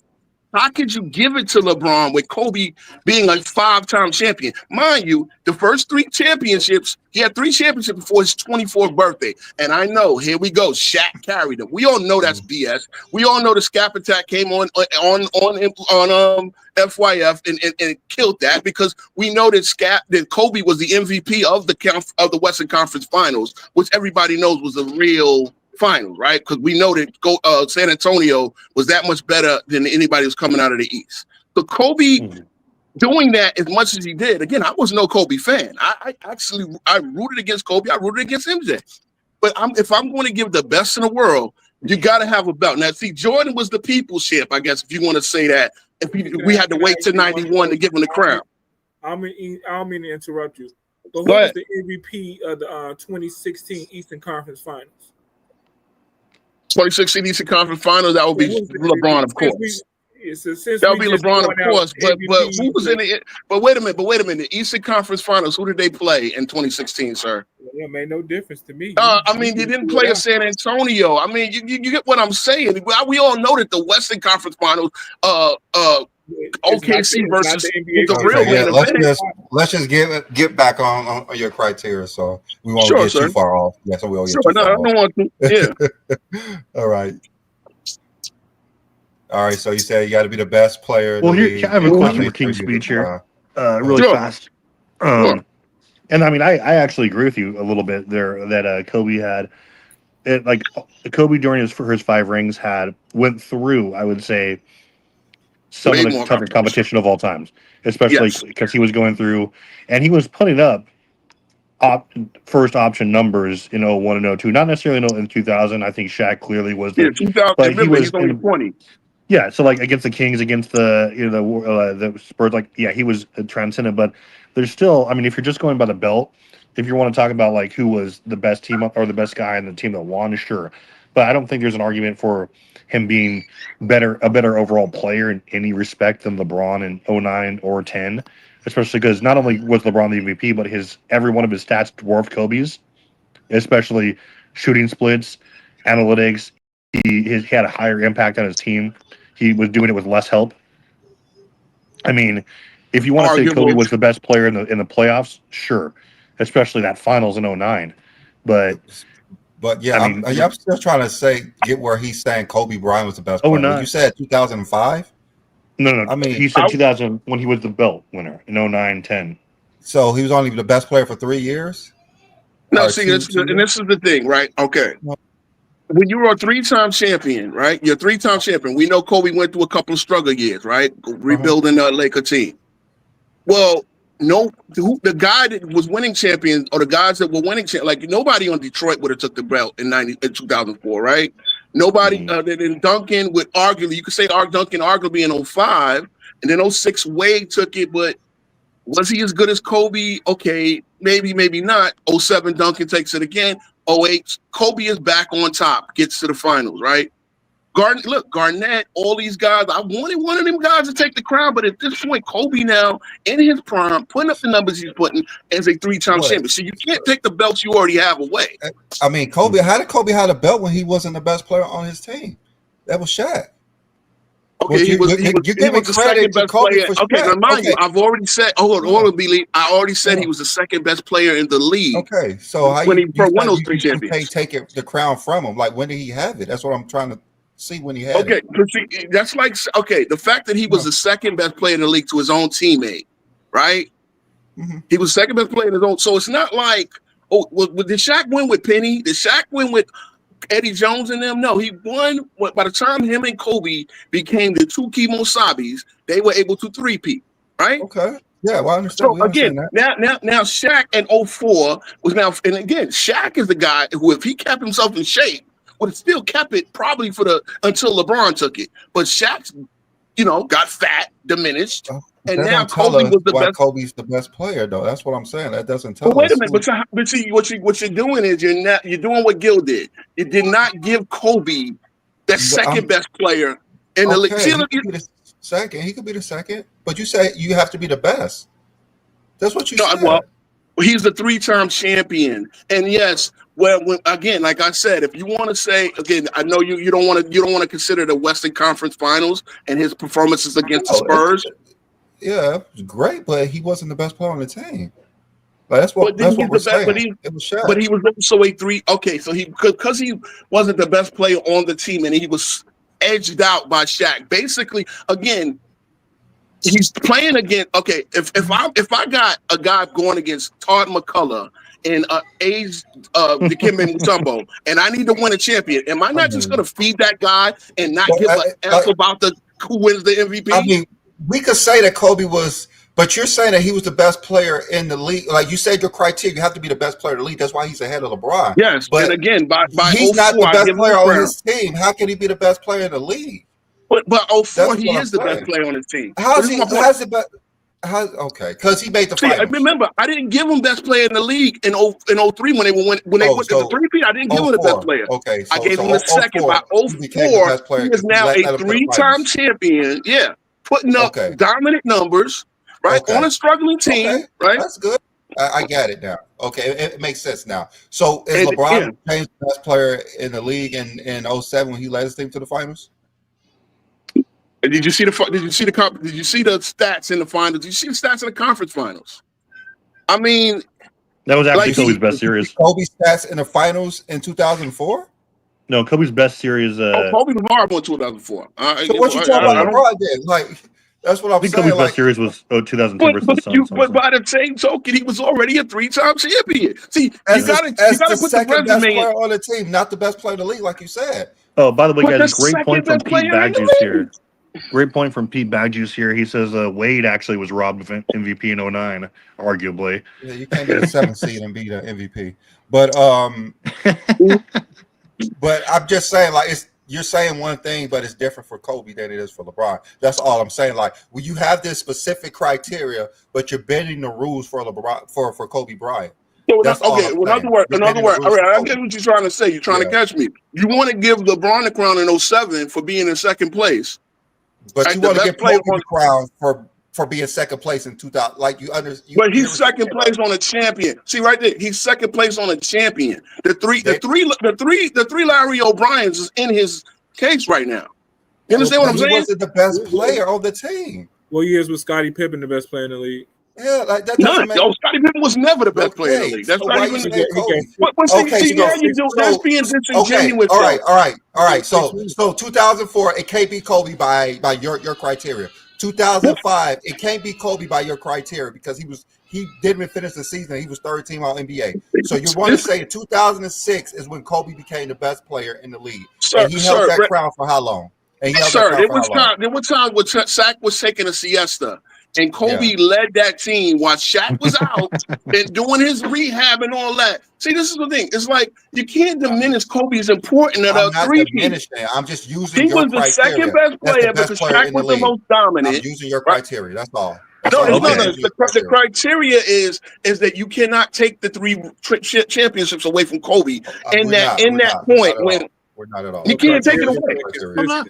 how could you give it to LeBron with Kobe being a 5-time champion? Mind you, the first 3 championships, he had 3 championships before his 24th birthday. And I know, here we go, Shaq carried him. We all know that's BS. We all know the Scap attack came on FYF and killed that because we know that Kobe was the MVP of the Western Conference Finals, which everybody knows was a real finals, right? Because we know that San Antonio was that much better than anybody who's coming out of the East. So Kobe doing that as much as he did, again, I was no Kobe fan. I rooted against Kobe. I rooted against MJ. But if I'm going to give the best in the world, you got to have a belt. Now, see, Jordan was the people's champ, I guess, if you want to say that. If we had to wait till 91 to give him the crown. I don't mean to interrupt you. But who Go was ahead. the MVP of the 2016 Eastern Conference Finals? 2016 Eastern Conference Finals, that would be LeBron, of course. That would be LeBron, of course. But who was in it? But wait a minute. The Eastern Conference Finals, who did they play in 2016, sir? It made no difference to me. I mean, they didn't play at San Antonio. I mean, you get what I'm saying. We all know that the Western Conference Finals, OKC versus the real main event. Let's just get back on your criteria, so we won't get too far off. Yeah, so we won't get too far I don't want to. Yeah. All right. So you said you got to be the best player. Well, here I have a question for King's Speech here, really fast. And I mean, I actually agree with you a little bit there that Kobe had it, like Kobe during his 5 rings went through, I would say, some of the tougher competition of all times, especially because he was going through and he was putting up first option numbers in 01 and 02. Not necessarily in 2000. I think Shaq clearly was Yeah, the, 2000. but he Remember, was he's only in, 20. yeah. So like against the Kings, against the Spurs, like yeah, he was transcendent. But there's still, I mean, if you're just going by the belt, if you want to talk about like who was the best team or the best guy in the team that won, sure. But I don't think there's an argument for him being a better overall player in any respect than LeBron in 09 or 10. Especially because not only was LeBron the MVP, but every one of his stats dwarfed Kobe's, especially shooting splits, analytics. He had a higher impact on his team. He was doing it with less help. I mean, if you want to say Kobe Arguable. was the best player in the playoffs, sure, especially that finals in 09. But yeah, I mean, I'm still trying to get where he's saying Kobe Bryant was the best player. 09. Would you say 2005? No. I mean, he said 2000 when he was the belt winner in 09, 10. So he was only the best player for 3 years? No, see, this is the thing, right? Okay. When you were a 3-time champion, right? You're a 3-time champion. We know Kobe went through a couple of struggle years, right? Rebuilding the Laker team. Well, the guy that was winning champions or the guys that were winning like nobody on Detroit would have took the belt in 2004, right? Nobody than Duncan would arguably, you could say Duncan arguably in 05, and then 06 Wade took it, but was he as good as Kobe? Okay, maybe not. 07 Duncan takes it again. 08 Kobe is back on top, gets to the finals, right? Garnett, all these guys. I wanted one of them guys to take the crown, but at this point, Kobe now in his prime, putting up the numbers he's putting as a 3-time champion. So you can't take the belts you already have away. I mean, Kobe. How did Kobe have a belt when he wasn't the best player on his team? That was Shaq. Okay, he was the second best player. Okay, now mind you, I've already said. Hold on, Billy. I already said he was the second best player in the league. Okay, so how when he won those 3 championships? You can't take the crown from him. Like, when did he have it? That's what I'm trying to see when he had it. Okay, that's like the fact that he was the second best player in the league to his own teammate, right? Mm-hmm. He was second best player in his own. So it's not like, did Shaq win with Penny? Did Shaq win with Eddie Jones and them? No, he won. By the time him and Kobe became the 2 Kemosabis, they were able to 3-peat, right? Okay. Yeah, well, I understand. So again, now Shaq in 04 was now, and again, Shaq is the guy who, if he kept himself in shape, would have still kept it probably until LeBron took it. But Shaq, got fat, diminished, and now Kobe was the best. Kobe's the best player, though. That's what I'm saying. That doesn't tell us. Wait a minute, but see, what you're doing is you're doing what Gil did. You did not give Kobe the second best player in the league. He could be the second. He could be the second, but you say you have to be the best. That's what you said. Well, he's the 3-time champion, and yes. Well, again, like I said, if you want to say again, I know you don't want to consider the Western Conference Finals and his performances against the Spurs. Yeah, it was great, but he wasn't the best player on the team. Like, that's what we're saying. It was Shaq. But he was also a 3. Okay, so because he wasn't the best player on the team, and he was edged out by Shaq. Basically, again, he's playing against. Okay, if I got a guy going against Todd McCullough and Dikembe Mutombo, and I need to win a champion, am I not just going to feed that guy and not give a F about who wins the MVP? I mean, we could say that Kobe was, but you're saying that he was the best player in the league. Like you said, your criteria, you have to be the best player in the league. That's why he's ahead of LeBron. Yes, but and again, by he's not the best player on his team. How can he be the best player in the league? But 04, he is the best player on his team. How's the best? Okay, because he made the finals. Remember, I didn't give him best player in the league in 03 when they went to the 3-peat. I didn't give him the best player. Okay, I gave him the second. By 04, he is now a 3-time champion. Yeah, putting up dominant numbers, right, on a struggling team. Right, that's good. I get it now. Okay, it makes sense now. So is LeBron James the best player in the league in 07 when he led his team to the finals? Did you see the stats in the finals? Did you see the stats in the conference finals? I mean, that was actually Kobe's best series. Kobe's stats in the finals in 2004? No, Kobe's best series. Kobe was horrible in 2004. So what you talking about LeBron then? Like, that's what I'm saying. Kobe's best series was 2002 versus the Suns. But by the same token, he was already a 3-time champion. See, you got to put the resume best player on the team, not the best player in the league, like you said. Oh, by the way, guys, great point from Pete Bagjuice here. Great point from Pete Bagjuice here. He says Wade actually was robbed of MVP in 09, arguably. Yeah, you can't be the 7th seed and be the MVP. But but I'm just saying, like, you're saying one thing, but it's different for Kobe than it is for LeBron. That's all I'm saying. Like, when you have this specific criteria, but you're bending the rules for LeBron for Kobe Bryant. So That's all okay, I'm in saying. other words, You're bending the all rules right, for I Kobe. get what you're trying to say. You're trying to catch me. You want to give LeBron the crown in 07 for being in second place. But Right, you the want to best give player Kobe the crown for being second place in 2000. Like But he's second place on a champion. See right there, he's second place on a champion. The three Larry O'Briens is in his case right now. You understand what I'm saying? He wasn't the best player on the team. What years was Scottie Pippen the best player in the league? Yeah, like that None. doesn't make. Yo, Scottie Pippen was never the best player in the league. That's so not why even. you say Kobe? But see, Okay, now so- you do. That's being disingenuous. Okay, all right. So 2004, it can't be Kobe by your criteria. 2005, it can't be Kobe by your criteria because he didn't even finish the season. He was third team all NBA. So you want to say 2006 is when Kobe became the best player in the league, and he held that crown for how long? And he held that crown for how long? There was time when Shaq was taking a siesta. And Kobe led that team while Shaq was out and doing his rehab and all that. See, this is the thing. It's like you can't diminish Kobe's importance at I'm not three. diminishing. I'm just using He your was the criteria. second best That's player the best because player Shaq in the was the league. most dominant. I'm using your criteria. That's all. No, all. the criteria is that you cannot take the three championships away from Kobe. We're not at all. You can't take it away. I'm not.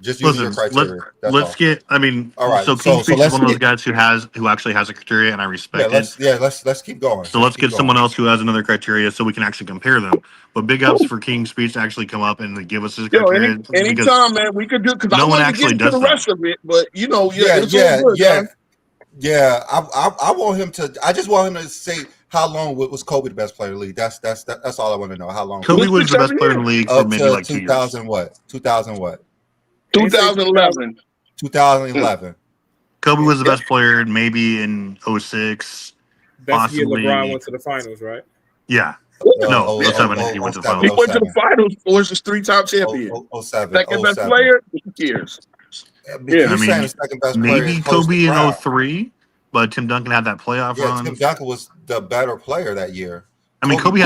Just using your criteria. Let's get. I mean, all right. So King Speaks is one of those guys who actually has a criteria, and I respect it. Let's keep going. So let's get someone else who has another criteria, so we can actually compare them. But big ups for King Speech to actually come up and give us his criteria. Anytime, man, we could do because I want to get into the rest of it, but I want him to. I just want him to say how long was Kobe the best player in the league. That's all I want to know. How long? Kobe was the best player in the league for maybe like 2000 what? 2000 what? 2011. 2011. Kobe was the best player maybe in 06. That's the year LeBron went to the finals, right? Yeah. No, 07 he went to the finals. He went to the finals. Was his three-time champion. 07. Second best player. Who cares? Yeah, I mean, second best maybe Kobe in 03, but Tim Duncan had that playoff run. Tim Duncan was the better player that year. I mean, Kobe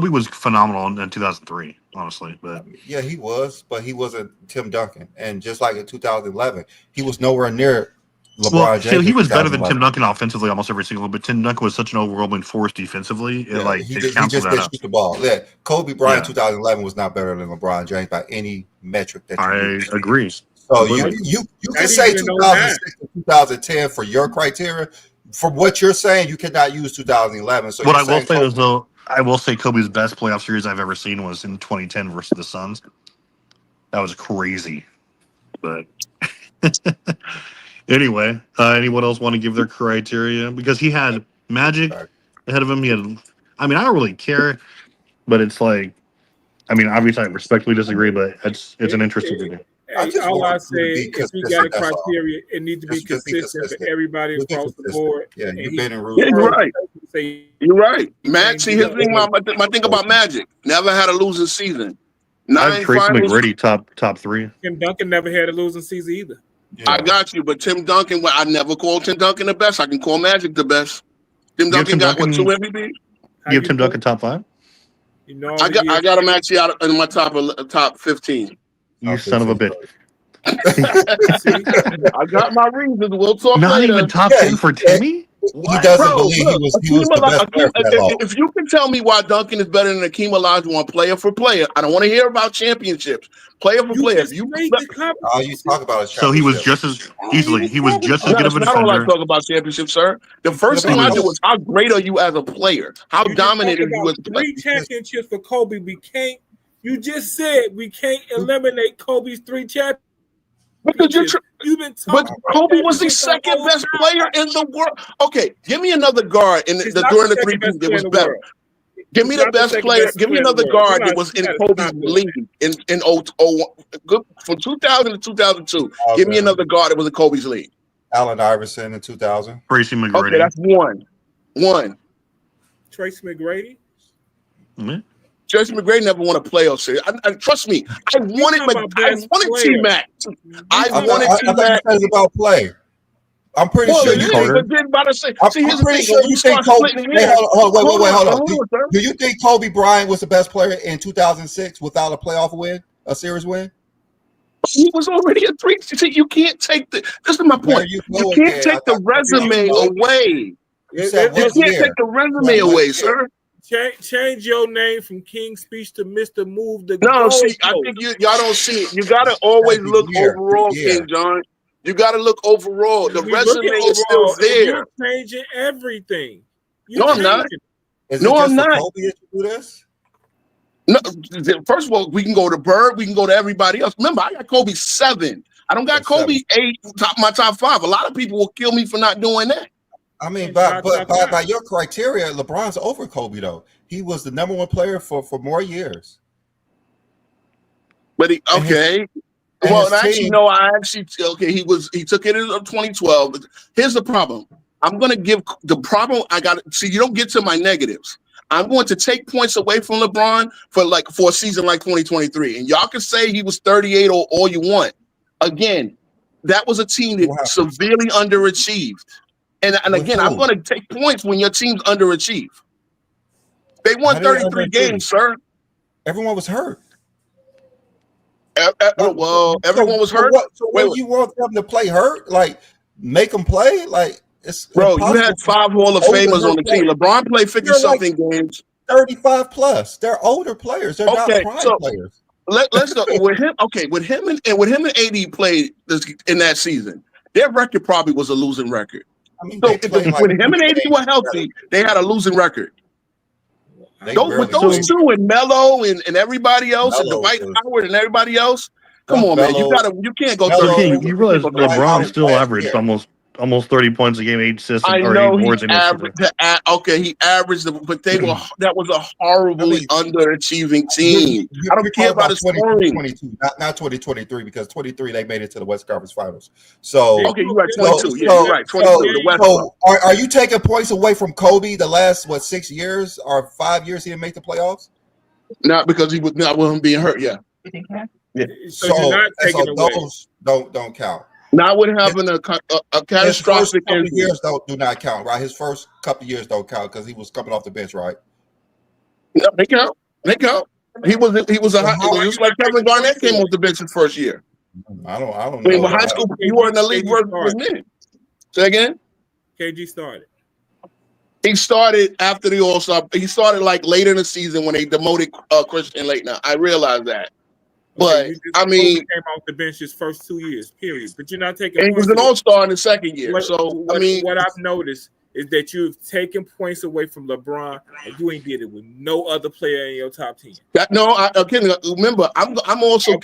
was phenomenal in 2003, honestly. But yeah, he was, but he wasn't Tim Duncan. And just like in 2011, he was nowhere near LeBron James. He was better than Tim Duncan offensively almost every single. But Tim Duncan was such an overwhelming force defensively. He just didn't shoot the ball. Yeah, Kobe Bryant 2011 was not better than LeBron James by any metric that I agree. So you can say 2006 to 2010 for your criteria. From what you're saying, you cannot use 2011. So what I will say is, though, I will say Kobe's best playoff series I've ever seen was in 2010 versus the Suns. That was crazy. But anyway, anyone else want to give their criteria? Because he had Magic ahead of him. I mean, I don't really care, but it's like, I mean, obviously I respectfully disagree, but it's an interesting thing. All I say, if we got a criteria, it needs to be consistent for everybody across the board. Yeah, you've been in You're right. You're right. Matt, see, his thing, my thing about Magic, never had a losing season. I have Tracy McGrady top three. Tim Duncan never had a losing season either. Yeah. I got you, but Tim Duncan, I never call Tim Duncan the best. I can call Magic the best. Tim Duncan got 2 MVP? You have Tim Duncan top 5? I got him actually out in my top 15. You son of a bitch. I got my reasons. We'll talk Not later. even top 10 for Timmy? He doesn't believe he was the best player for that long. If you can tell me why Duncan is better than Akeem Olajuwon player for player, I don't want to hear about championships. Player for player. All you talk about is so he was just as easily. He was just as good of a defender. I don't like talk about championships, sir. The first thing I do is how great are you as a player? How dominant are you as a player? 3 championships for Kobe. You just said we can't eliminate Kobe's 3 championships. Because but Kobe was the second best player in the world. Okay, give me another guard during the 3-peat that was better. Give me the best player. Give me another guard that was in Kobe's league in from 2000 to 2002. Give me another guard that was in Kobe's league. Allen Iverson in 2000. Tracy McGrady. Okay, that's one. Tracy McGrady. Mm-hmm. Tracy McGrady never won a playoff series. Trust me, I wanted T-Mac. I wanted I thought you T-Mac. said it's about play. I'm pretty Well, sure it you is, think. but then about to say, I'm here's the pretty thing. sure When we you start think Kobe. splitting Hey, hairs, hold on. hold on. Do you think Kobe Bryant was the best player in 2006 without a playoff win, a series win? He was already a three. See, you can't take the. This is my point. You can't take the resume away. You said You what can't year? take the resume away, sir. Change your name from King's Speech to Mr. Move the No, Goalpost. see, I think y'all don't see it. You got to always look overall, King John. You got to look overall. The resume is still there. You're changing everything. No, I'm not. No, I'm not. Kobe to do this? No, first of all, we can go to Bird. We can go to everybody else. Remember, I got Kobe 7. I don't got Kobe 8, my top 5. A lot of people will kill me for not doing that. I mean, by your criteria, LeBron's over Kobe, though. He was the number 1 player for more years. But he took it in 2012. Here's the problem. I'm going to give the problem. You don't get to my negatives. I'm going to take points away from LeBron for a season like 2023. And y'all can say he was 38 or all you want. Again, that was a team that severely underachieved. And again, I'm going to take points when your team's underachieved. They won 33 games, sir. Everyone was hurt. Everyone was hurt. So you want them to play hurt? Like, make them play? Like, it's bro, you had 5 Hall of Famers on the team. LeBron played 50-something games. 35 plus. They're older players. They're not prime players. Let's go with him. Okay, with him and AD played in that season, their record probably was a losing record. I mean, so when him and AD were healthy, they had a losing record. With those two and Melo and everybody else and Dwight Howard and everybody else, come on, man, you can't go. You realize LeBron still averaged almost 30 points a game, 8 assists, and 8 boards. He averaged, but that was a horribly underachieving team. I don't care about his scoring. 2022, not 2023, because 23 they made it to the West Conference Finals. So okay, you're right, 22. You're right, 22. The West. So are you taking points away from Kobe the last 6 years or 5 years he didn't make the playoffs? Not because he was not with him being hurt. Yeah. So those don't count. Not with having a catastrophic injury. Years do not count, right? His first couple of years don't count because he was coming off the bench, right? No, they count. They count. He was just like Kevin Garnett came off the bench his first year. I don't know. I mean, high school, you were in the league with me. Say again. KG started. He started after the All-Star. He started like later in the season when they demoted Christian Laettner. I realized that. But I mean, came off the bench his first 2 years, period. But you're not taking. And he was an All-Star in the second year. What I've noticed is that you've taken points away from LeBron, and you ain't did it with no other player in your top 10. Remember, I'm also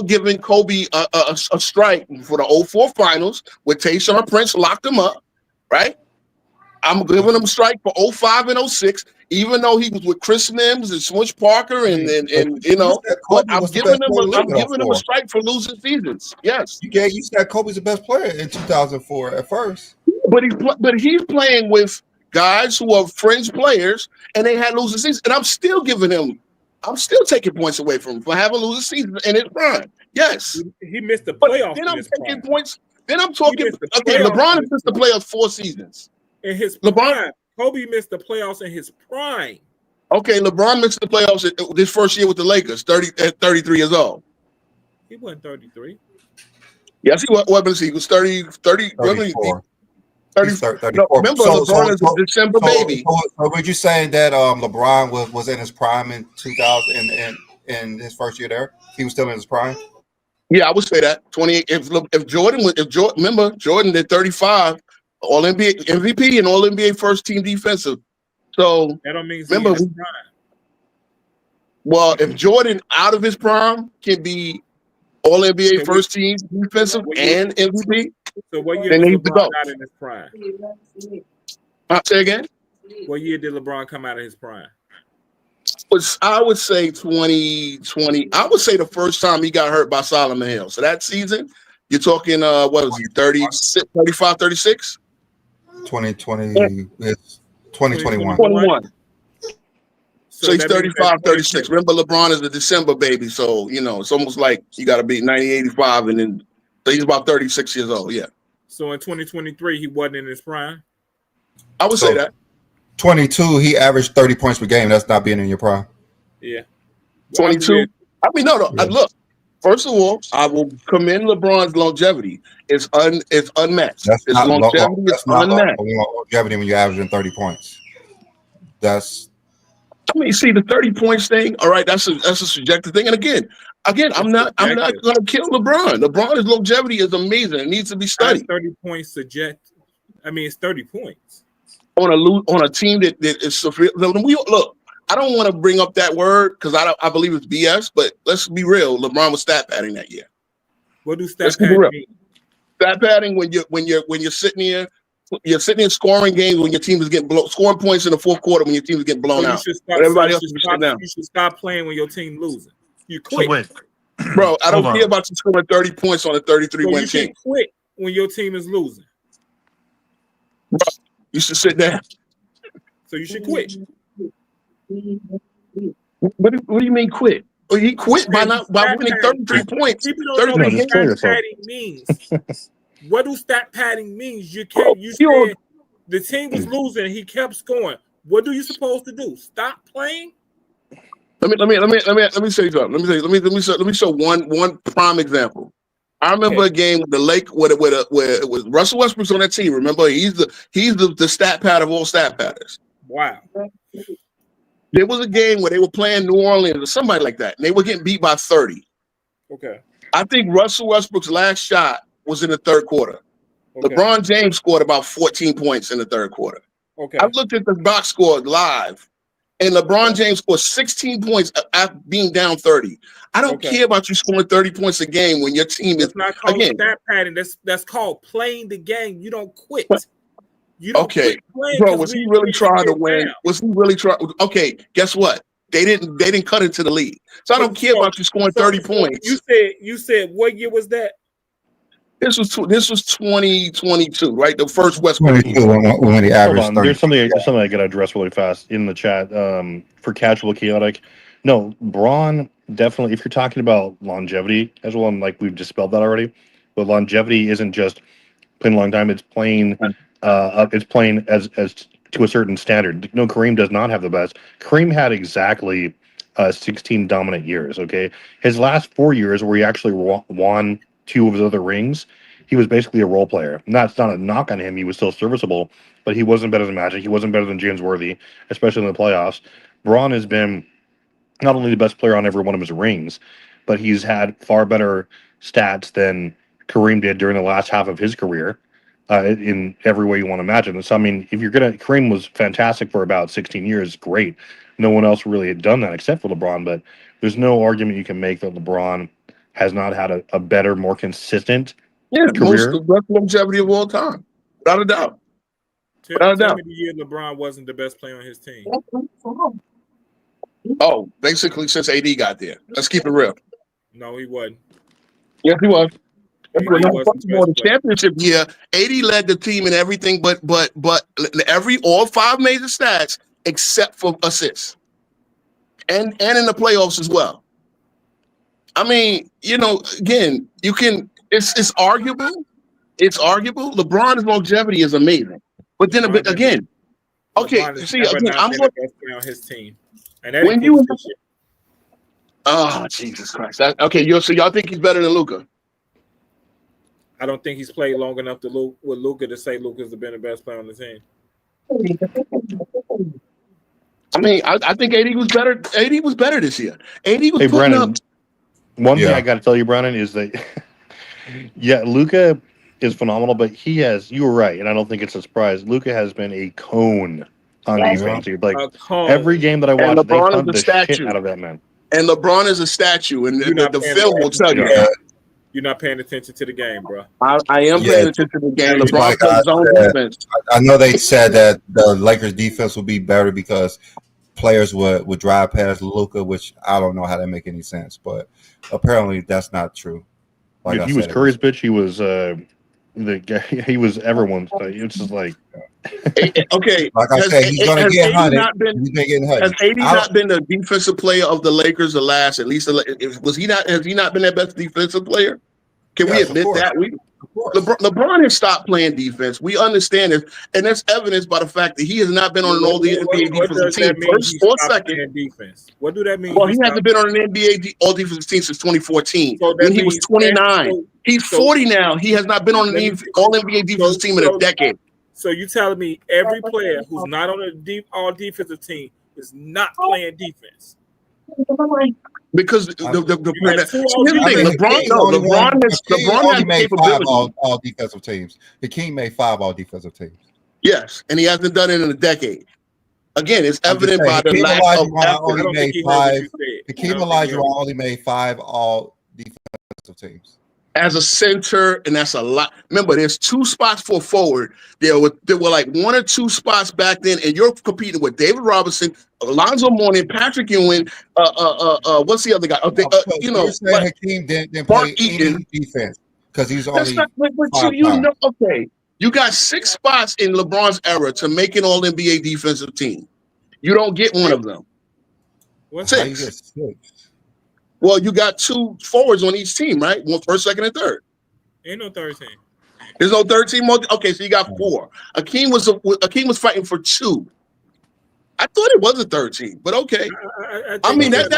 giving Kobe a strike for the 04 finals where Tayshaun Prince locked him up, right? I'm giving him a strike for 05 and 06, even though he was with Chris Mims and Smush Parker and but I'm giving him a strike for losing seasons. Yes. You said Kobe's the best player in 2004 at first. But he's playing with guys who are fringe players and they had losing seasons. And I'm still taking points away from him for having losing seasons in his prime. Yes. He missed the playoffs. Then I'm taking points. Then I'm talking LeBron has missed the playoffs 4 seasons. In his prime, Kobe missed the playoffs in his prime. Okay, LeBron missed the playoffs this first year with the Lakers, at 33 years old. He wasn't 33. Yes, he was. He was 30. 34. 34. No, remember, LeBron is a December baby. So were you saying that LeBron was in his prime in 2000 and in his first year there? He was still in his prime? Yeah, I would say that. 28. If Jordan did 35. All NBA MVP and all NBA first team defensive. So that don't mean remember, if Jordan out of his prime can be all NBA first team defensive and MVP, so what year did LeBron out in his prime? Say again. What year did LeBron come out of his prime? I would say 2020. I would say the first time he got hurt by Solomon Hill. So that season, you're talking what was he, 36, 35, 36? 2020, 2021. 21. So he's that means 35, that 36. Remember, LeBron is a December baby, so it's almost like you got to be 90, 85, and then so he's about 36 years old. Yeah, So in 2023, he wasn't in his prime. I would say that. 22, he averaged 30 points per game. That's not being in your prime. Yeah. 22. I mean, no. Yeah. Look, first of all, I will commend LeBron's longevity. It's unmatched. That's His not longevity is unmatched. longevity when you're averaging 30 points. I mean, see the 30 points thing. All right, that's a subjective thing. And again, I'm not going to kill LeBron. LeBron's longevity is amazing. It needs to be studied. 30 points subject. I mean, it's 30 points on a team that is look. I don't want to bring up that word because I believe it's BS. But let's be real. LeBron was stat padding that year. What do stat padding mean? Stat padding when you're sitting here. You're sitting in scoring games when your team is getting scoring points in the fourth quarter when your team is getting blown out. Everybody else should sit down. You should stop playing when your team losing. You quit. So wait. Bro, I don't care about you scoring 30 points on a 33-win team. You quit when your team is losing. Bro, you should sit down. So you should quit. What do you mean quit? Well, he quit by winning 33 points. People don't know what stat padding means. What do stat padding means? You said the team was losing and he kept scoring. What are you supposed to do? Stop playing? Let me say something. Let me show one prime example. I remember a game with the Lake where it was Russell Westbrook's on that team. Remember, he's the stat pad of all stat padders. Wow. There was a game where they were playing New Orleans or somebody like that, and they were getting beat by 30. Okay. I think Russell Westbrook's last shot was in the third quarter. Okay. LeBron James scored about 14 points in the third quarter. Okay. I looked at the box score live, and LeBron James scored 16 points after being down 30. I don't care about you scoring 30 points a game when your team is not called stat padding. That's called playing the game. You don't quit. You don't quit playing. Bro, was he really trying to win? Was he really trying? Okay, guess what? They didn't cut into the league. So I don't care about you scoring 30 points. You said what year was that? This was 2022, right? The first Westbrook. When he averaged 30. There's something I got to address really fast in the chat for Casual Chaotic. No, Braun definitely. If you're talking about longevity, as well, and like we've dispelled that already, but longevity isn't just playing a long time. It's playing. It's playing as to a certain standard. No, Kareem does not have the best. Kareem had exactly 16 dominant years. Okay, his last 4 years where he actually won 2 of his other rings, he was basically a role player. And that's not a knock on him. He was still serviceable, but he wasn't better than Magic. He wasn't better than James Worthy, especially in the playoffs. Braun has been not only the best player on every one of his rings, but he's had far better stats than Kareem did during the last half of his career in every way you want to imagine. So, I mean, Kareem was fantastic for about 16 years. Great. No one else really had done that except for LeBron, but there's no argument you can make that LeBron has not had a better, more consistent career. Most best longevity of all time, without a doubt. Tell me the year LeBron wasn't the best player on his team. Oh, basically since AD got there. Let's keep it real. No, he wasn't. Yes, he was. The championship year, AD led the team in everything, but all 5 major stats except for assists, and in the playoffs as well. I mean, again, you can. It's arguable. It's arguable. LeBron's longevity is amazing, but then again, okay. See, again, I'm going to play on his team, and when you. Oh, Jesus Christ! Okay, so y'all think he's better than Luka? I don't think he's played long enough with Luka to say Luka's been the best player on the team. I mean, I think AD was better. AD was better this year. AD was putting Brennan, up. One thing I got to tell you, Brennan, is that Luka is phenomenal, but you were right, and I don't think it's a surprise. Luka has been a cone on defense. Like every game that I watch, they punt the shit out of that man. And LeBron is a statue, and the film will tell you that. You're not paying attention to the game, bro. I am paying attention to the game. LeBron plays his own defense. I know they said that the Lakers defense would be better because players would drive past Luka, which I don't know how that make any sense, but apparently that's not true. Like he was Curry's bitch. He was the guy. He was everyone's. It's just like Okay, Like I said, he's going to has get AD hunted. not been He's going to get has hunted. AD not been the defensive player of the Lakers the last at least? Was he not? Has he not been their best defensive player? Can we Yes, of admit course. that? Of course. LeBron has stopped playing defense. We understand it, and that's evidenced by the fact that he has not been on an all NBA What defensive does team that mean? first He or stopped second. playing defense. What do that mean? Well, he hasn't been on an NBA all defensive team since 2014 So when he was 29. He's 40 now. He has not been on an all NBA defensive team in a decade. So you telling me every player who's not on a all defensive team is not playing defense? Because LeBron only has made capability. 5 all defensive teams. Hakeem made 5 all defensive teams. Yes, and he hasn't done it in a decade. Again, it's evident by the lack of effort. Only made 5. Hakeem Olajuwon only made 5 all defensive teams. As a center, and that's a lot. Remember, there's 2 spots for forward. There were like 1 or 2 spots back then, and you're competing with David Robinson, Alonzo Mourning, Patrick Ewing. What's the other guy? You're saying Hakeem didn't play any defense because he's only. Okay, you got 6 spots in LeBron's era to make an All NBA defensive team. You don't get one of them. What's 6? Well, you got 2 forwards on each team, right? One first, second, and third. Ain't no third team. There's no third team. Okay, so you got 4. Hakeem was fighting for 2. I thought it was a third team, but okay. I mean that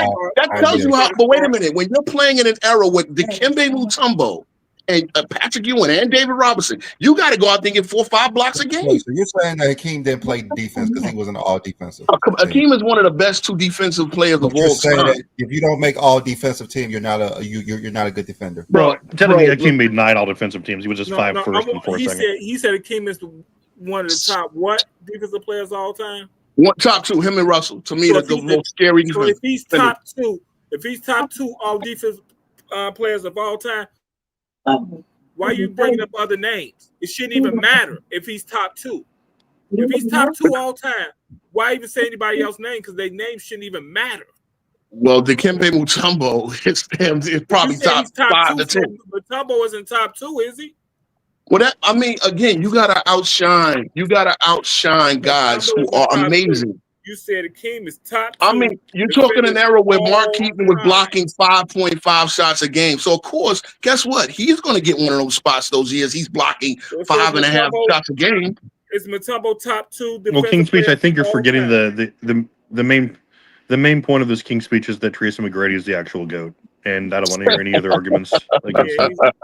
tells you how. But wait a minute, when you're playing in an era with Dikembe Mutombo and Patrick Ewing and David Robinson, you got to go out there and get 4 or 5 blocks a game. So you're saying that Hakeem didn't play defense because he was an all defensive. Hakeem is one of the best 2 defensive players of all time. If you don't make all defensive team, you're not a good defender. Bro, technically Hakeem made 9 all defensive teams. He was just 5 first and 4 second. He said Hakeem is one of the top defensive players of all time. Top 2, him and Russell. To me, that's the most scary defense. So if he's top 2 all defensive players of all time, why are you bringing up other names? It shouldn't even matter if he's top 2. If he's top 2 all time, why even say anybody else's name? Because their name shouldn't even matter. Well, Dikembe Mutombo is probably top 5 to 10. Mutombo isn't top 2, is he? Well, again, you gotta outshine. You gotta outshine guys who are amazing. You said Hakeem is top 2. I mean, you're talking an era where Mark Keaton was blocking 5.5 shots a game. So of course, guess what? He's going to get one of those spots those years. He's blocking 5.5 shots a game. Is Mutombo top 2? Well, King's Speech, I think you're forgetting the main point of this King's Speech is that Tracy McGrady is the actual GOAT, and I don't want to hear any other arguments against that.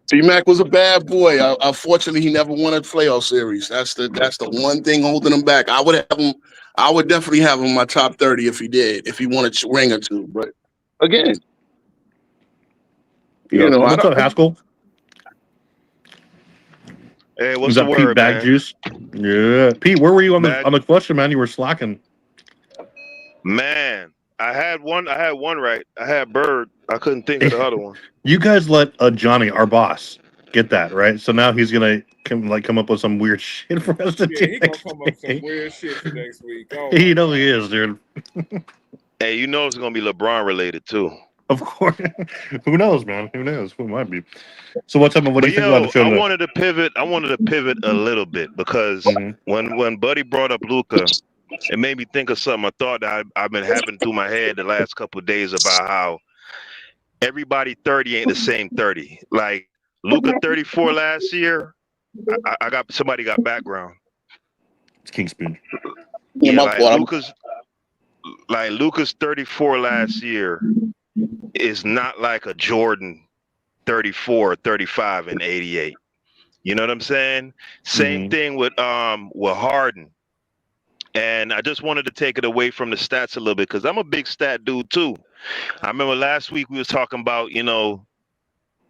T-Mac was a bad boy. Unfortunately, he never won a playoff series. That's the one thing holding him back. I would definitely have him in my top 30 if he did, if he won a ring or 2. But again, what's up, Haskell? Hey, what's the word, Pete Bag man? Juice? Yeah, Pete, where were you on the question, man? You were slacking. Man, I had one right. I had Bird. I couldn't think of the other one. You guys let Johnny, our boss, get that, right? So now he's gonna come up with some weird shit for us to do. He's gonna come up with some weird shit for next week. He knows he is, dude. Hey, you know it's gonna be LeBron related too. Of course. Who knows, man? Who knows? Who might be? So what's up? What do you think about the show? I wanted to pivot a little bit because when Buddy brought up Luka, it made me think of something. I thought that I've been having through my head the last couple of days about how everybody 30 ain't the same 30. Like Luka 34 last year. I got somebody got background. It's King's Speech. Yeah, Luka's 34 last year is not like a Jordan 34, 35, and 88. You know what I'm saying? Same thing with Harden. And I just wanted to take it away from the stats a little bit because I'm a big stat dude too. I remember last week we was talking about,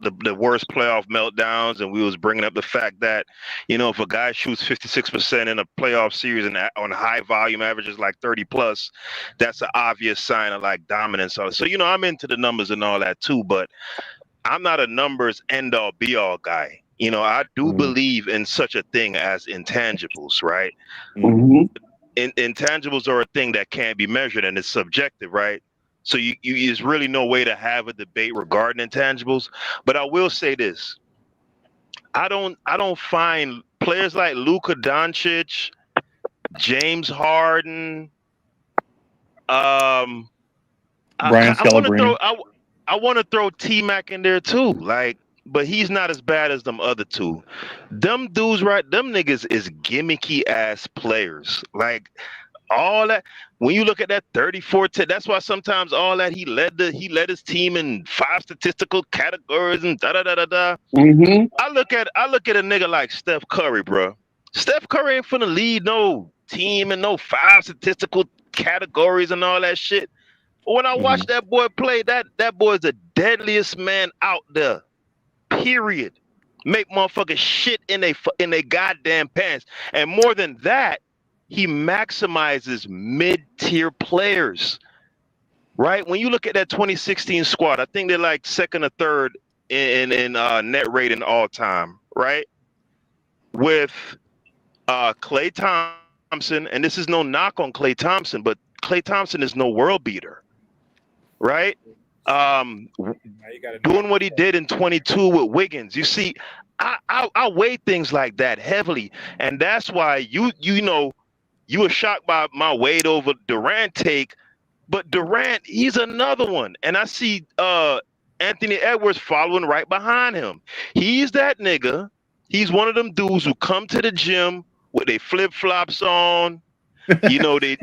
the worst playoff meltdowns, and we was bringing up the fact that, if a guy shoots 56% in a playoff series and on high volume averages like 30 plus, that's an obvious sign of like dominance. So I'm into the numbers and all that too, but I'm not a numbers end all be all guy. I do believe in such a thing as intangibles, right? Intangibles are a thing that can't be measured and it's subjective, right? So there's really no way to have a debate regarding intangibles. But I will say this. I don't find players like Luka Doncic, James Harden. Brian I want to Scalabrine. throw I want to throw T Mac in there too. Like, but he's not as bad as them other two. Them dudes, right? Them niggas is gimmicky ass players. Like all that. When you look at that 34 to, that's why sometimes all that he led his team in 5 statistical categories and da da da da da. Mm-hmm. I look at a nigga like Steph Curry, bro. Steph Curry ain't finna lead no team in no 5 statistical categories and all that shit. When I watch that boy play, that boy is the deadliest man out there. Period. Make motherfuckers shit in they goddamn pants. And more than that, he maximizes mid-tier players. Right? When you look at that 2016 squad, I think they're like second or third in net rating all time, right? With Klay Thompson, and this is no knock on Klay Thompson, but Klay Thompson is no world beater, right? Doing what he did in 22 with Wiggins. You see, I weigh things like that heavily, and that's why you were shocked by my Wade over Durant take, but Durant, he's another one, and I see Anthony Edwards following right behind him. He's that nigga. He's one of them dudes who come to the gym with their flip flops on. You know, they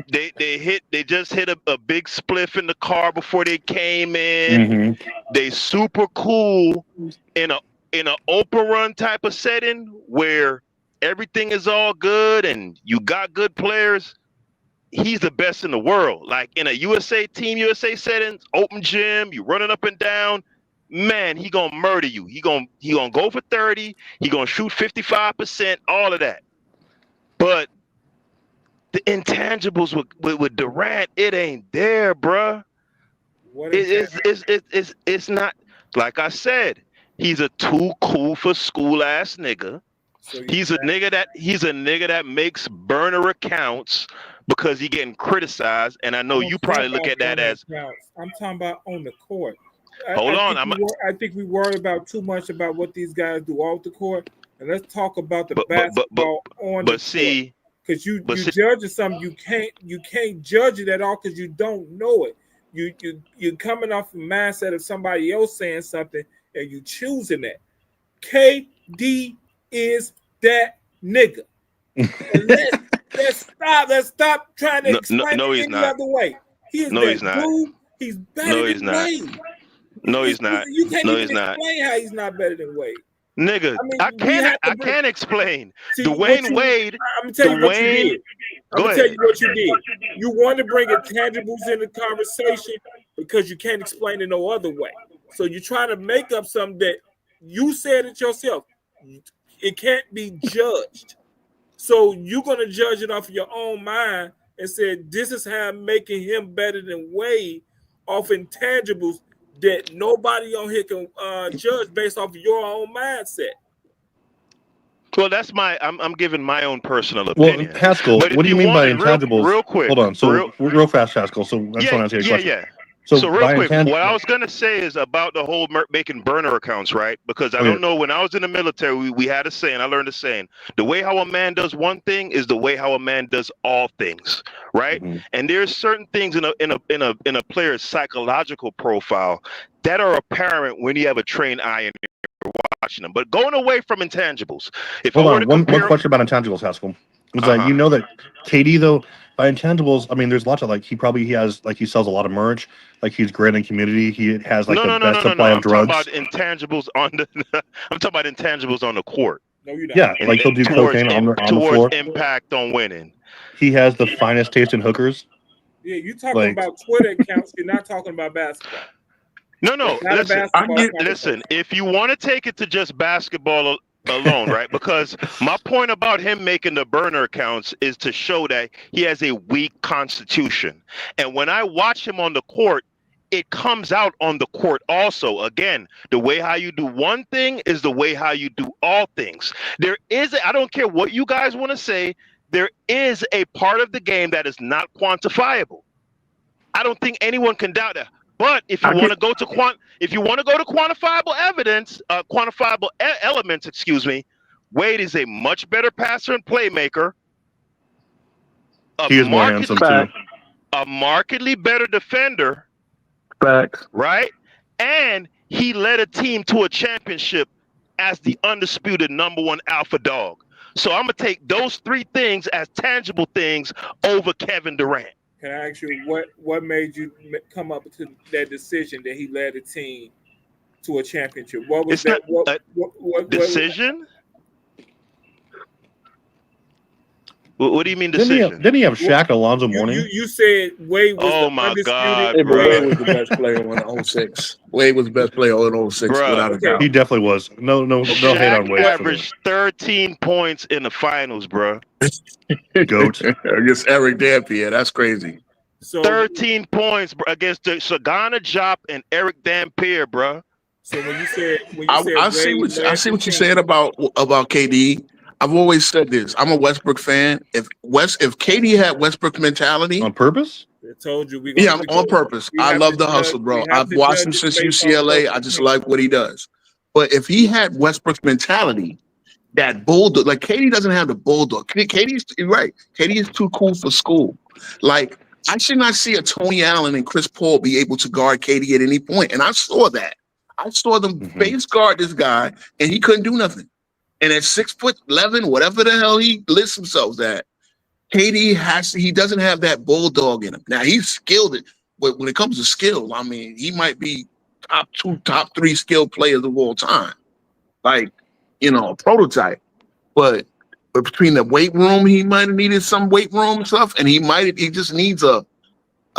just hit a big spliff in the car before they came in. They super cool in a Oprah run type of setting where everything is all good and you got good players. He's the best in the world. Like in a Team USA setting, open gym, you running up and down. Man, he gonna murder you. He gonna go for 30. He gonna shoot 55%. All of that. But the intangibles with Durant, it ain't there, bruh. It's not, like I said. He's a too cool for school ass nigga. So he's a nigga that makes burner accounts because he getting criticized. And I know you probably look at that as I'm talking about on the court. I think we worry about too much about what these guys do off the court, and let's talk about the basketball on the court. Because you judging something you can't judge it at all because you don't know it. You're coming off the mindset of somebody else saying something and you choosing that. KD is that nigga. Let's stop trying to explain it any other way. He is that dude. He's better than Wade. No, he's not. You can't even explain how he's not better than Wade. Nigga, I can't explain. Dwayne Wade. I'm gonna tell you what you did. I'm gonna tell you what you did. You want to bring intangibles in the conversation because you can't explain it no other way. So you're trying to make up something that you said it yourself. It can't be judged. So you're gonna judge it off of your own mind and say this is how I'm making him better than Wade off intangibles that nobody on here can judge based off of your own mindset. Well, that's I'm giving my own personal opinion. Well, Haskell, what do you mean by intangibles? Real quick. Hold on. So real fast, Haskell. So I just want to answer your question. Yeah. So real quick, what I was going to say is about the whole making burner accounts, right? Because I don't know, when I was in the military, we had a saying, I learned a saying, the way how a man does one thing is the way how a man does all things, right? And there's certain things in a player's psychological profile that are apparent when you have a trained eye and you're watching them. But going away from intangibles. One question about intangibles, Haskell. Is that you know that KD, though, by intangibles, I mean, there's lots of, like, he sells a lot of merch. Like, he's great in community. He has, like, the best supply of drugs. I'm talking about intangibles on the court. No, you're not. Yeah, like, he'll do cocaine on the floor. Towards impact on winning. He has the finest taste in hookers. Yeah, you're talking about Twitter accounts. You're not talking about basketball. No. Listen, if you want to take it to just basketball alone, right? Because my point about him making the burner accounts is to show that he has a weak constitution. And when I watch him on the court, it comes out on the court also. Again, the way how you do one thing is the way how you do all things. I don't care what you guys want to say, there is a part of the game that is not quantifiable. I don't think anyone can doubt that. But if you want to go to quantifiable evidence, elements, excuse me, Wade is a much better passer and playmaker. He is more handsome too. A markedly better defender. Facts. Right? And he led a team to a championship as the undisputed #1 alpha dog. So I'm going to take those 3 things as tangible things over Kevin Durant. Can I ask you what made you come up to that decision that he led a team to a championship? What was that? What decision? What do you mean decision? Didn't he have Shaq Alonzo Mourning? You said Wade was the undisputed. Hey, Wade was the best player in 06. Wade was the best player in 06, without a doubt. He definitely was. No hate on Wade. Averaged 13 points in the finals, bro. Goat. Against Eric Dampier. That's crazy. So 13 points against Sagana Diop and Eric Dampier, bro. So when you said I see what you're saying about KD. I've always said this. I'm a Westbrook fan. If KD had Westbrook mentality on purpose, I told you on purpose. I love the hustle, bro. I've watched him since UCLA. I just like what he does. But if he had Westbrook's mentality, that bulldog, like KD doesn't have the bulldog. You're right. KD is too cool for school. Like I should not see a Tony Allen and Chris Paul be able to guard KD at any point. And I saw that. I saw them face guard this guy, and he couldn't do nothing. And at 6'11", whatever the hell he lists himself at, KD he doesn't have that bulldog in him. Now he's skilled, but when it comes to skill, I mean, he might be top 2, top 3 skilled players of all time. Like, a prototype. But between the weight room, he might have needed some weight room stuff, and he just needs a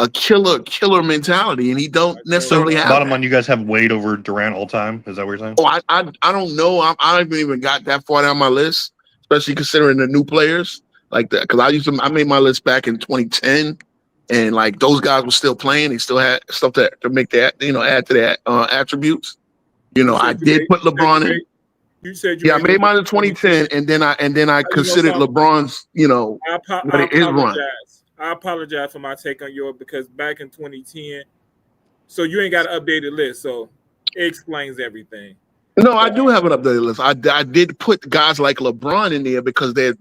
killer mentality, and he don't necessarily have. Bottom line, you guys have Wade over Durant all time. Is that what you're saying? Oh, I don't know. I haven't even got that far down my list, especially considering the new players like that. Because I made my list back in 2010, and like those guys were still playing. They still had stuff to make that add to that attributes. I did put LeBron in. You said I made mine in 2010, and then I considered LeBron's his run. I apologize for my take on yours because back in 2010, so you ain't got an updated list, so it explains everything. No, I do have an updated list. I did put guys like LeBron in there because their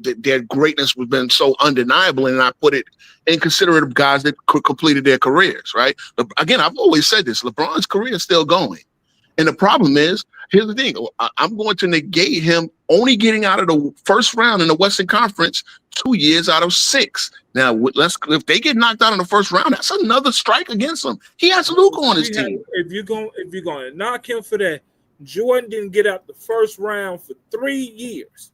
greatness has been so undeniable, and I put it in considerate of guys that completed their careers, right? Again, I've always said this, LeBron's career is still going. And the problem is, here's the thing, I'm going to negate him only getting out of the first round in the Western Conference 2 years out of 6. Now, if they get knocked out in the first round, that's another strike against him. He has Luka on his team. If you're going to knock him for that, Jordan didn't get out the first round for 3 years.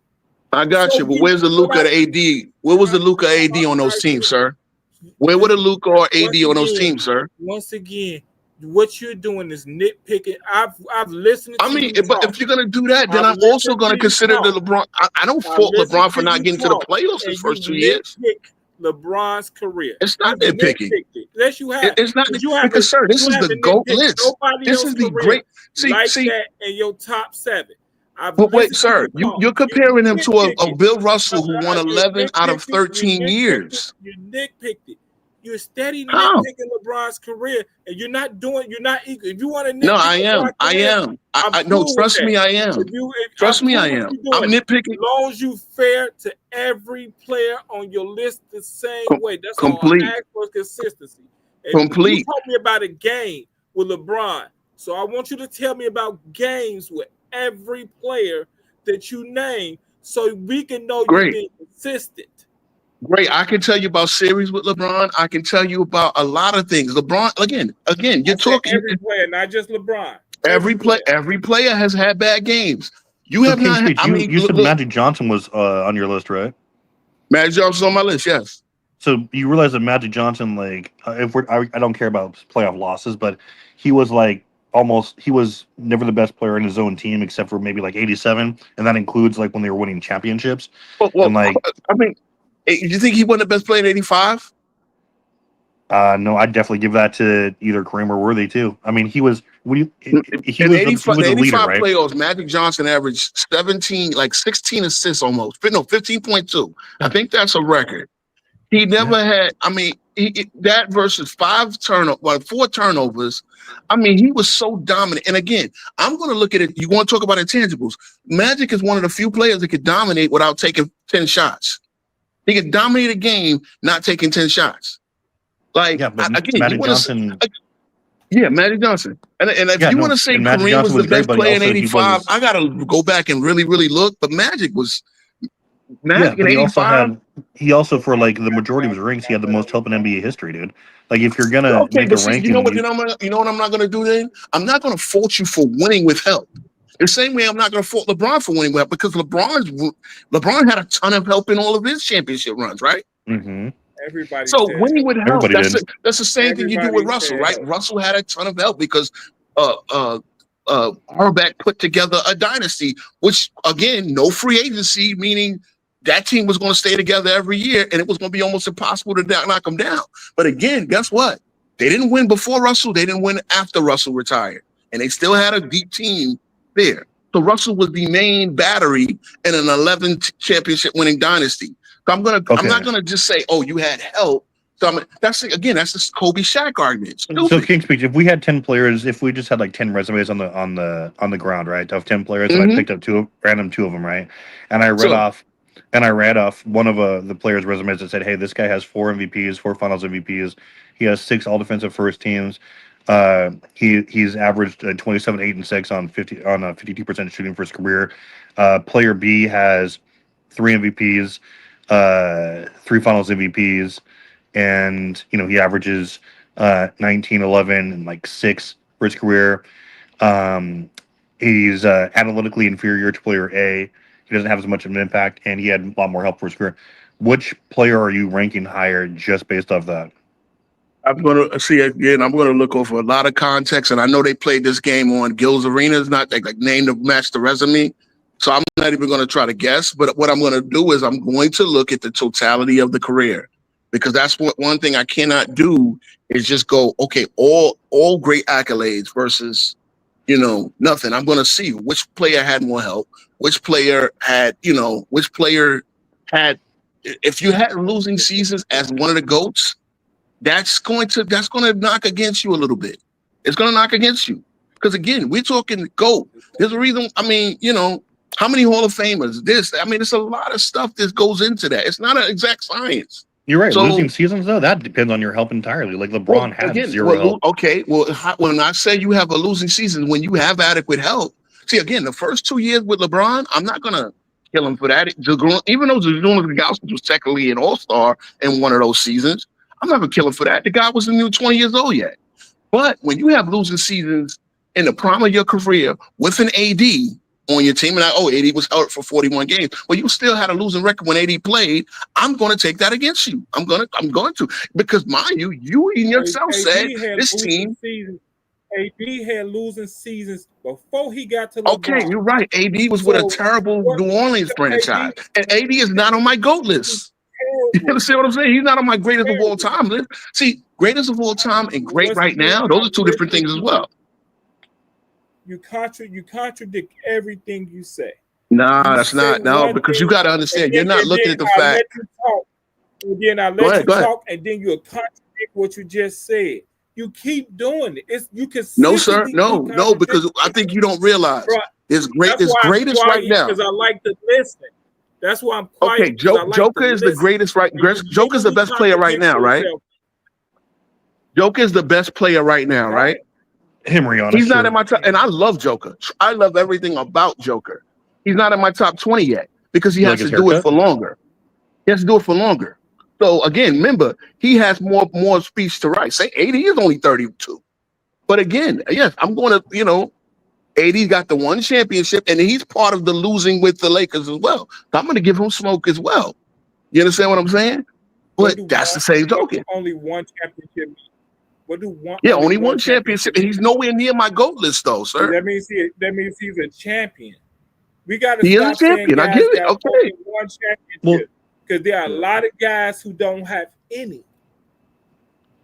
I got you, but where's the Luka AD? Where was the Luka AD on those teams, sir? Where were the Luka or AD on those teams, sir? Once again, what you're doing is nitpicking. I've listened to but if you're gonna do that, then I'm also gonna consider the LeBron. I don't fault LeBron for not getting to the playoffs his first 2 years. LeBron's career. It's not nitpicking. Yes, you have. It's not because, sir, this is the GOAT list. This is the great. See, that in your top 7. But wait, sir, you're comparing him to a Bill Russell who won 11 out of 13 years. You nitpicked it. You're steady nitpicking LeBron's career, and you're not equal. If you want to nitpick, no, I am. No, trust me, I am. Trust me, I am. I'm nitpicking. As long as you fair to every player on your list the same way. That's complete. all I ask for consistency. Complete. You told me about a game with LeBron, so I want you to tell me about games with every player that you name, so we can know you're being consistent. Great. I can tell you about series with LeBron. I can tell you about a lot of things. LeBron, again, you're talking every player, not just LeBron. Every player has had bad games. You have not. You said Magic Johnson was on your list, right? Magic Johnson's on my list. Yes. So you realize that Magic Johnson, I don't care about playoff losses, but he was he was never the best player in his own team except for maybe 87, and that includes when they were winning championships. Do you think he wasn't the best player in 85? No, I'd definitely give that to either Kareem or Worthy too. I mean, he was a leader, right? Playoffs, Magic Johnson averaged 16 assists almost. No, 15.2. I think that's a record. He never had. I mean, that versus 4 turnovers. I mean, he was so dominant. And again, I'm going to look at it. You want to talk about intangibles? Magic is one of the few players that could dominate without taking 10 shots. He could dominate a game not taking 10 shots. Like, Yeah, but again, Magic Johnson. Magic Johnson. And if you want to say Magic Kareem Johnson was the great, best but player in also he 85, was- I got to go back and really, really look. But Magic Yeah, in but 85. he also for like the majority of his rings, he had the most help in NBA history, dude. Like if you're gonna Okay, make a but see, ranking, you know what I'm not going to do then? I'm not going to fault you for winning with help. The same way I'm not going to fault LeBron for winning with help, because LeBron had a ton of help in all of his championship runs, right? Mm-hmm. Everybody. So said winning with help, Everybody that's the same thing you do with Everybody Russell, said right? help. Russell had a ton of help because Auerbach put together a dynasty, which again, no free agency, meaning that team was going to stay together every year, and it was going to be almost impossible to knock them down. But again, guess what? They didn't win before Russell. They didn't win after Russell retired, and they still had a deep team there. So Russell was the main battery in an 11 championship winning dynasty. So I'm not gonna just say, oh, you had help. So that's the Kobe Shaq argument. So Stupid. King Speech, if we had 10 players, if we just had like 10 resumes on the ground, right, of 10 players, and I picked up two of them, right, and I read off one of the players' resumes that said, hey, this guy has 4 MVPs, 4 Finals MVPs, he has 6 All Defensive First Teams, he's averaged 27, 8, and 6 on 52% shooting for his career. Player B has 3 MVPs, 3 Finals MVPs, and he averages 19, 11, and like 6 for his career. He's analytically inferior to player A. He doesn't have as much of an impact, and he had a lot more help for his career. Which player are you ranking higher just based off that? I'm going to see again. I'm going to look over a lot of context, and I know they played this game on Gil's Arena. It's not like name to match the resume, so I'm not even going to try to guess. But what I'm going to do is I'm going to look at the totality of the career, because that's one thing I cannot do is just go, okay, all great accolades versus nothing. I'm going to see which player had more help, which player had. If you had losing seasons as one of the GOATs, that's going to knock against you a little bit. It's going to knock against you. Because again, we're talking GOAT. There's a reason, how many Hall of Famers, it's a lot of stuff that goes into that. It's not an exact science. You're right. So, losing seasons, though, that depends on your help entirely. Like LeBron had zero help. Okay, when I say you have a losing season, when you have adequate help, see, again, the first 2 years with LeBron, I'm not going to kill him for that. Even though Zydrunas was technically an all-star in one of those seasons, I'm not going to kill him for that. The guy wasn't even 20 years old yet. But when you have losing seasons in the prime of your career with an AD on your team, and AD was hurt for 41 games, but you still had a losing record when AD played, I'm going to take that against you. I'm going to, because mind you, you in yourself said this team. AD had losing seasons before he got to LeBron. Okay, you're right. AD was with a terrible New Orleans franchise, and AD is not on my GOAT list. You understand what I'm saying? He's not on my greatest of all time list. See, greatest of all time and great right now, those are two different things as well. You contradict everything you say. Nah, that's not. No, because you got to understand, you're not looking at the fact. And then I let you talk, and then you'll contradict what you just said. You keep doing it. You can. No, sir. No, because I think you don't realize it's greatest right now. Because I like to listen. That's why I'm quiet. Okay, Joker is the greatest right. Joker's the best player right now, right? Joker's the best player right now, right? Him, Rihanna. He's not in my top, and I love Joker. I love everything about Joker. He's not in my top 20 yet because he has to do it for longer. He has to do it for longer. So again, remember, he has more speech to write. Say 80 is only 32. But again, yes, I'm going to, 80 got the one championship, and he's part of the losing with the Lakers as well. So I'm going to give him smoke as well. You understand what I'm saying? But that's the same token. Only one championship. Only one championship, and he's nowhere near my GOAT list, though, sir. That means he's a champion. We got to. He is a champion. I get it. Okay. One championship, because there are a lot of guys who don't have any.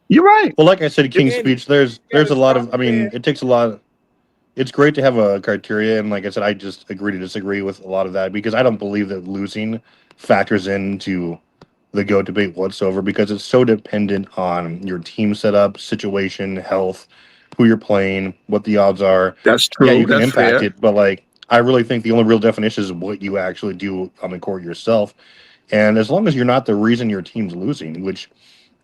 You're right. Well, like I said, King's Speech, there's a lot of. It takes a lot. It's great to have a criteria, and like I said, I just agree to disagree with a lot of that because I don't believe that losing factors into the GOAT debate whatsoever because it's so dependent on your team setup, situation, health, who you're playing, what the odds are. That's true. Yeah, you can That's impact fair. it, but like I really think the only real definition is what you actually do on the court yourself. And as long as you're not the reason your team's losing, which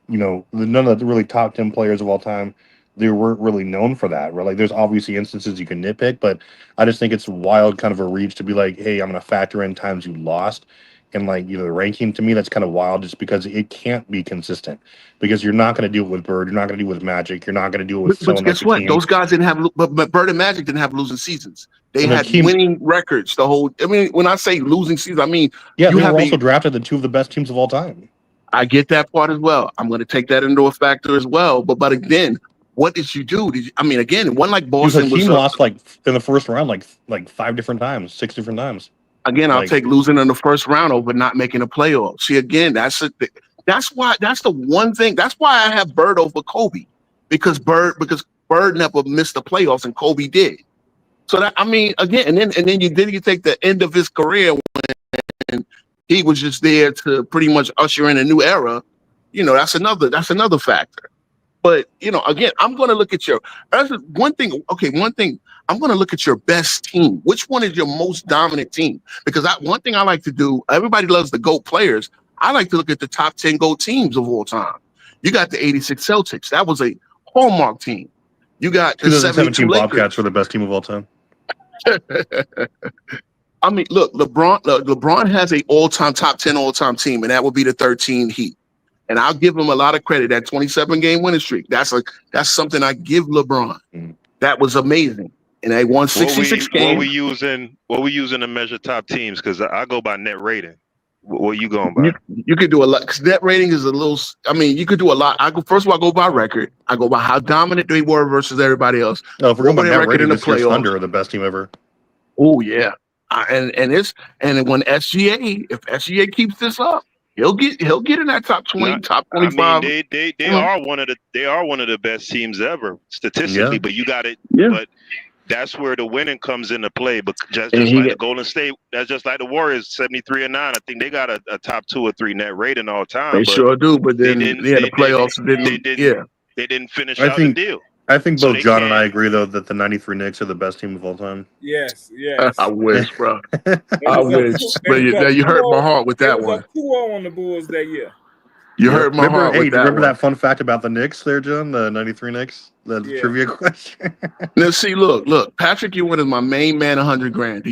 none of the really top 10 players of all time, they weren't really known for that. Right? Like, there's obviously instances you can nitpick, but I just think it's wild, kind of a reach to be like, hey, I'm going to factor in times you lost, and like the ranking. To me, that's kind of wild, just because it can't be consistent. Because you're not going to do it with Bird, you're not going to do it with Magic, you're not going to do it with But someone like guess what? Hakeem. Those guys didn't have, but Bird and Magic didn't have losing seasons. They And had Hakeem- winning records. I mean, when I say losing seasons, I mean Yeah, you they have were a- also drafted the two of the best teams of all time. I get that part as well. I'm going to take that into a factor as well. But again, what did you do? Again, one like Because Boston was Hakeem lost like in the first round, like 5 different times, 6 different times. again. I'll like- take losing in the first round over not making a playoff. See, again, that's the one thing. That's why I have Bird over Kobe, because Bird never missed the playoffs and Kobe did. So that, I mean, again, and then you take the end of his career when he was just there to pretty much usher in a new era. That's another factor. But again, I'm going to look at one thing. I'm going to look at your best team. Which one is your most dominant team? Because one thing I like to do, everybody loves the GOAT players. I like to look at the top 10 GOAT teams of all time. You got the 86 Celtics. That was a hallmark team. You got the 2017 72 Bobcats Lakers. were the best team of all time. I mean, look, LeBron has a top 10 all-time team, and that would be the 13 Heat. And I'll give him a lot of credit. That 27-game winning streak, that's something I give LeBron. That was amazing. And they won 66 games. What we using to measure top teams? Because I go by net rating. What you going by? You could do a lot, because net rating is a little. I mean, you could do a lot. First of all, I go by record. I go by how dominant they were versus everybody else. No, if we're going by net rating, in the this year's playoffs. Thunder are the best team ever. Oh yeah, and when if SGA keeps this up, he'll get in that top 20, top 25. I mean, they are one of the best teams ever statistically, Yeah. but you got it. Yeah. But that's where the winning comes into play. But just And like the Golden State, that's just like the Warriors, 73-9. I think they got a top 2 or 3 net rating all time. They sure do, but then the playoffs didn't. They didn't finish I out think- the deal. I think So both they John and I can't- agree, though, that the 93 Knicks are the best team of all time. Yes. I wish, bro. There I was a- wish. there But was a you hurt my 2-0 heart with that there one. was a 2-0 on the Bulls that year. You hurt my heart with that remember one. that fun fact about the Knicks there, John? The 93 Knicks? The Yeah. trivia question? Now, see, look, Patrick Ewing is my main man, $100,000.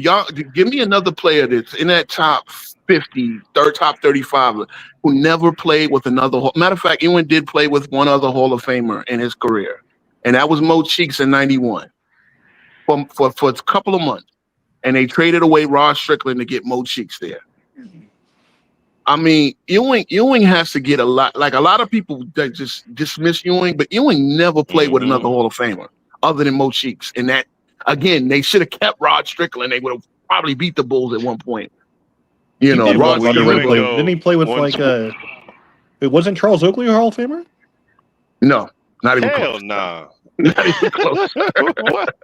Give me another player that's in that top 50, top 35, who never played with another. Matter of fact, Ewing did play with one other Hall of Famer in his career, and that was Mo Cheeks in '91 for a couple of months, and they traded away Rod Strickland to get Mo Cheeks there. I mean, Ewing has to get a lot. Like, a lot of people that just dismiss Ewing, but Ewing never played with another Hall of Famer other than Mo Cheeks. And that, again, they should have kept Rod Strickland. They would have probably beat the Bulls at one point. did Rod what Strickland. Ewing go Didn't he play with once- it wasn't Charles Oakley a Hall of Famer? No, not even Hell close. nah. Not even close. What?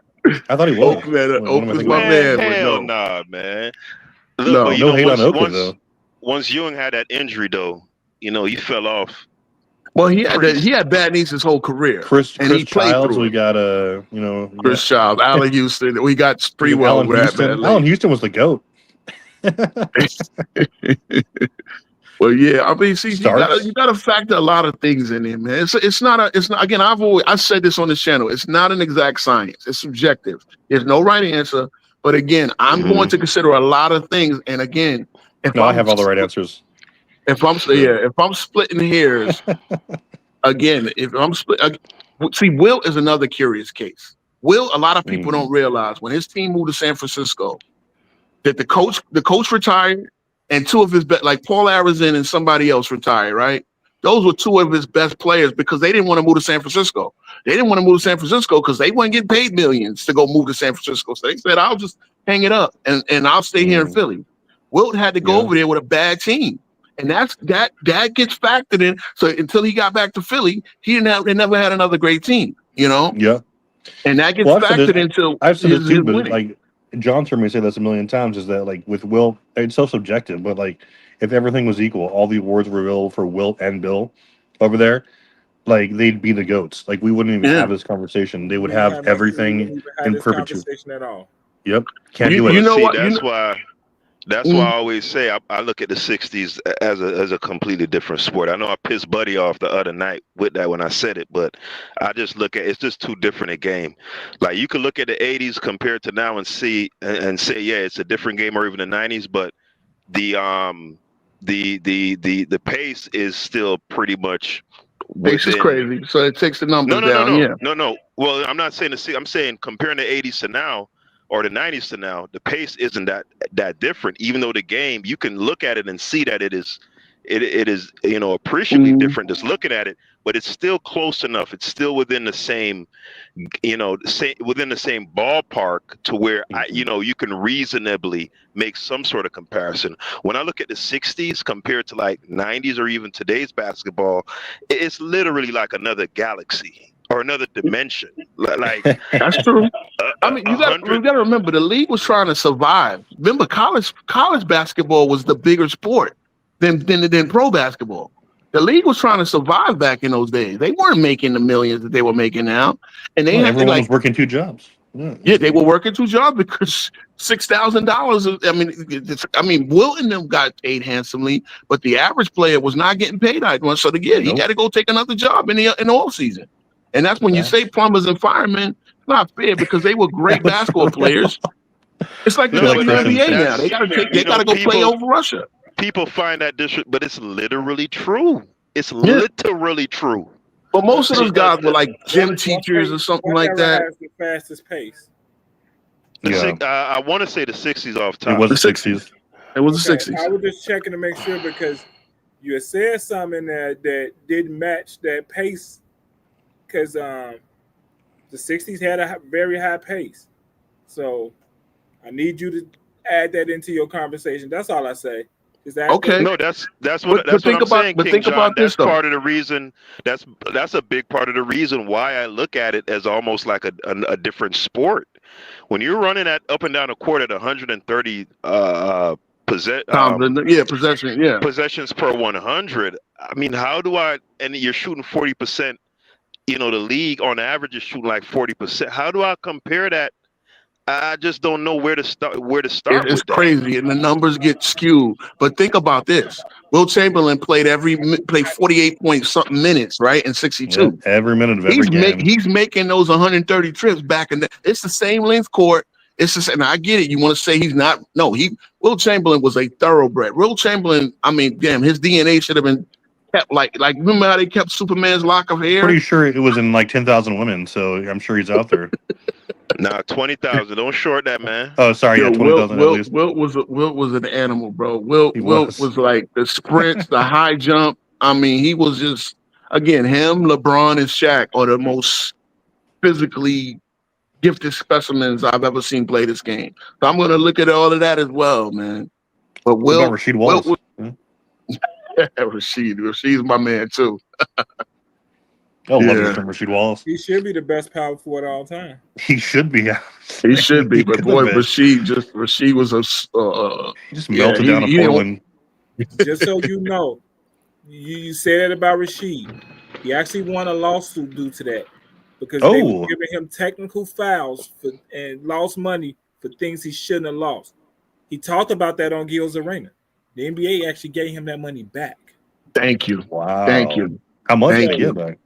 I thought he was. Oakland's my Man, man. but hell no. nah, man. No, but no hate on Oakley, though. Once Ewing had that injury, though, he fell off. Well, he had bad knees his whole career. Chris he played Childs, through we it. got Chris Childs, Allen Houston. We got pretty well. Allen Houston. Allen Houston was the GOAT. Well, yeah. I mean, see, you Starks. gotta factor a lot of things in there, man. It's not. Again, I've said this on this channel. It's not an exact science. It's subjective. There's no right answer. But again, I'm going to consider a lot of things. And again, I have all the right answers. If I'm splitting hairs, again, see, Will is another curious case. Will, a lot of people don't realize when his team moved to San Francisco, that the coach retired, and two of his like Paul Arizin and somebody else retired, right? Those were two of his best players because they didn't want to move to San Francisco. They didn't want to move to San Francisco because they weren't getting paid millions to go move to San Francisco. So they said, I'll just hang it up and I'll stay here in Philly. Wilt had to go over there with a bad team. And that gets factored in. So until he got back to Philly, they never had another great team, Yeah. And that gets factored into I've said this too, but winning. like John's heard me say this a million times, is that like with Wilt, it's so subjective, but like if everything was equal, all the awards were available for Wilt and Bill over there, like they'd be the goats. Like we wouldn't even have this conversation. They would We have wouldn't everything even have in this perpetuity. conversation at all. Yep, can't You- do it. you know See, what? That's why I always say I look at the '60s as a completely different sport. I know I pissed Buddy off the other night with that when I said it, but I just look at it's just too different a game. Like you could look at the '80s compared to now and see and say, yeah, it's a different game, or even the '90s, but the the pace is still pretty much Pace is within. crazy, so it takes the numbers No. down. Yeah. No. Well, I'm not saying I'm saying comparing the '80s to now or the '90s to now, the pace isn't that different. Even though the game, you can look at it and see that it is appreciably different just looking at it, but it's still close enough. It's still within the same, within the same ballpark to where you can reasonably make some sort of comparison. When I look at the '60s compared to like '90s or even today's basketball, it's literally like another galaxy or another dimension. Like That's true. I mean, you got to remember the league was trying to survive. Remember, college basketball was the bigger sport than pro basketball. The league was trying to survive back in those days. They weren't making the millions that they were making now, and everyone was working 2 jobs. Yeah, they were working 2 jobs because $6,000. I mean, Wilt and them got paid handsomely, but the average player was not getting paid that much. So he got to go take another job in the off season, and that's when you say plumbers and firemen. It's not fair because they were great basketball players. It's like in the NBA now. They got to go play over Russia. People find that but it's literally true. It's literally true. But most of those guys were like gym teachers or something like that. Has the fastest pace? I want to say the '60s off top. It was the '60s. It was the '60s. I was just checking to make sure because you had said something in there that didn't match that pace because the '60s had a very high pace. So I need you to add that into your conversation. That's all I say. Okay. No, that's what I'm saying. But think about this, that's part of the reason. That's a big part of the reason why I look at it as almost like a different sport. When you're running up and down a court at 130 possessions per 100. I mean, and you're shooting 40%. The league on average is shooting like 40%. How do I compare that? I just don't know where to start. It's crazy, and the numbers get skewed. But think about this: Wilt Chamberlain played 48 point something minutes, right? In 62, yeah, every minute of every game. He's making those 130 trips back in. It's the same length court. It's the same. And I get it. You want to say he's not? No, Wilt Chamberlain was a thoroughbred. Wilt Chamberlain. I mean, damn, his DNA should have been kept like. Remember how they kept Superman's lock of hair? Pretty sure it was in like 10,000 women. So I'm sure he's out there. Nah, 20,000. Don't short that, man. Oh, sorry. Yeah, 20,000 at least. Wilt was an animal, bro. Wilt was like the sprints, the high jump. I mean, he was just him, LeBron, and Shaq are the most physically gifted specimens I've ever seen play this game. So I'm gonna look at all of that as well, man. But what about Rasheed Wallace? Rasheed's my man too. I love Rasheed Wallace. He should be the best power forward of all time. He should be. He should be. But boy, Rasheed was he just melted down a Portland. Just so you know, you say that about Rasheed. He actually won a lawsuit due to that because they were giving him technical fouls and lost money for things he shouldn't have lost. He talked about that on Gil's Arena. The NBA actually gave him that money back. Thank you. Wow. Thank you. How much did he get back?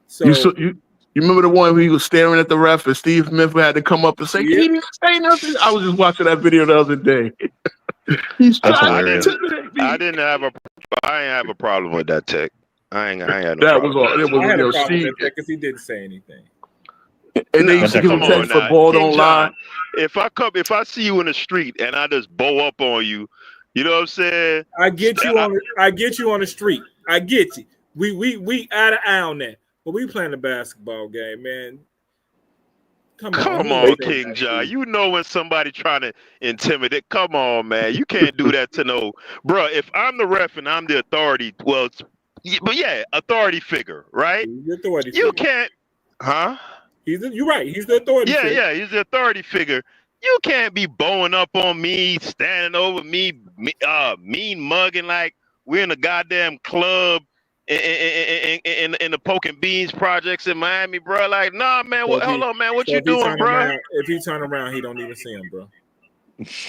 So you remember the one where he was staring at the ref and Steve Smith had to come up and say, he didn't say nothing? I was just watching that video the other day. I didn't have a problem with that, Tech. I ain't had no problem. I had a problem with that because he didn't say anything. And they used to give him text for ball don't lie. If I see you in the street and I just bow up on you, you know what I'm saying? I get you on the street. I get you. We out of eye on that. But we playing a basketball game, man. Come on, King John. You know when somebody trying to intimidate. Come on, man. You can't do that to no bro. If I'm the ref and I'm the authority, authority figure, right? You can't, huh? You're right. He's the authority figure. Yeah, he's the authority figure. You can't be bowing up on me, standing over me, mean mugging like we're in a goddamn club in the Poking Beans projects in Miami, bro. Like, nah, man. So if Hold he, on, man. What so you if he doing, turn bro? around, he don't even see him, bro.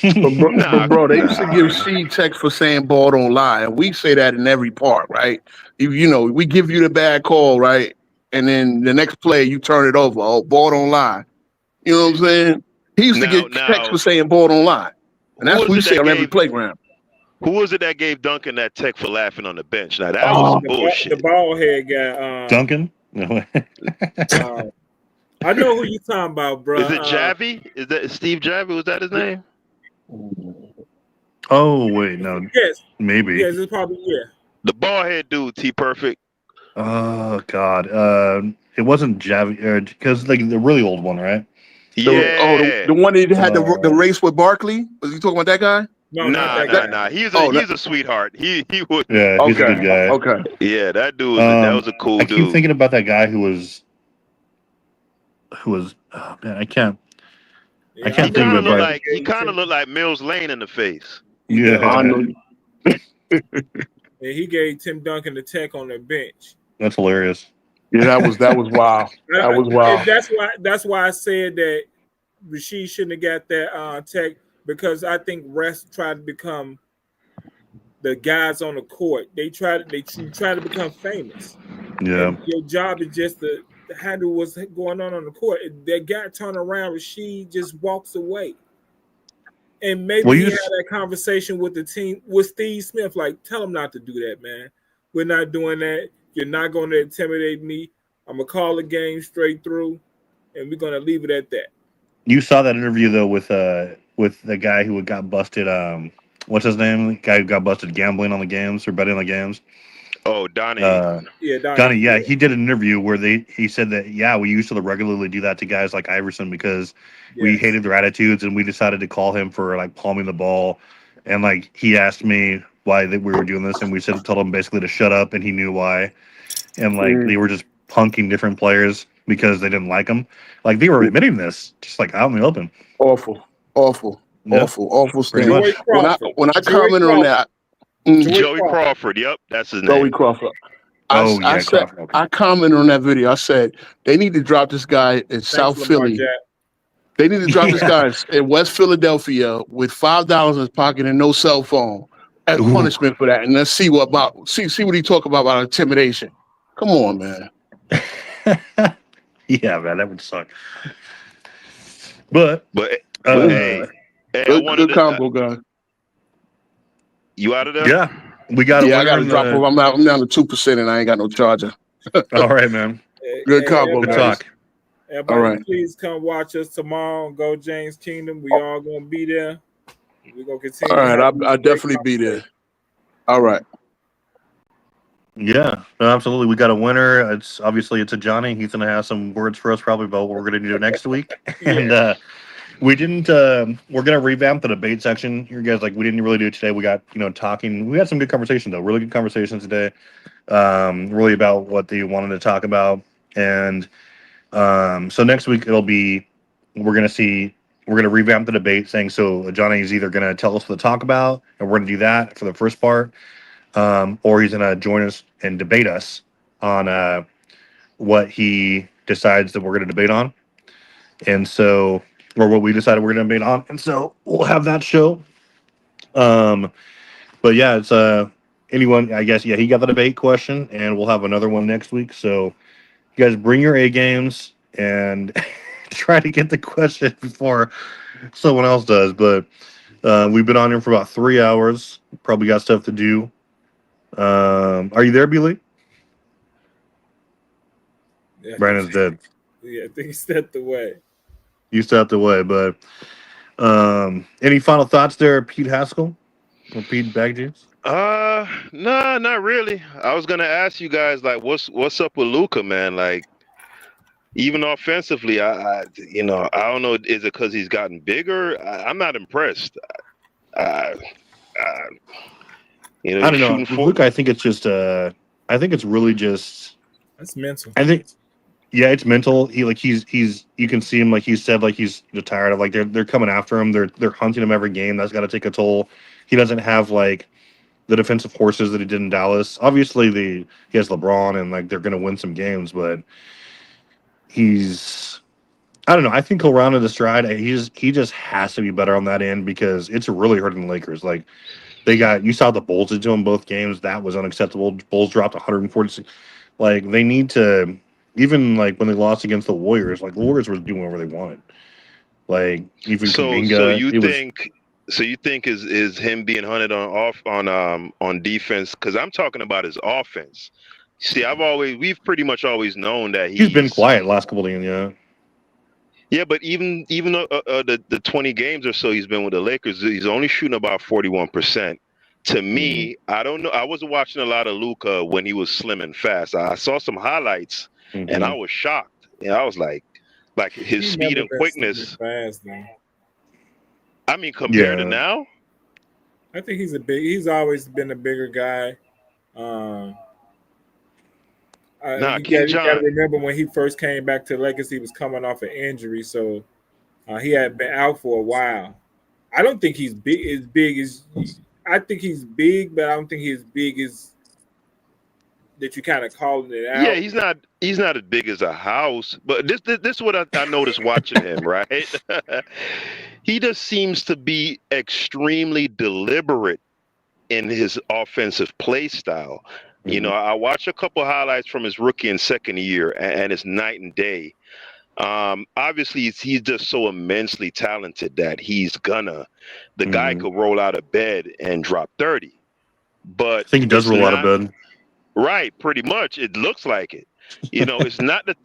But bro, they used to give Nah. Sheed text for saying ball don't lie, and we say that in every part, right? You know, we give you the bad call, right, and then the next play you turn it over. Oh, ball don't lie. You know what I'm saying? He used to get text for saying ball don't lie, and who that's what was we it say that on every gave? playground. Who was it that gave Duncan that tech for laughing on the bench? Now that was Oh, some bullshit. The bald head guy. Duncan? No. I know who you talking about, bro. Is it Javi? Is that Steve Javi? Was that his name? Oh wait, no, Yes, maybe. yes, it's probably The bald head dude, T Perfect. Oh God, it wasn't Javi because like the really old one, right? Yeah. the one that had the race with Barkley. Was you talking about that guy? No, not that guy. Nah. He's a sweetheart. He would. Yeah, he's a good guy. Okay. Yeah, that dude was a cool I dude. keep thinking about that guy who was. Oh man, I can't. Yeah, I can't He think kind of of it. looked But like Mills Lane in the face. yeah, I know. And he gave Tim Duncan the tech on the bench. that's hilarious. Yeah, that was wild. That was wild. And that's why I said that Rasheed shouldn't have got that tech, because I think refs tried to become the guys on the court. They try to become famous. Yeah. And your job is just to handle what's going on the court. If that guy turn around, Rasheed just walks away. And maybe he had that conversation with the team, with Steve Smith, like, tell him not to do that, man. We're not doing that. You're not going to intimidate me. I'm going to call the game straight through, and we're going to leave it at that. You saw that interview, though, with the guy who got busted, what's his name? The guy who got busted gambling on the games or betting on the games. Oh, Donnie. Donnie, yeah, he did an interview where he said that, yeah, we used to regularly do that to guys like Iverson because we hated their attitudes, and we decided to call him for like palming the ball. And like he asked me why we were doing this, and we told him basically to shut up, and he knew why. And like they were just punking different players because they didn't like him. Like they were admitting this, just like out in the open. Awful thing. Much. When I commented on that, Joey Crawford. Yep, that's his name. Joey Crawford. Crawford. I commented on that video. I said they need to drop this guy in South Philly. They need to drop this guy in West Philadelphia with $5 in his pocket and no cell phone as punishment for that. And let's see what he talk about intimidation. Come on, man. Yeah, man, that would suck. But hey, good combo, guy. You out of there? Yeah, we got. I got to drop off. I'm down to 2%, and I ain't got no charger. All right, man. Good combo, good guys. talk. Everybody, all right. Please come watch us tomorrow. Go James Kingdom. We all gonna be there. We're gonna continue. All right, I'll definitely be there. All right. Yeah, absolutely. We got a winner. It's a Johnny. He's gonna have some words for us probably about what we're gonna do next week. And we didn't. We're gonna revamp the debate section here, guys. Like we didn't really do it today. We got talking. We had some good conversations though. Really good conversations today. Really about what they wanted to talk about. And so next week we're gonna revamp the debate, saying so Johnny's either gonna tell us what to talk about, and we're gonna do that for the first part. Or he's going to join us and debate us on what he decides that we're going to debate on. And so, or what we decided we're going to debate on. And so we'll have that show. But yeah, it's anyone, I guess, he got the debate question, and we'll have another one next week. So you guys bring your A games and try to get the question before someone else does. But we've been on here for about 3 hours. Probably got stuff to do. Are you there, Billy? Yeah, Brandon's dead. Yeah, I think he stepped away. You stepped away, but any final thoughts there, Pete Haskell or Pete Bagjuice? No, not really. I was gonna ask you guys like, what's up with Luka, man? Like, even offensively, I don't know. Is it because he's gotten bigger? I'm not impressed. I don't know. Luka, I think it's just. I think it's really just. That's mental. I think Yeah, it's mental. He's you can see him like he said like he's tired of like they're coming after him. They're hunting him every game. That's got to take a toll. He doesn't have like the defensive horses that he did in Dallas. Obviously, he has LeBron and like they're going to win some games, but he's I don't know. I think he'll round into stride. He just has to be better on that end because it's really hurting the Lakers. Like you saw the Bulls did to him both games. That was unacceptable. Bulls dropped 146. Like they need to even like when they lost against the Warriors. Like the Warriors were doing whatever they wanted. Like even So Kuminga, you think is him being hunted on defense? Because I'm talking about his offense. See, we've pretty much always known that he's been quiet last couple of games. Yeah. Yeah, but even the 20 games or so he's been with the Lakers, he's only shooting about 41%. To me, I don't know. I wasn't watching a lot of Luka when he was slim and fast. I saw some highlights and I was shocked. And I was like his speed and quickness. Fast, though. I mean, compared to now, I think he's always been a bigger guy. You got to remember when he first came back to Lakers, he was coming off an injury, so he had been out for a while. I don't think he's big as I think he's big, but I don't think he's as big as that. You kind of calling it out. Yeah, he's not as big as a house, but this is what I noticed watching him. Right, he just seems to be extremely deliberate in his offensive play style. You know, I watched a couple highlights from his rookie and second year, and it's night and day. Obviously, he's just so immensely talented that the guy could roll out of bed and drop 30. But I think he does roll out of bed. Right, pretty much. It looks like it. You know, it's not an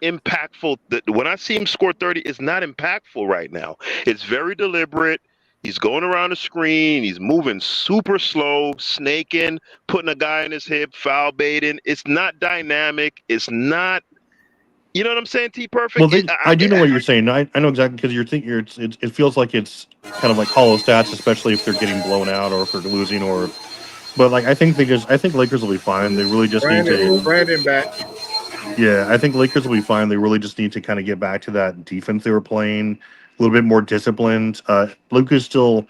impactful. When I see him score 30, it's not impactful right now. It's very deliberate. He's going around the screen. He's moving super slow, snaking, putting a guy in his hip, foul baiting. It's not dynamic. It's not. You know what I'm saying? T Perfect. Well, I do know what you're saying. I know exactly because it feels like it's kind of like hollow stats, especially if they're getting blown out or if they're losing or. But like I think Lakers will be fine. They really just need to. Brandon back. Yeah, I think Lakers will be fine. They really just need to kind of get back to that defense they were playing, a little bit more disciplined. Luka's still,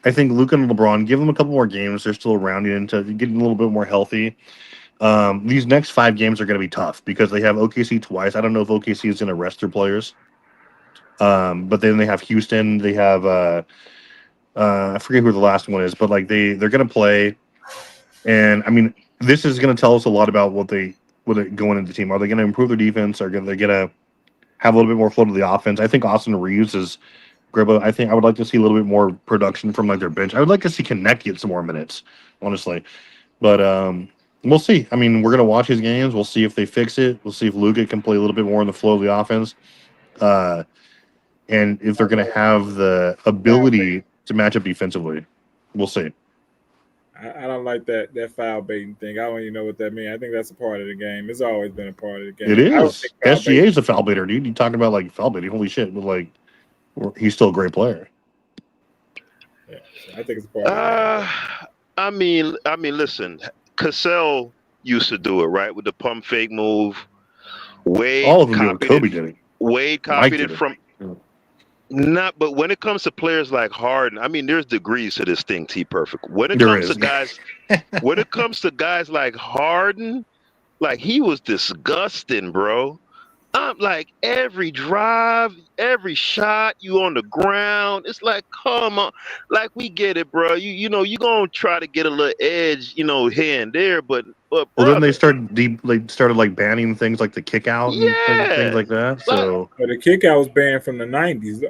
I think Luka and LeBron, give them a couple more games. They're still rounding into getting a little bit more healthy. These next 5 games are going to be tough because they have OKC twice. I don't know if OKC is going to rest their players. But then they have Houston. They have I forget who the last one is, but like they're going to play. And I mean, this is going to tell us a lot about what they going into the team. Are they going to improve their defense? Are they going to have a little bit more flow to the offense? I think Austin Reeves is great. I think I would like to see a little bit more production from like their bench. I would like to see Connect get some more minutes, honestly. But we'll see. I mean, we're going to watch his games. We'll see if they fix it. We'll see if Luka can play a little bit more in the flow of the offense. And if they're going to have the ability to match up defensively. We'll see. I don't like that foul baiting thing. I don't even know what that means. I think that's a part of the game. It's always been a part of the game. It is. SGA is a foul baiter, dude. You talking about like foul baiting? Holy shit! But like, he's still a great player. Yeah, so I think it's a part of the game. I mean, listen. Cassell used to do it right with the pump fake move. Wade all of them do it. Kobe did it. Wade copied it from. Not, but when it comes to players like Harden, I mean, there's degrees to this thing. T Perfect. When it comes to guys like Harden, like he was disgusting, bro. I'm like every drive, every shot, you on the ground. It's like, come on, like we get it, bro. You know, you gonna try to get a little edge, you know, here and there, but. Well, then they started like banning things like the kick out and things like that. So, but the kick out was banned from the 90s.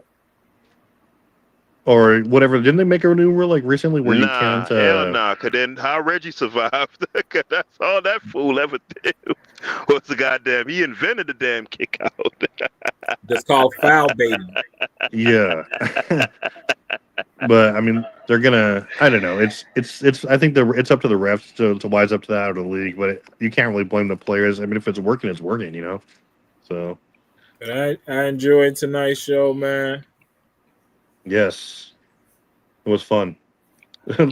Or whatever. Didn't they make a new rule like recently where you can't? Hell nah. Cause then how Reggie survived? Cause that's all that fool ever did. Was the goddamn? He invented the damn kick out. That's called foul baiting. Yeah. But I mean, they're gonna. I don't know. It's. I think it's up to the refs to wise up to that or the league. But you can't really blame the players. I mean, if it's working, it's working. You know. So. But I enjoyed tonight's show, man. Yes, it was fun.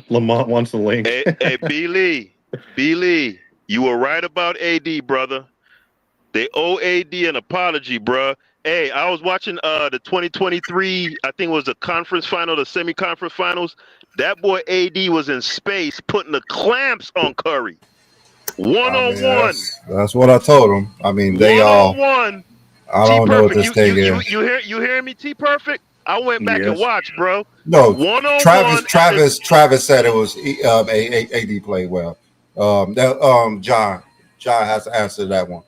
Lamont wants the link. Hey, B. Lee, you were right about AD, brother. They owe AD an apology, bruh. Hey, I was watching the 2023, I think it was the conference final, the semi-conference finals. That boy AD was in space putting the clamps on Curry. I mean, One-on-one. that's what I told them. I mean, they all. One-on-one. I T don't know what Perfect. this thing is. You hearing me, T Perfect? I went back and Yes. watched, bro. No, One-on-one. Travis said it was AD played well. John has to answer that one.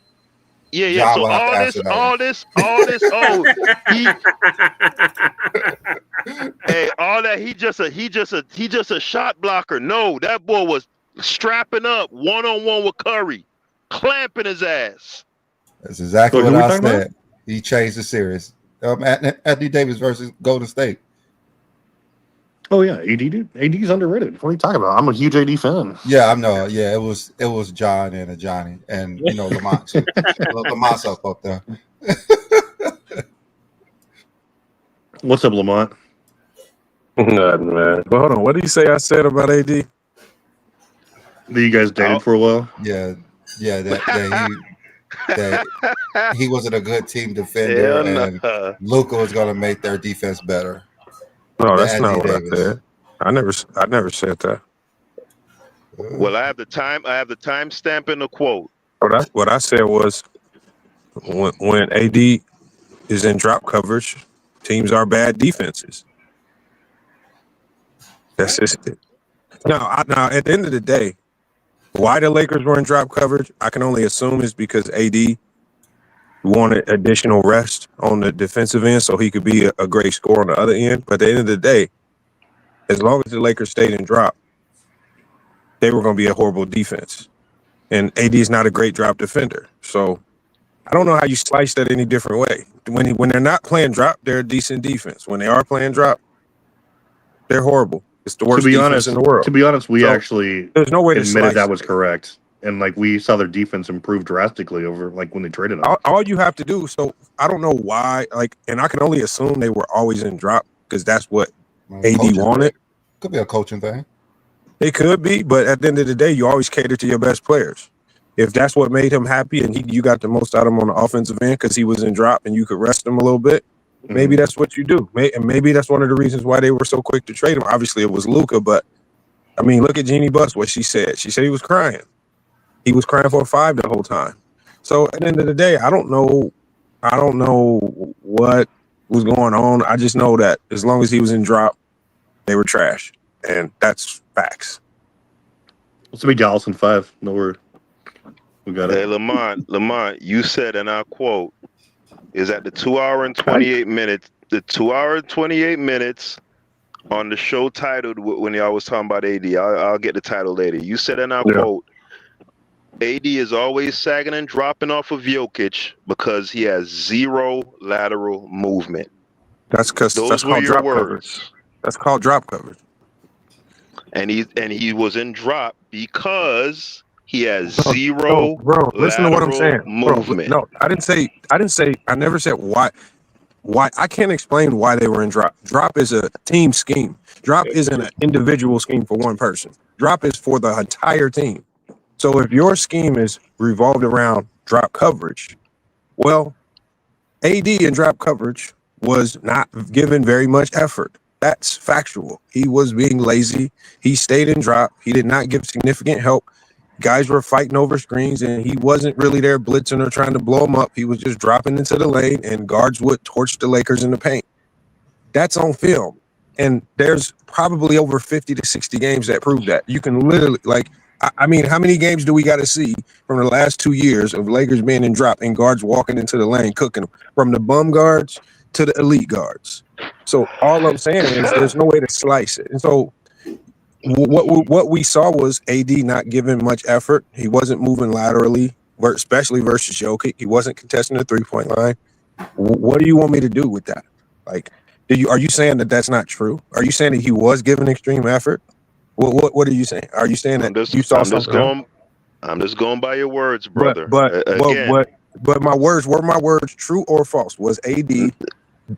Yeah. John So will have to answer that one. Oh, hey, all that. He just a shot blocker. No, that boy was strapping up one-on-one with Curry, clamping his ass. That's exactly So what who we I talking said. He changed the series. Anthony Davis versus Golden State. Oh yeah, AD dude. AD's underrated. What are you talking about? I'm a huge AD fan. Yeah, I know. Yeah, it was John and a Johnny, and Lamont too. Lamont's up there. What's up, Lamont? Nothing, man. Well, hold on. What did you say I said about AD? That you guys dated for a while? Yeah, that he wasn't a good team defender, and Luka was going to make their defense better. No, that's not what Davis. I said. I never said that. Well, I have the time stamp in the quote. What I said was when AD is in drop coverage, teams are bad defenses. That's just it. Now, at the end of the day, why the Lakers were in drop coverage, I can only assume is because AD wanted additional rest on the defensive end so he could be a great scorer on the other end. But at the end of the day, as long as the Lakers stayed in drop, they were going to be a horrible defense. And AD is not a great drop defender. So I don't know how you slice that any different way. When they're not playing drop, they're a decent defense. When they are playing drop, they're horrible. It's the worst defense in the world. To be honest, we actually there's no way to admitted slice that was correct. And we saw their defense improve drastically over when they traded them. All you have to do, so I don't know why, and I can only assume they were always in drop because that's what AD wanted. Could be a coaching thing. It could be, but at the end of the day, you always cater to your best players. If that's what made him happy and you got the most out of him on the offensive end because he was in drop and you could rest him a little bit, maybe that's what you do. And maybe that's one of the reasons why they were so quick to trade him. Obviously, it was Luka, but, I mean, look at Jeannie Buss, what she said. She said he was crying. He was crying for a 5 the whole time. So at the end of the day, I don't know what was going on. I just know that as long as he was in drop, they were trash. And that's facts. It's be Dallas in 5. No word. We got it. Hey, Lamont, you said, and I quote, is at the 2 hour and 28 minutes, on the show titled when y'all was talking about AD. I'll get the title later. You said, and I quote, AD is always sagging and dropping off of Jokic because he has zero lateral movement. That's because that's called drop coverage. That's called drop coverage. And he was in drop because he has zero bro, listen to what I'm saying. Movement. Bro, no, I never said why I can't explain why they were in drop. Drop is a team scheme. Drop isn't an individual scheme for one person. Drop is for the entire team. So if your scheme is revolved around drop coverage, well, AD in drop coverage was not given very much effort. That's factual. He was being lazy. He stayed in drop. He did not give significant help. Guys were fighting over screens, and he wasn't really there blitzing or trying to blow them up. He was just dropping into the lane, and guards would torch the Lakers in the paint. That's on film. And there's probably over 50 to 60 games that prove that. You can literally, I mean, how many games do we got to see from the last 2 years of Lakers being in drop and guards walking into the lane, cooking them, from the bum guards to the elite guards? So all I'm saying is there's no way to slice it. And so what we saw was AD not giving much effort. He wasn't moving laterally, especially versus Jokic. He wasn't contesting the three-point line. What do you want me to do with that? Are you saying that that's not true? Are you saying that he was giving extreme effort? What are you saying? Are you saying that you saw something? I'm just going by your words, brother. But my words were my words, true or false? Was AD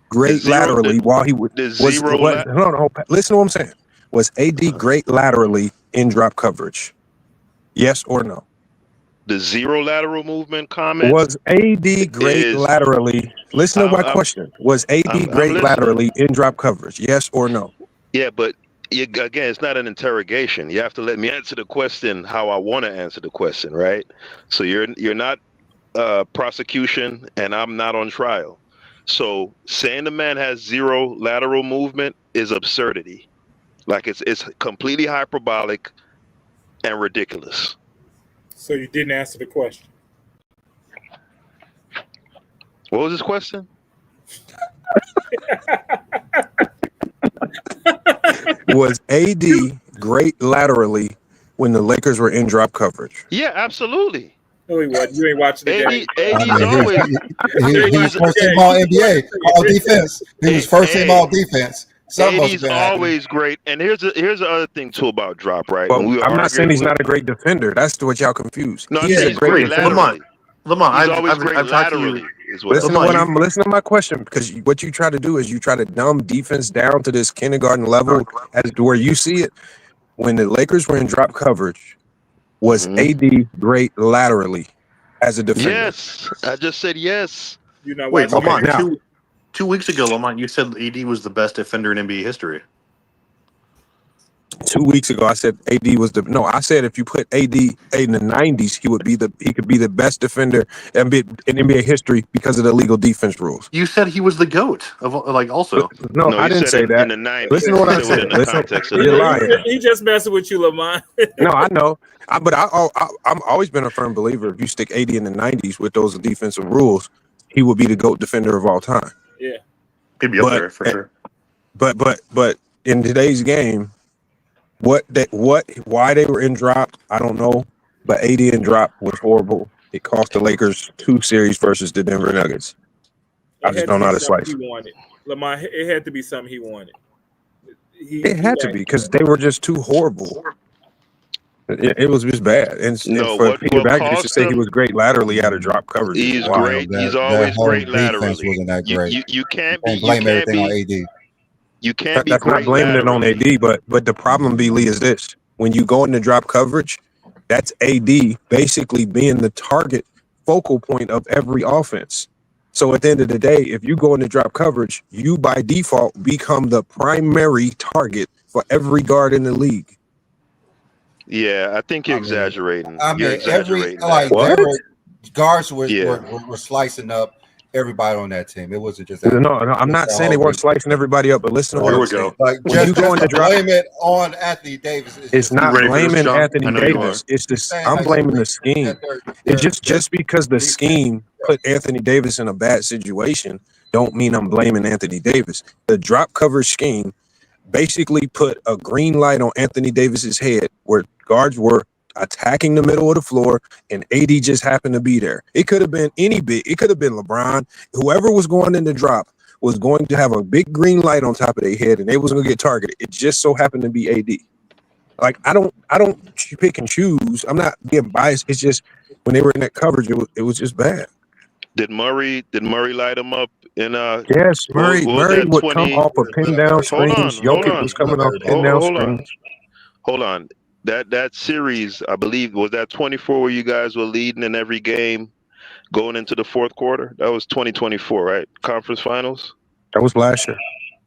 great laterally while he was zero? No, listen to what I'm saying. Was AD great laterally in drop coverage? Yes or no? The zero lateral movement comment Was AD great is. laterally? Listen to my I'm question. Was AD I'm great listening. laterally in drop coverage? Yes or no? Yeah, but again, it's not an interrogation. You have to let me answer the question how I want to answer the question, right? So you're not prosecution, and I'm not on trial. So saying the man has zero lateral movement is absurdity. Like it's completely hyperbolic and ridiculous. So you didn't answer the question. What was his question? Was AD great laterally when the Lakers were in drop coverage? Yeah, absolutely. No, he wasn't. You ain't watching the game. AD's I mean, always he was first team all NBA, all defense. He was first team all defense. Some must have AD's been happening. always great. And here's the other thing too about drop, right? Well, When we were I'm not saying arguing he's with- not a great defender. That's what y'all confused. No, I He's said a he's great great defender. laterally. Lamont, He's always great I've talked to you. laterally. Is what Listen I'm to what saying. I'm listening to my question, because what you try to do is you try to dumb defense down to this kindergarten level as to where you see it. When the Lakers were in drop coverage, was AD great laterally as a defender? Yes, I just said yes. You're not Wait, watching Lamont, the game. now- 2 weeks ago, Lamont, you said AD was the best defender in NBA history. 2 weeks ago, I said AD was I said if you put AD in the 90s, he could be the best defender in NBA history because of the legal defense rules. You said he was the GOAT of also. No, I you didn't said say that. in the 90s. Listen to what I You said it said. in the Listen, context of the you're 90s. lying. He just messing with you, Lamont. No, I know. I'm always been a firm believer. If you stick AD in the 90s with those defensive rules, he would be the GOAT defender of all time. Yeah. He'd be up there for sure. But in today's game, why they were in drop, I don't know. But AD in drop was horrible. It cost the Lakers 2 series versus the Denver Nuggets. I just don't know how to slice. He wanted. Lamont, it had to be something he wanted. It had to be because they were just too horrible. It was just bad. And No, for what Peter Baggett to cost say he him- was great laterally out of drop coverage. He's Wow. great. He's That always whole great defense laterally. wasn't that great. You can't And be. blame You can't everything on be. AD. You can't be That's not great blaming it on laterally. AD, but the problem, B. Lee, is this: when you go into drop coverage, that's AD basically being the target focal point of every offense. So at the end of the day, if you go into drop coverage, you by default become the primary target for every guard in the league. Yeah, I think you're I mean, exaggerating. I you're mean, exaggerating. they were guards were Yeah. slicing up everybody on that team. It wasn't just No, I'm not saying they weren't slicing everybody up, but listen to what Here I'm we saying. go. Like When just, you go just into to drop- blame it on Anthony Davis. It's not ready for this, blaming John? Anthony I know you Davis. It's just saying, I'm like, blaming the scheme. that It's just because the defense- scheme put Anthony Davis in a bad situation, don't mean I'm blaming Anthony Davis. The drop coverage scheme basically put a green light on Anthony Davis's head where guards were attacking the middle of the floor and AD just happened to be there. It could have been it could have been LeBron. Whoever was going in the drop was going to have a big green light on top of their head and they was going to get targeted. It just so happened to be AD. Like I don't pick and choose. I'm not being biased. It's just when they were in that coverage, it was just bad. Did Murray light him up in Yes, Murray what was would that, come 20 off of pin down Hold on, screens. hold Jokic on. was coming off pin Hold- down hold on. screens. Hold on. That series, I believe, was that 24 where you guys were leading in every game going into the fourth quarter? That was 2024, right? Conference finals? That was last year.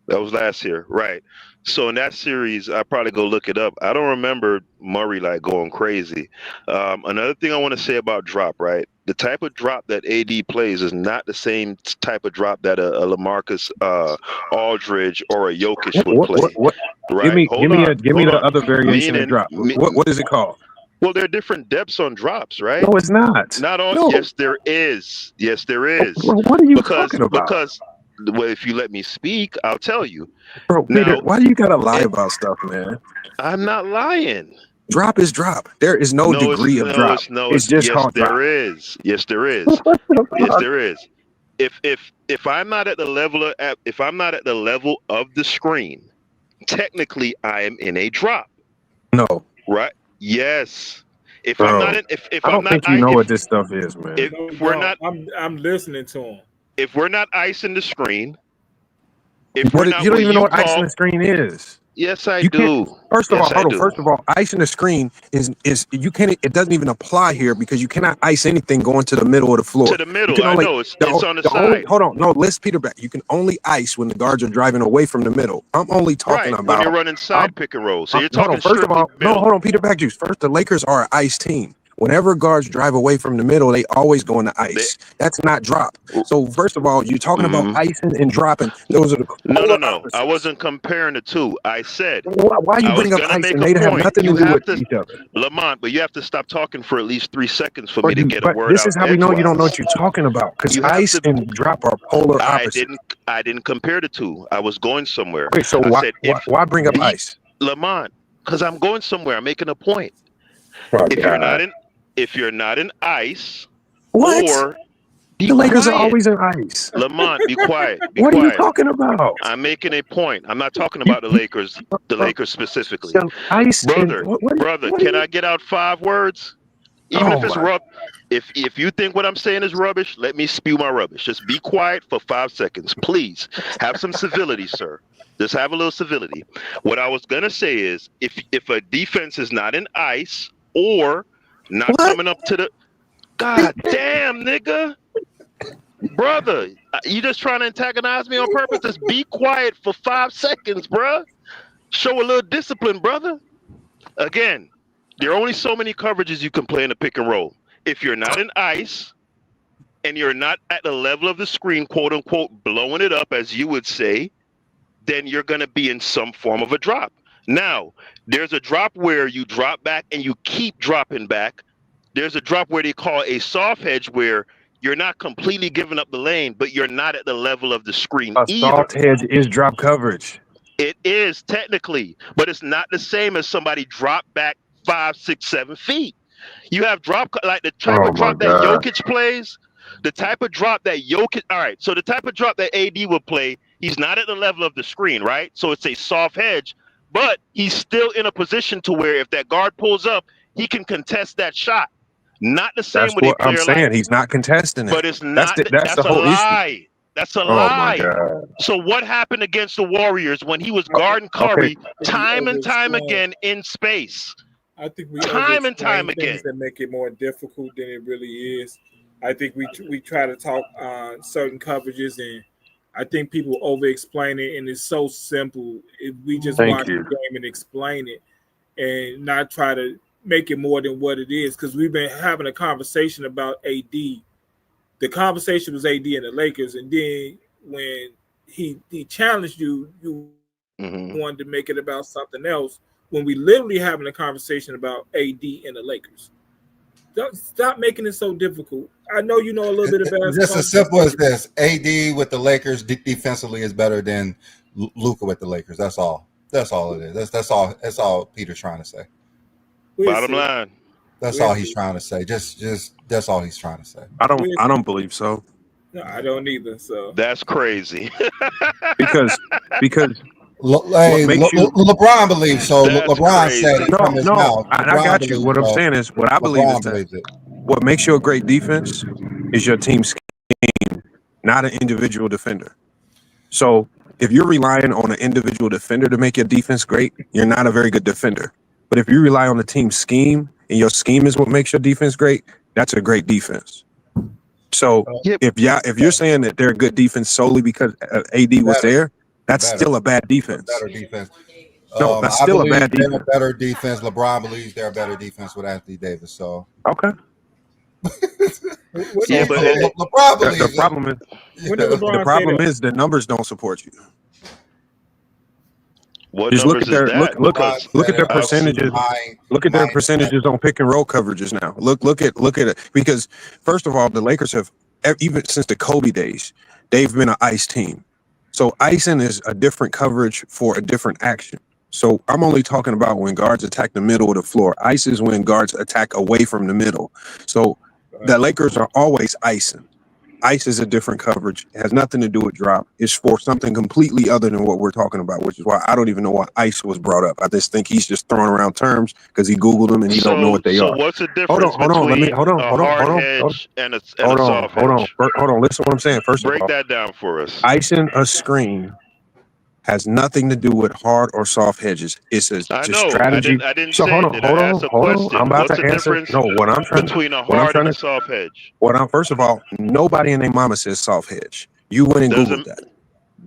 That was last year, right? So in that series, I probably go look it up. I don't remember Murray like going crazy. Another thing I want to say about drop, right? The type of drop that AD plays is not the same type of drop that a LaMarcus Aldridge or a Jokic would play. What? Right? Give me Hold the on. other variation Meaning- of drop. What is it called? Well, there are different depths on drops, right? No, it's not. Not all. No. Yes, there is. Yes, there is. Bro, what are you talking about? Because well, if you let me speak, I'll tell you. Bro, now- Peter, why do you gotta lie about stuff, man? I'm not lying. Drop is drop. There is no degree of drop. It's just yes, hard drop. there is. Yes, there is. Yes, there is. If I'm not at the level of the screen, technically I am in a drop. No, Right? Yes. If Bro, I'm not in, if I I'm don't not, think you know if, what this stuff is, man. if we're not, I'm listening to him. if we're not icing the screen, if you we're not, don't what even know what call, icing the screen is. Yes, I You can't. do. First of all, Yes, I hold on. do. First of all, icing the screen is you can't. It doesn't even apply here because you cannot ice anything going to the middle of the floor. To the You middle. can I only know it's on the the only side. hold on. No, let's Peter back. You can only ice when the guards are driving away from the middle. I'm only talking Right. When you're about. running I'm, side pick and roll. So you're hold talking on. First of strictly all, no, middle. hold on, Peter back juice. First, the Lakers are an ice team. Whenever guards drive away from the middle, they always go into ice. That's not drop. So first of all, you're talking about Mm-hmm. icing and dropping. Those are the No. polar I opposites. wasn't comparing the two. I said Why you I was bring up gonna ice make and a they have point. nothing to You do have with to, each other? Lamont, but you have to stop talking for at least 3 seconds for me to get a But word this out is how we know you don't know edgewise. what you're talking about. Because You have ice to. and drop are polar I opposites. didn't compare the two. I was going somewhere. Okay, so I why said why, if why bring up deep ice? Lamont, because I'm going somewhere. I'm making a point. Oh If you're God! not in, if you're not in ice, What? or be The Lakers are quiet, always in ice. Lamont, be quiet, be What are you quiet. talking about? I'm making a point. I'm not talking You, about you The Lakers specifically, so ice and brother. Brother, what are can you? I get out 5 words? Even Oh if it's my! rub, if you think what I'm saying is rubbish, let me spew my rubbish. Just be quiet for 5 seconds, please. Have some civility, sir. Just have a little civility. What I was gonna say is, if a defense is not in ice or not What? coming up to the, god damn nigga, brother, you just trying to antagonize me on purpose? Just be quiet for 5 seconds, bruh. Show a little discipline, brother. Again, there are only so many coverages you can play in a pick and roll. If you're not in ice and you're not at the level of the screen, quote unquote, blowing it up, as you would say, then you're going to be in some form of a drop. Now, there's a drop where you drop back and you keep dropping back. There's a drop where they call a soft hedge where you're not completely giving up the lane, but you're not at the level of the screen A either. soft hedge is drop coverage. It is technically, but it's not the same as somebody drop back 5, 6, 7 feet. You have like the type Oh of my drop that God! Jokic plays, the type of drop that Jokic. All right, so the type of drop that AD would play, he's not at the level of the screen, right? So it's a soft hedge, but he's still in a position to where if that guard pulls up, he can contest that shot. Not the That's same with a what I'm player like, saying. He's not contesting it. but it's That's not. that's the That's a whole issue. lie. That's a Oh my lie. God! So what happened against the Warriors when he was guarding Okay, Curry time and time again in space? I think we Time and time over-explain things again. that make it more difficult than it really is. I think we try to talk certain coverages, and I think people over-explain it, and it's so simple. If we just thank watch the you. game and explain it, and not try to make it more than what it is, because we've been having a conversation about AD. The conversation was AD and the Lakers, and then when he challenged you, you Mm-hmm. wanted to make it about something else when we literally having a conversation about AD and the Lakers. Stop making it so difficult. I know you know a little bit of It's just basketball. as simple as this. AD with the Lakers defensively is better than Luka with the Lakers. That's all. That's all it is. That's all. That's all Peter's trying to say. We'll Bottom see. line. That's We'll all he's see. trying to say. Just that's all he's trying to say. I We'll don't see. believe so No, I don't either. So That's crazy. because what Hey, makes you LeBron believes so. That's LeBron said it crazy. from his no, mouth. I LeBron got you. believes What I'm so. saying is what I believe is LeBron that believes it. what makes you a great defense is your team scheme, not an individual defender. So if you're relying on an individual defender to make your defense great, you're not a very good defender. But if you rely on the team scheme and your scheme is what makes your defense great, that's a great defense. So Yep. if you're saying that they're a good defense solely because AD was Better, there, that's better, still a bad defense. better defense. No, that's I still a believe bad they're a defense. better defense. LeBron believes they're a better defense with Anthony Davis. So, Okay. what Yeah, did but he say? LeBron The believes problem is When did it. LeBron the say problem that? is the numbers don't support you. what Just look numbers at is their that? LeBron Because look said at their it I've from percentages. mind Look at their mindset. percentages on pick and roll coverages now. Look at it because first of all, the Lakers have even since the Kobe days, they've been an ice team. So icing is a different coverage for a different action. So I'm only talking about when guards attack the middle of the floor. Ice is when guards attack away from the middle. So the Lakers are always icing. Ice is a different coverage. It has nothing to do with drop. It's for something completely other than what we're talking about, which is why I don't even know why ice was brought up. I just think he's just throwing around terms because he Googled them and he don't know what they so are. what's the Hold difference on. Let me between a hard hedge and a soft hedge? Hold on. Listen to what I'm saying. First of Break all, that down for us. icing a screen has nothing to do with hard or soft hedges. It's a I just know. strategy. I didn't So say. hold on, Did hold I on, ask a hold on. I'm question? about What's to the answer. difference No, between a what I'm hard trying and a to, soft hedge? first of all, nobody in their mama says soft hedge. You went and Googled Doesn't that.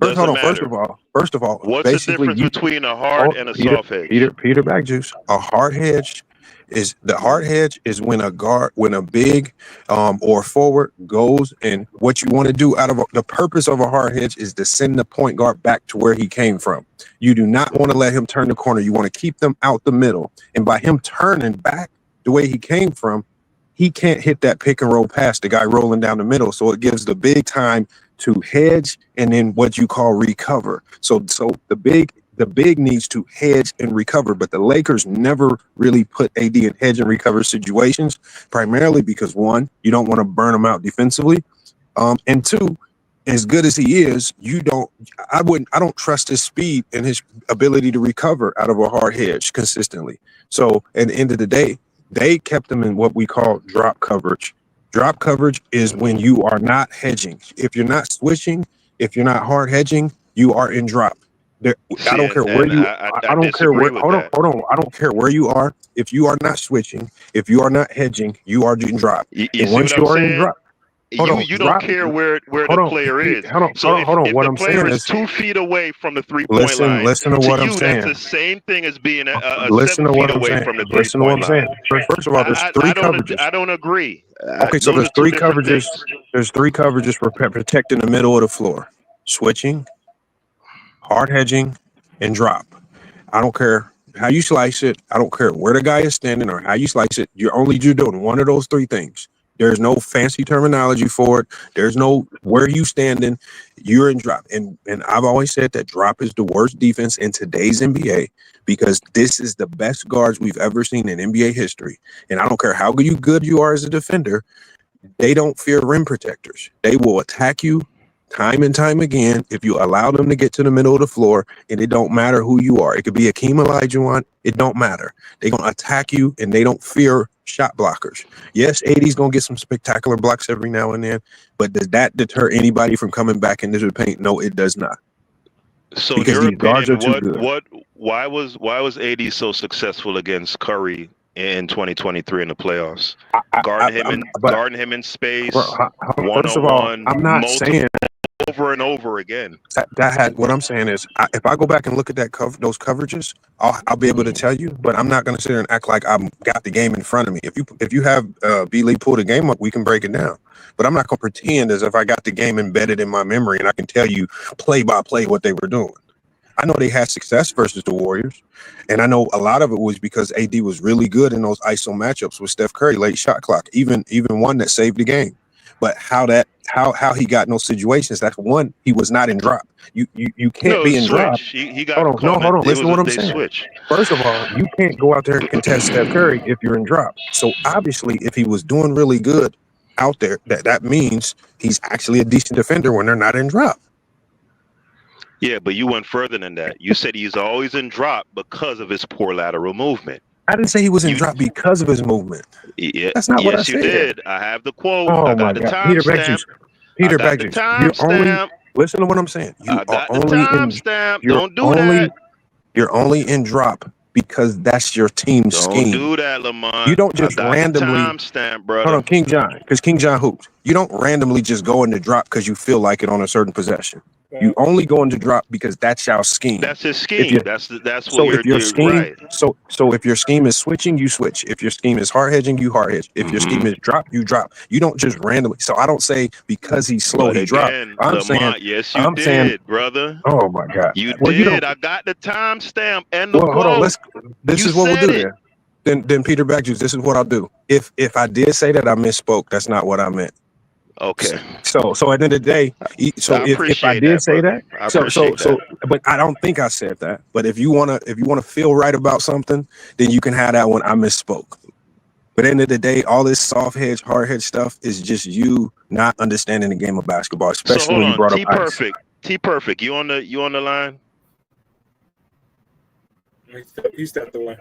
First, hold doesn't on. matter. First of all, What's the basically, difference you between a hard hold and a Peter, soft hedge? Peter Backjuice. A hard hedge is the hard hedge is when a big or forward goes, and what you want to do the purpose of a hard hedge is to send the point guard back to where he came from. You do not want to let him turn the corner. You want to keep them out the middle, and by him turning back the way he came from, he can't hit that pick and roll pass, the guy rolling down the middle. So it gives the big time to hedge and then what you call recover. So the big needs to hedge and recover, but the Lakers never really put AD in hedge and recover situations, primarily because one, you don't want to burn him out defensively, and two, as good as he is, I don't trust his speed and his ability to recover out of a hard hedge consistently. So at the end of the day, they kept him in what we call drop coverage. Drop coverage is when you are not hedging. If you're not switching, if you're not hard hedging, you are in drop. I See, don't care where and you. I I don't care disagree where. with Hold on, that. hold on. I don't care where you are. If you are not switching, if you are not hedging, you are in drop. You And see what once I'm you are in saying? drop, hold on, You don't drop. care where Hold the on, player is. hold on, So hold on. if What the I'm player saying is is, 2 feet away from the 3-point line, listen to to what I'm you that's saying. the same thing as being Listen 7 to what feet I'm away saying. from the Listen to what 3-point I'm line. saying. First of all, there's three coverages. I don't agree. Okay, so Those there's are two three different coverages. things. There's three coverages for protecting the middle of the floor: switching, hard hedging, and drop. I don't care how you slice it. I don't care where the guy is standing or how you slice it. You're doing one of those three things. There's no fancy terminology for it. There's no where you standing. You're in drop. And I've always said that drop is the worst defense in today's NBA because this is the best guards we've ever seen in NBA history. And I don't care how good you are as a defender. They don't fear rim protectors. They will attack you time and time again if you allow them to get to the middle of the floor, and it don't matter who you are. It could be Akeem Olajuwon. It don't matter. They're going to attack you, and they don't fear shot blockers. Yes, AD's going to get some spectacular blocks every now and then, but does that deter anybody from coming back into the paint? No, it does not. So in Because your these guards are opinion, too good. why was AD so successful against Curry in 2023 in the playoffs? Guarding him in space, First of all, 1-on-1, I'm not saying over and over again. that had what I'm saying is if I go back and look at those coverages, I'll be able to tell you, but I'm not going to sit there and act like I've got the game in front of me. If you have B-Lee pull the game up, we can break it down. But I'm not going to pretend as if I got the game embedded in my memory and I can tell you play by play what they were doing. I know they had success versus the Warriors, and I know a lot of it was because AD was really good in those ISO matchups with Steph Curry, late shot clock, even one that saved the game. But how he got in those situations, that's one, he was not in drop. You can't No, be in drop. switch. He got Hold on, caught. hold on. It Listen to was what a I'm day saying. switch. First of all, you can't go out there and contest Steph Curry if you're in drop. So obviously, if he was doing really good out there, that means he's actually a decent defender when they're not in drop. Yeah, but you went further than that. You said he's always in drop because of his poor lateral movement. I didn't say he was in drop because of his movement. Yeah, That's not what I yes, you said. did. I have the quote. Oh I my got the God, Peter timestamp. Peter I got the timestamp. listen to what I'm saying. I got the timestamp. Don't do that. You're only in drop because that's your team Don't scheme. do that, Lamont. You don't just I got randomly. the timestamp, Hold brother. on, King John, because King John hoops. You don't randomly just go into drop because you feel like it on a certain possession. You only go into drop because that's your scheme. That's his scheme. That's So what if your you're scheme, right. so if your scheme is switching, you switch. If your scheme is hard hedging, you hard hedge. If your scheme is drop, you drop. You don't just randomly. So I don't say because he's slow, But he dropped. again, I'm Lamont, saying, yes, you did, saying, brother. oh my God. You Well, did. I got the timestamp and the well, hold on. quote. This You is what we'll said do it. then Peter Backjuice, this is what I'll do. If I did say that, I misspoke. That's not what I meant. Okay. So at the end of the day, so I if I appreciate did that, say brother. that, I appreciate that. but I don't think I said that. But if you wanna feel right about something, then you can have that one. I misspoke. But at the end of the day, all this soft hedge, hard hedge stuff is just you not understanding the game of basketball, especially So hold when you on, brought up ice. T Perfect. You on the line? He stepped away.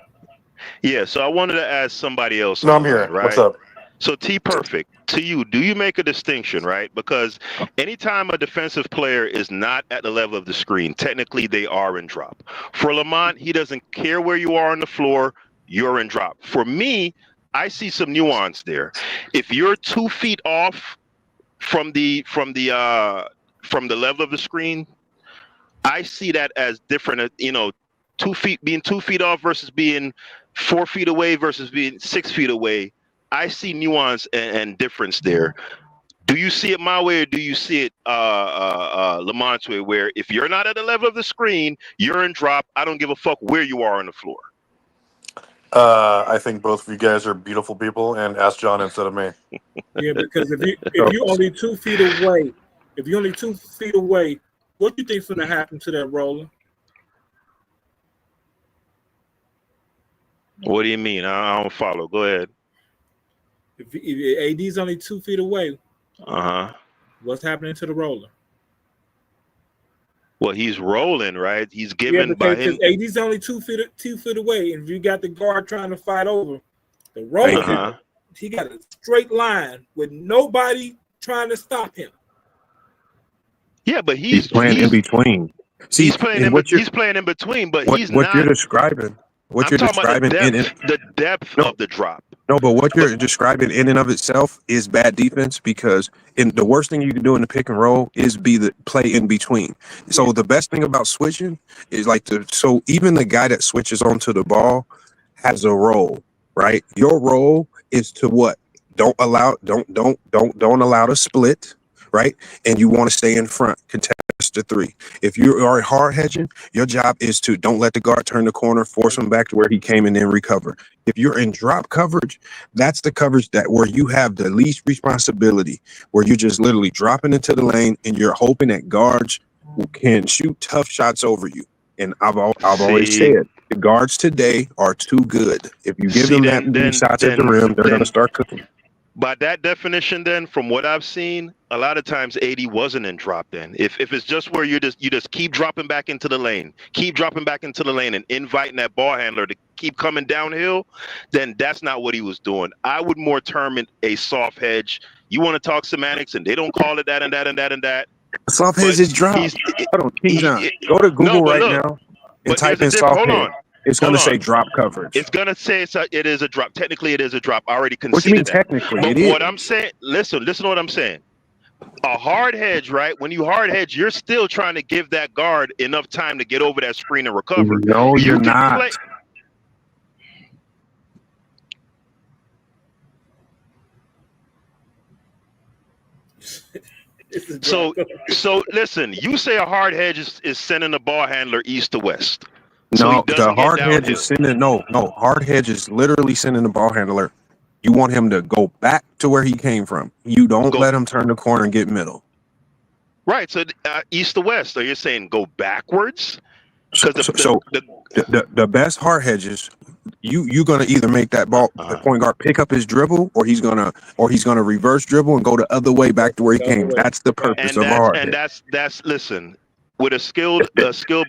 Yeah. So I wanted to ask somebody else. No, on I'm the here. line, right? What's up? So T Perfect, to you, do you make a distinction, right? Because anytime a defensive player is not at the level of the screen, technically they are in drop. For Lamont, he doesn't care where you are on the floor, you're in drop. For me, I see some nuance there. If you're 2 feet off from the level of the screen, I see that as different. 2 feet being 2 feet off versus being 4 feet away versus being 6 feet away. I see nuance and difference there. Do you see it my way, or do you see it Lamont's way, where if you're not at the level of the screen, you're in drop? I don't give a fuck where you are on the floor. I think both of you guys are beautiful people, and ask John instead of me. Yeah, because if you only 2 feet away, what do you think's going to happen to that roller? What do you mean? I don't follow. Go ahead. If AD's only 2 feet away, what's happening to the roller? Well, he's rolling, right? He's Yeah, given by him. because AD's only 2 feet away, and if you got the guard trying to fight over the roller, he got a straight line with nobody trying to stop him. Yeah, but He's playing in between. See, he's playing in between, but he's what not. you're describing. What you're describing the depth of the drop. No, but what you're describing in and of itself is bad defense, because the worst thing you can do in the pick and roll is be the play in between. So the best thing about switching is so even the guy that switches onto the ball has a role, right? Your role is to what? Don't allow to split, right? And you want to stay in front, contest the three. If you are hard hedging, your job is to don't let the guard turn the corner, force him back to where he came and then recover. If you're in drop coverage, that's the coverage where you have the least responsibility, where you're just literally dropping into the lane and you're hoping that guards can shoot tough shots over you. And I've always said the guards today are too good. If you give them that many shots at the rim, they're going to start cooking. By that definition, then, from what I've seen, a lot of times AD wasn't in drop. Then, if it's just where you just keep dropping back into the lane, and inviting that ball handler to keep coming downhill, then that's not what he was doing. I would more term it a soft hedge. You want to talk semantics, and they don't call it that and that and that and that. Soft hedge is drop. Hold on, King John. Go to Google now and type in soft hedge. It's going to say drop coverage. It's going to say it is a drop. Technically, it is a drop. I already conceded what do you mean that. Technically, but it is. What I'm saying, listen to what I'm saying. A hard hedge, right? When you hard hedge, you're still trying to give that guard enough time to get over that screen and recover. No, you're not. So listen, you say a hard hedge is sending the ball handler east to west. No, the hard hedge is sending hard hedge is literally sending the ball handler. You want him to go back to where he came from. You don't let him turn the corner and get middle. Right. So east to west. So you're saying go backwards? So the best hard hedges, you're gonna either make that ball the point guard pick up his dribble, or he's gonna reverse dribble and go the other way back to where he came. That's the purpose of a hard hedge. And that's listen. With a skilled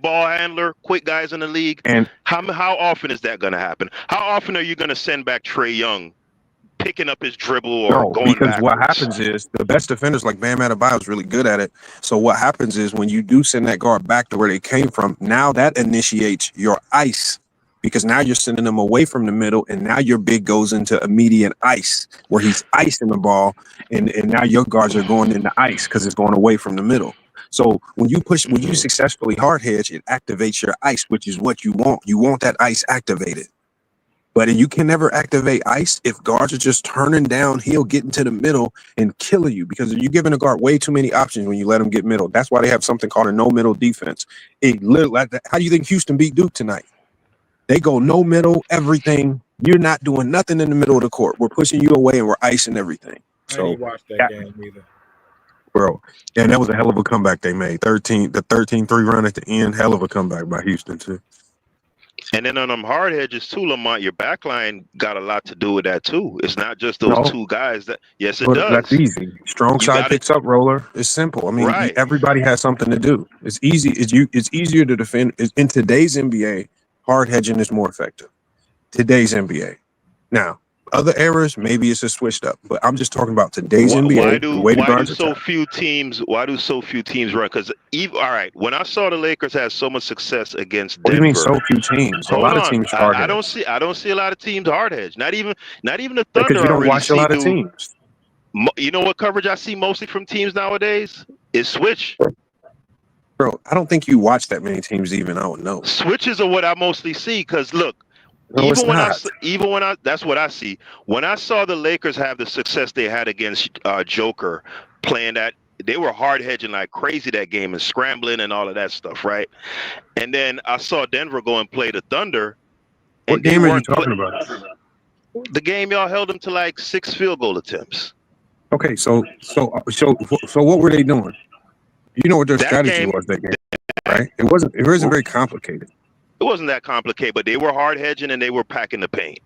ball handler, quick guys in the league, and how often is that going to happen? How often are you going to send back Trae Young, picking up his dribble or going because backwards? What happens is the best defenders like Bam Adebayo is really good at it. So what happens is when you do send that guard back to where they came from, now that initiates your ice, because now you're sending them away from the middle, and now your big goes into immediate ice where he's icing the ball, and now your guards are going into ice because it's going away from the middle. So when you successfully hard hedge, it activates your ice, which is what you want. You want that ice activated. But you can never activate ice if guards are just turning downhill, getting to the middle and killing you, because you're giving a guard way too many options when you let them get middle. That's why they have something called a no middle defense. How do you think Houston beat Duke tonight? They go no middle, everything. You're not doing nothing in the middle of the court. We're pushing you away and we're icing everything. So I didn't watch that game either. Bro, and that was a hell of a comeback they made. The 13-3 run at the end, hell of a comeback by Houston too. And then on them hard hedges too, Lamont, your back line got a lot to do with that too. It's not just those two guys that. Yes, it does. That's easy. Strong side picks up roller. It's simple. I mean, everybody has something to do. It's easy. It's easier to defend. In today's NBA, hard hedging is more effective. Today's NBA. Now, other eras, maybe it's a switched up. But I'm just talking about today's Why, NBA. The way why do LeBron's so attacked. few teams run? Because all right, when I saw the Lakers had so much success against What do you mean Denver, so few teams? A hold lot of on, teams hard I hedge. don't see a lot of teams hard hedge. Not even the Because Thunder. you I don't really watch a see lot of do. teams. You know what coverage I see mostly from teams nowadays is switch. Bro, I don't think you watch that many teams even. I don't know. Switches are what I mostly see. Because look, No, it's not. that's what I see. When I saw the Lakers have the success they had against Joker, playing that, they were hard hedging like crazy that game and scrambling and all of that stuff, right? And then I saw Denver go and play the Thunder. What game are you talking about? The game y'all held them to like 6 field goal attempts. Okay, so what were they doing? You know what their strategy was that game, right? It wasn't very complicated. It wasn't that complicated, but they were hard hedging and they were packing the paint.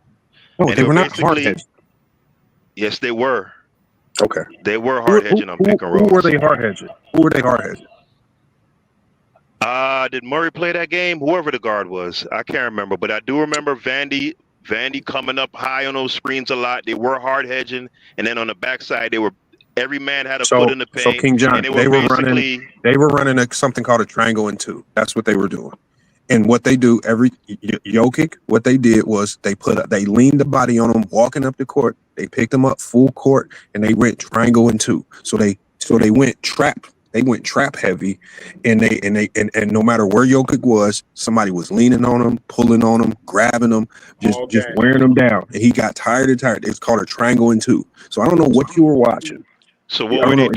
No, and they were not hard hedging. Yes, they were. Okay. They were hard hedging on pick and roll. Who were they hard hedging? Did Murray play that game? Whoever the guard was, I can't remember, but I do remember Vandy coming up high on those screens a lot. They were hard hedging, and then on the backside, every man had a foot in the paint. So King John, and they were running something called a triangle and two. That's what they were doing. And what they do Jokic, what they did was they leaned the body on him walking up the court. They picked him up full court and they went triangle and two. So they went trap. They went trap heavy, and no matter where Jokic was, somebody was leaning on him, pulling on him, grabbing him, just wearing him down. And he got tired. It's called a triangle and two. So I don't know what you were watching. So what were they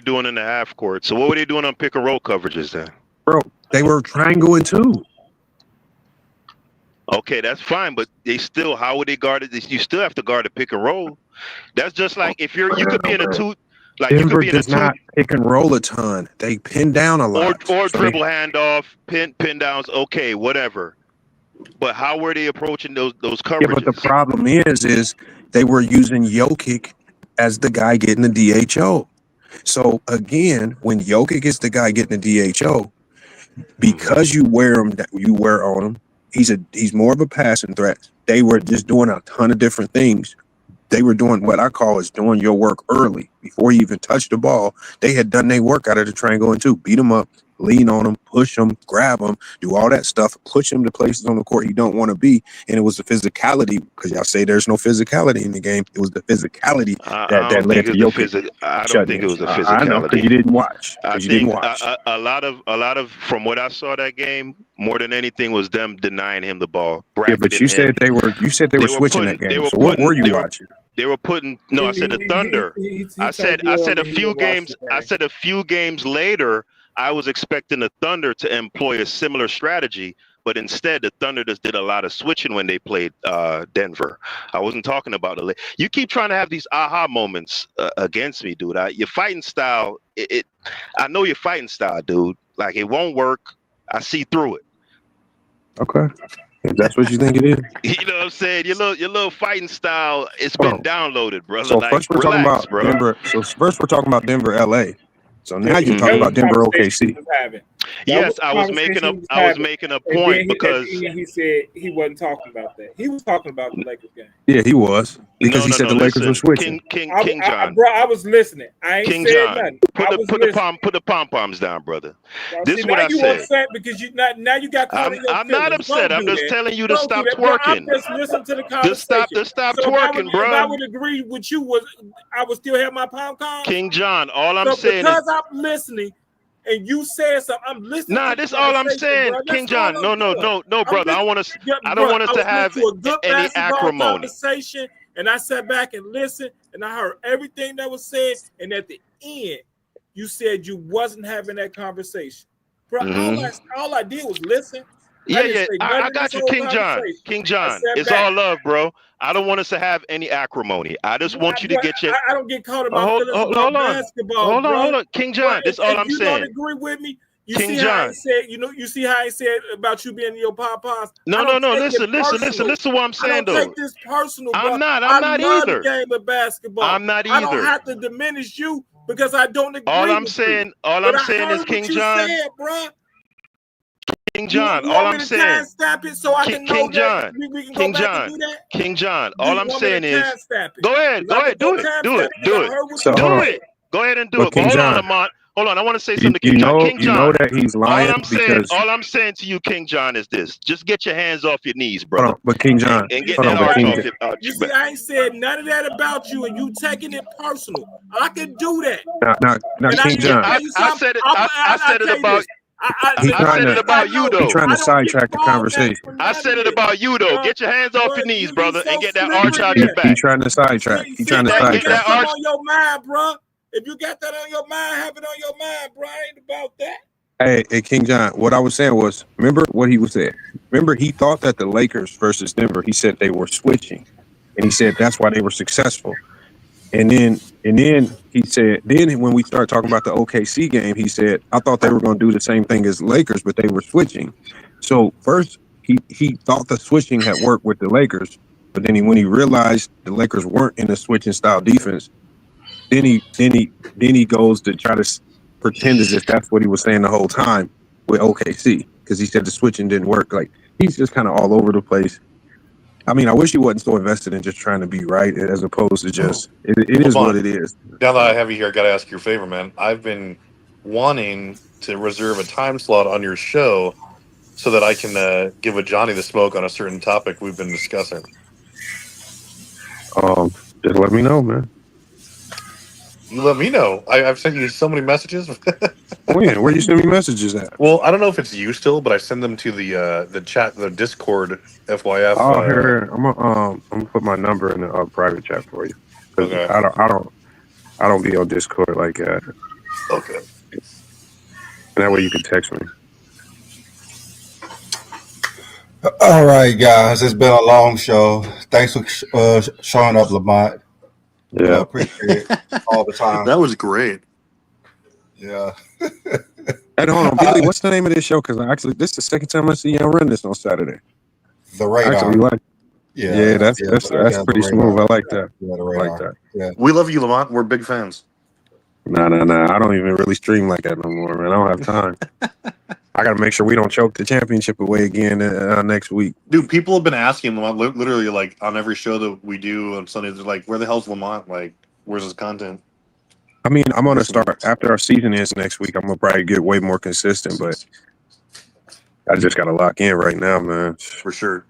doing in the half court? So what were they doing on pick and roll coverages then? Bro, they were triangle and two. Okay, that's fine, but how would they guard it? You still have to guard the pick and roll. That's just like if you could be in a two. Like Denver does not pick and roll a ton. They pin down a lot. Or dribble handoff, pin downs, okay, whatever. But how were they approaching those coverages? Yeah, but the problem is they were using Jokic as the guy getting the DHO. So again, when Jokic is the guy getting the DHO, because you wear on him, he's more of a passing threat. They were just doing a ton of different things. They were doing what I call is doing your work early before you even touch the ball. They had done their work out of the triangle and two, beat them up, lean on them, push them, grab them, do all that stuff, push them to places on the court you don't want to be. And it was the physicality, because y'all say there's no physicality in the game. It was the physicality that led to Jokic. I don't think it was the physicality. I know, because you didn't watch. A lot of from what I saw that game, more than anything was them denying him the ball. Yeah, but you said they were switching that game. So what were you watching? They were putting I said the Thunder. I said a few games. I said a few games later, I was expecting the Thunder to employ a similar strategy, but instead the Thunder just did a lot of switching when they played Denver. I wasn't talking about it. You keep trying to have these aha moments against me, dude. Your fighting style, I know your fighting style, dude. Like, it won't work. I see through it. Okay. If that's what you think it is. You know what I'm saying? Your little fighting style, it's been downloaded, brother. So first we're talking about Denver. So first we're talking about Denver, LA. So now you're talking about Denver, OKC. Yes, I was making a point because he said he wasn't talking about that. He was talking about the Lakers game. Yeah, he was, because he said the Lakers were switching. King John, bro, I was listening. I ain't said nothing. Put the pom poms down, brother. This is what I said. Upset because now you got caught in your I'm not upset. I'm just telling you to stop twerking. Just listen to the conversation. Just stop twerking, bro. If I would agree with you, I would still have my pom poms. King John, all I'm saying is because I'm listening. And you said something. I'm listening. Nah, this all I'm saying, bro. King John. No, brother. I don't want us to have any acrimony. And I sat back and listened, and I heard everything that was said. And at the end, you said you wasn't having that conversation, bro. All I did was listen. Yeah. I got you, King John. King John, it's all love, bro. I don't want us to have any acrimony. I just want you to get your. I don't get caught in my feelings about basketball. Hold on, King John. That's all I'm saying. You don't agree with me. You see how I said about you being in your pom-poms. No. Listen to what I'm saying, though. I don't take this personal. I'm not either. The game of basketball. I'm not either. I don't have to diminish you because I don't agree. All I'm saying is, King John. Said, bro. King John, You all want I'm me to saying, timestamp it so I can know King that John, we can King go back John, and do that? King John, Do all you I'm want me to saying is, timestamp it? go ahead, I can do go it, timestamp because I heard what So, you hold on. do said. it. Go ahead and do But it. But King hold on, John, Lamont. Hold on, I want to say you, something to you King John. know King you know John, that he's lying because all I'm saying to you, King John, is this: just get your hands off your knees, hold brother, on, but King John, and You get hold see, that on, but arch King off John, you see, I ain't said none of that about you, and you taking it personal. I can do that. now And King you John, tell you I something. said it. I said it tell you about. this. he I trying said it to about you, he though. trying I to don't get sidetrack the fall back conversation. for I none of said it this. about you, though. Get your hands off Bro, your knees, you brother, so and get that arch slippery out with your it. He back. trying to sidetrack. He trying to Bro, Get get that sidetrack. arch. something on your mind, bro. If you got that on your mind, have it on your mind, bro. I ain't about that. Hey, King John, what I was saying was, remember what he was saying. Remember, he thought that the Lakers versus Denver, he said they were switching, and he said that's why they were successful. And then he said, then when we started talking about the OKC game, he said, I thought they were going to do the same thing as Lakers, but they were switching. So first, he thought the switching had worked with the Lakers, but then when he realized the Lakers weren't in a switching style defense, then he goes to try to pretend as if that's what he was saying the whole time with OKC because he said the switching didn't work. Like he's just kind of all over the place. I mean, I wish he wasn't so invested in just trying to be right as opposed to just it is what Lamont, it is. now that I have you here, I got to ask your favor, man. I've been wanting to reserve a time slot on your show so that I can give a Johnny the smoke on a certain topic we've been discussing. Just let me know, man. You let me know. I've sent you so many messages. Where you send me messages at? Well, I don't know if it's you still, but I send them to the chat, the Discord, FYF. Oh, here. I'm gonna put my number in the private chat for you because Okay. I don't be on Discord like that. Okay. And that way you can text me. All right, guys. It's been a long show. Thanks for showing up, Lamont. Yeah. Appreciate it all the time. That was great. Yeah. Hey, hold on, Billy. What's the name of this show? Because this is the second time I see y'all run this on Saturday. The I radar. actually like. Yeah, that's the pretty radar. smooth. I like that. Yeah, the I radar. like that. Yeah. We love you, Lamont. We're big fans. Nah. I don't even really stream like that no more, man. I don't have time. I got to make sure we don't choke the championship away again next week. Dude, people have been asking Lamont literally like on every show that we do on Sundays. They're like, "Where the hell's Lamont? Like, where's his content?" I mean, I'm gonna start after our season ends next week. I'm gonna probably get way more consistent, but I just gotta lock in right now, man. For sure.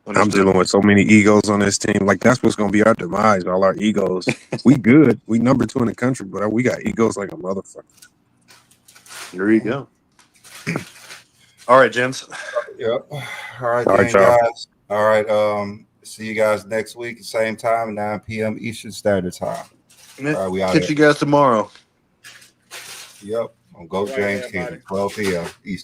I'm Understood. dealing with so many egos on this team. Like that's what's gonna be our demise. All our egos. We good. We number 2 in the country, but we got egos like a motherfucker. There you go. All right, gents. Yep. All right, All right, then, y'all. guys. All right. See you guys next week, same time, 9 p.m. Eastern Standard Time. All right, we out Catch here. you guys tomorrow. Yep. On Go Right, James everybody. King, 12 p.m. Eastern.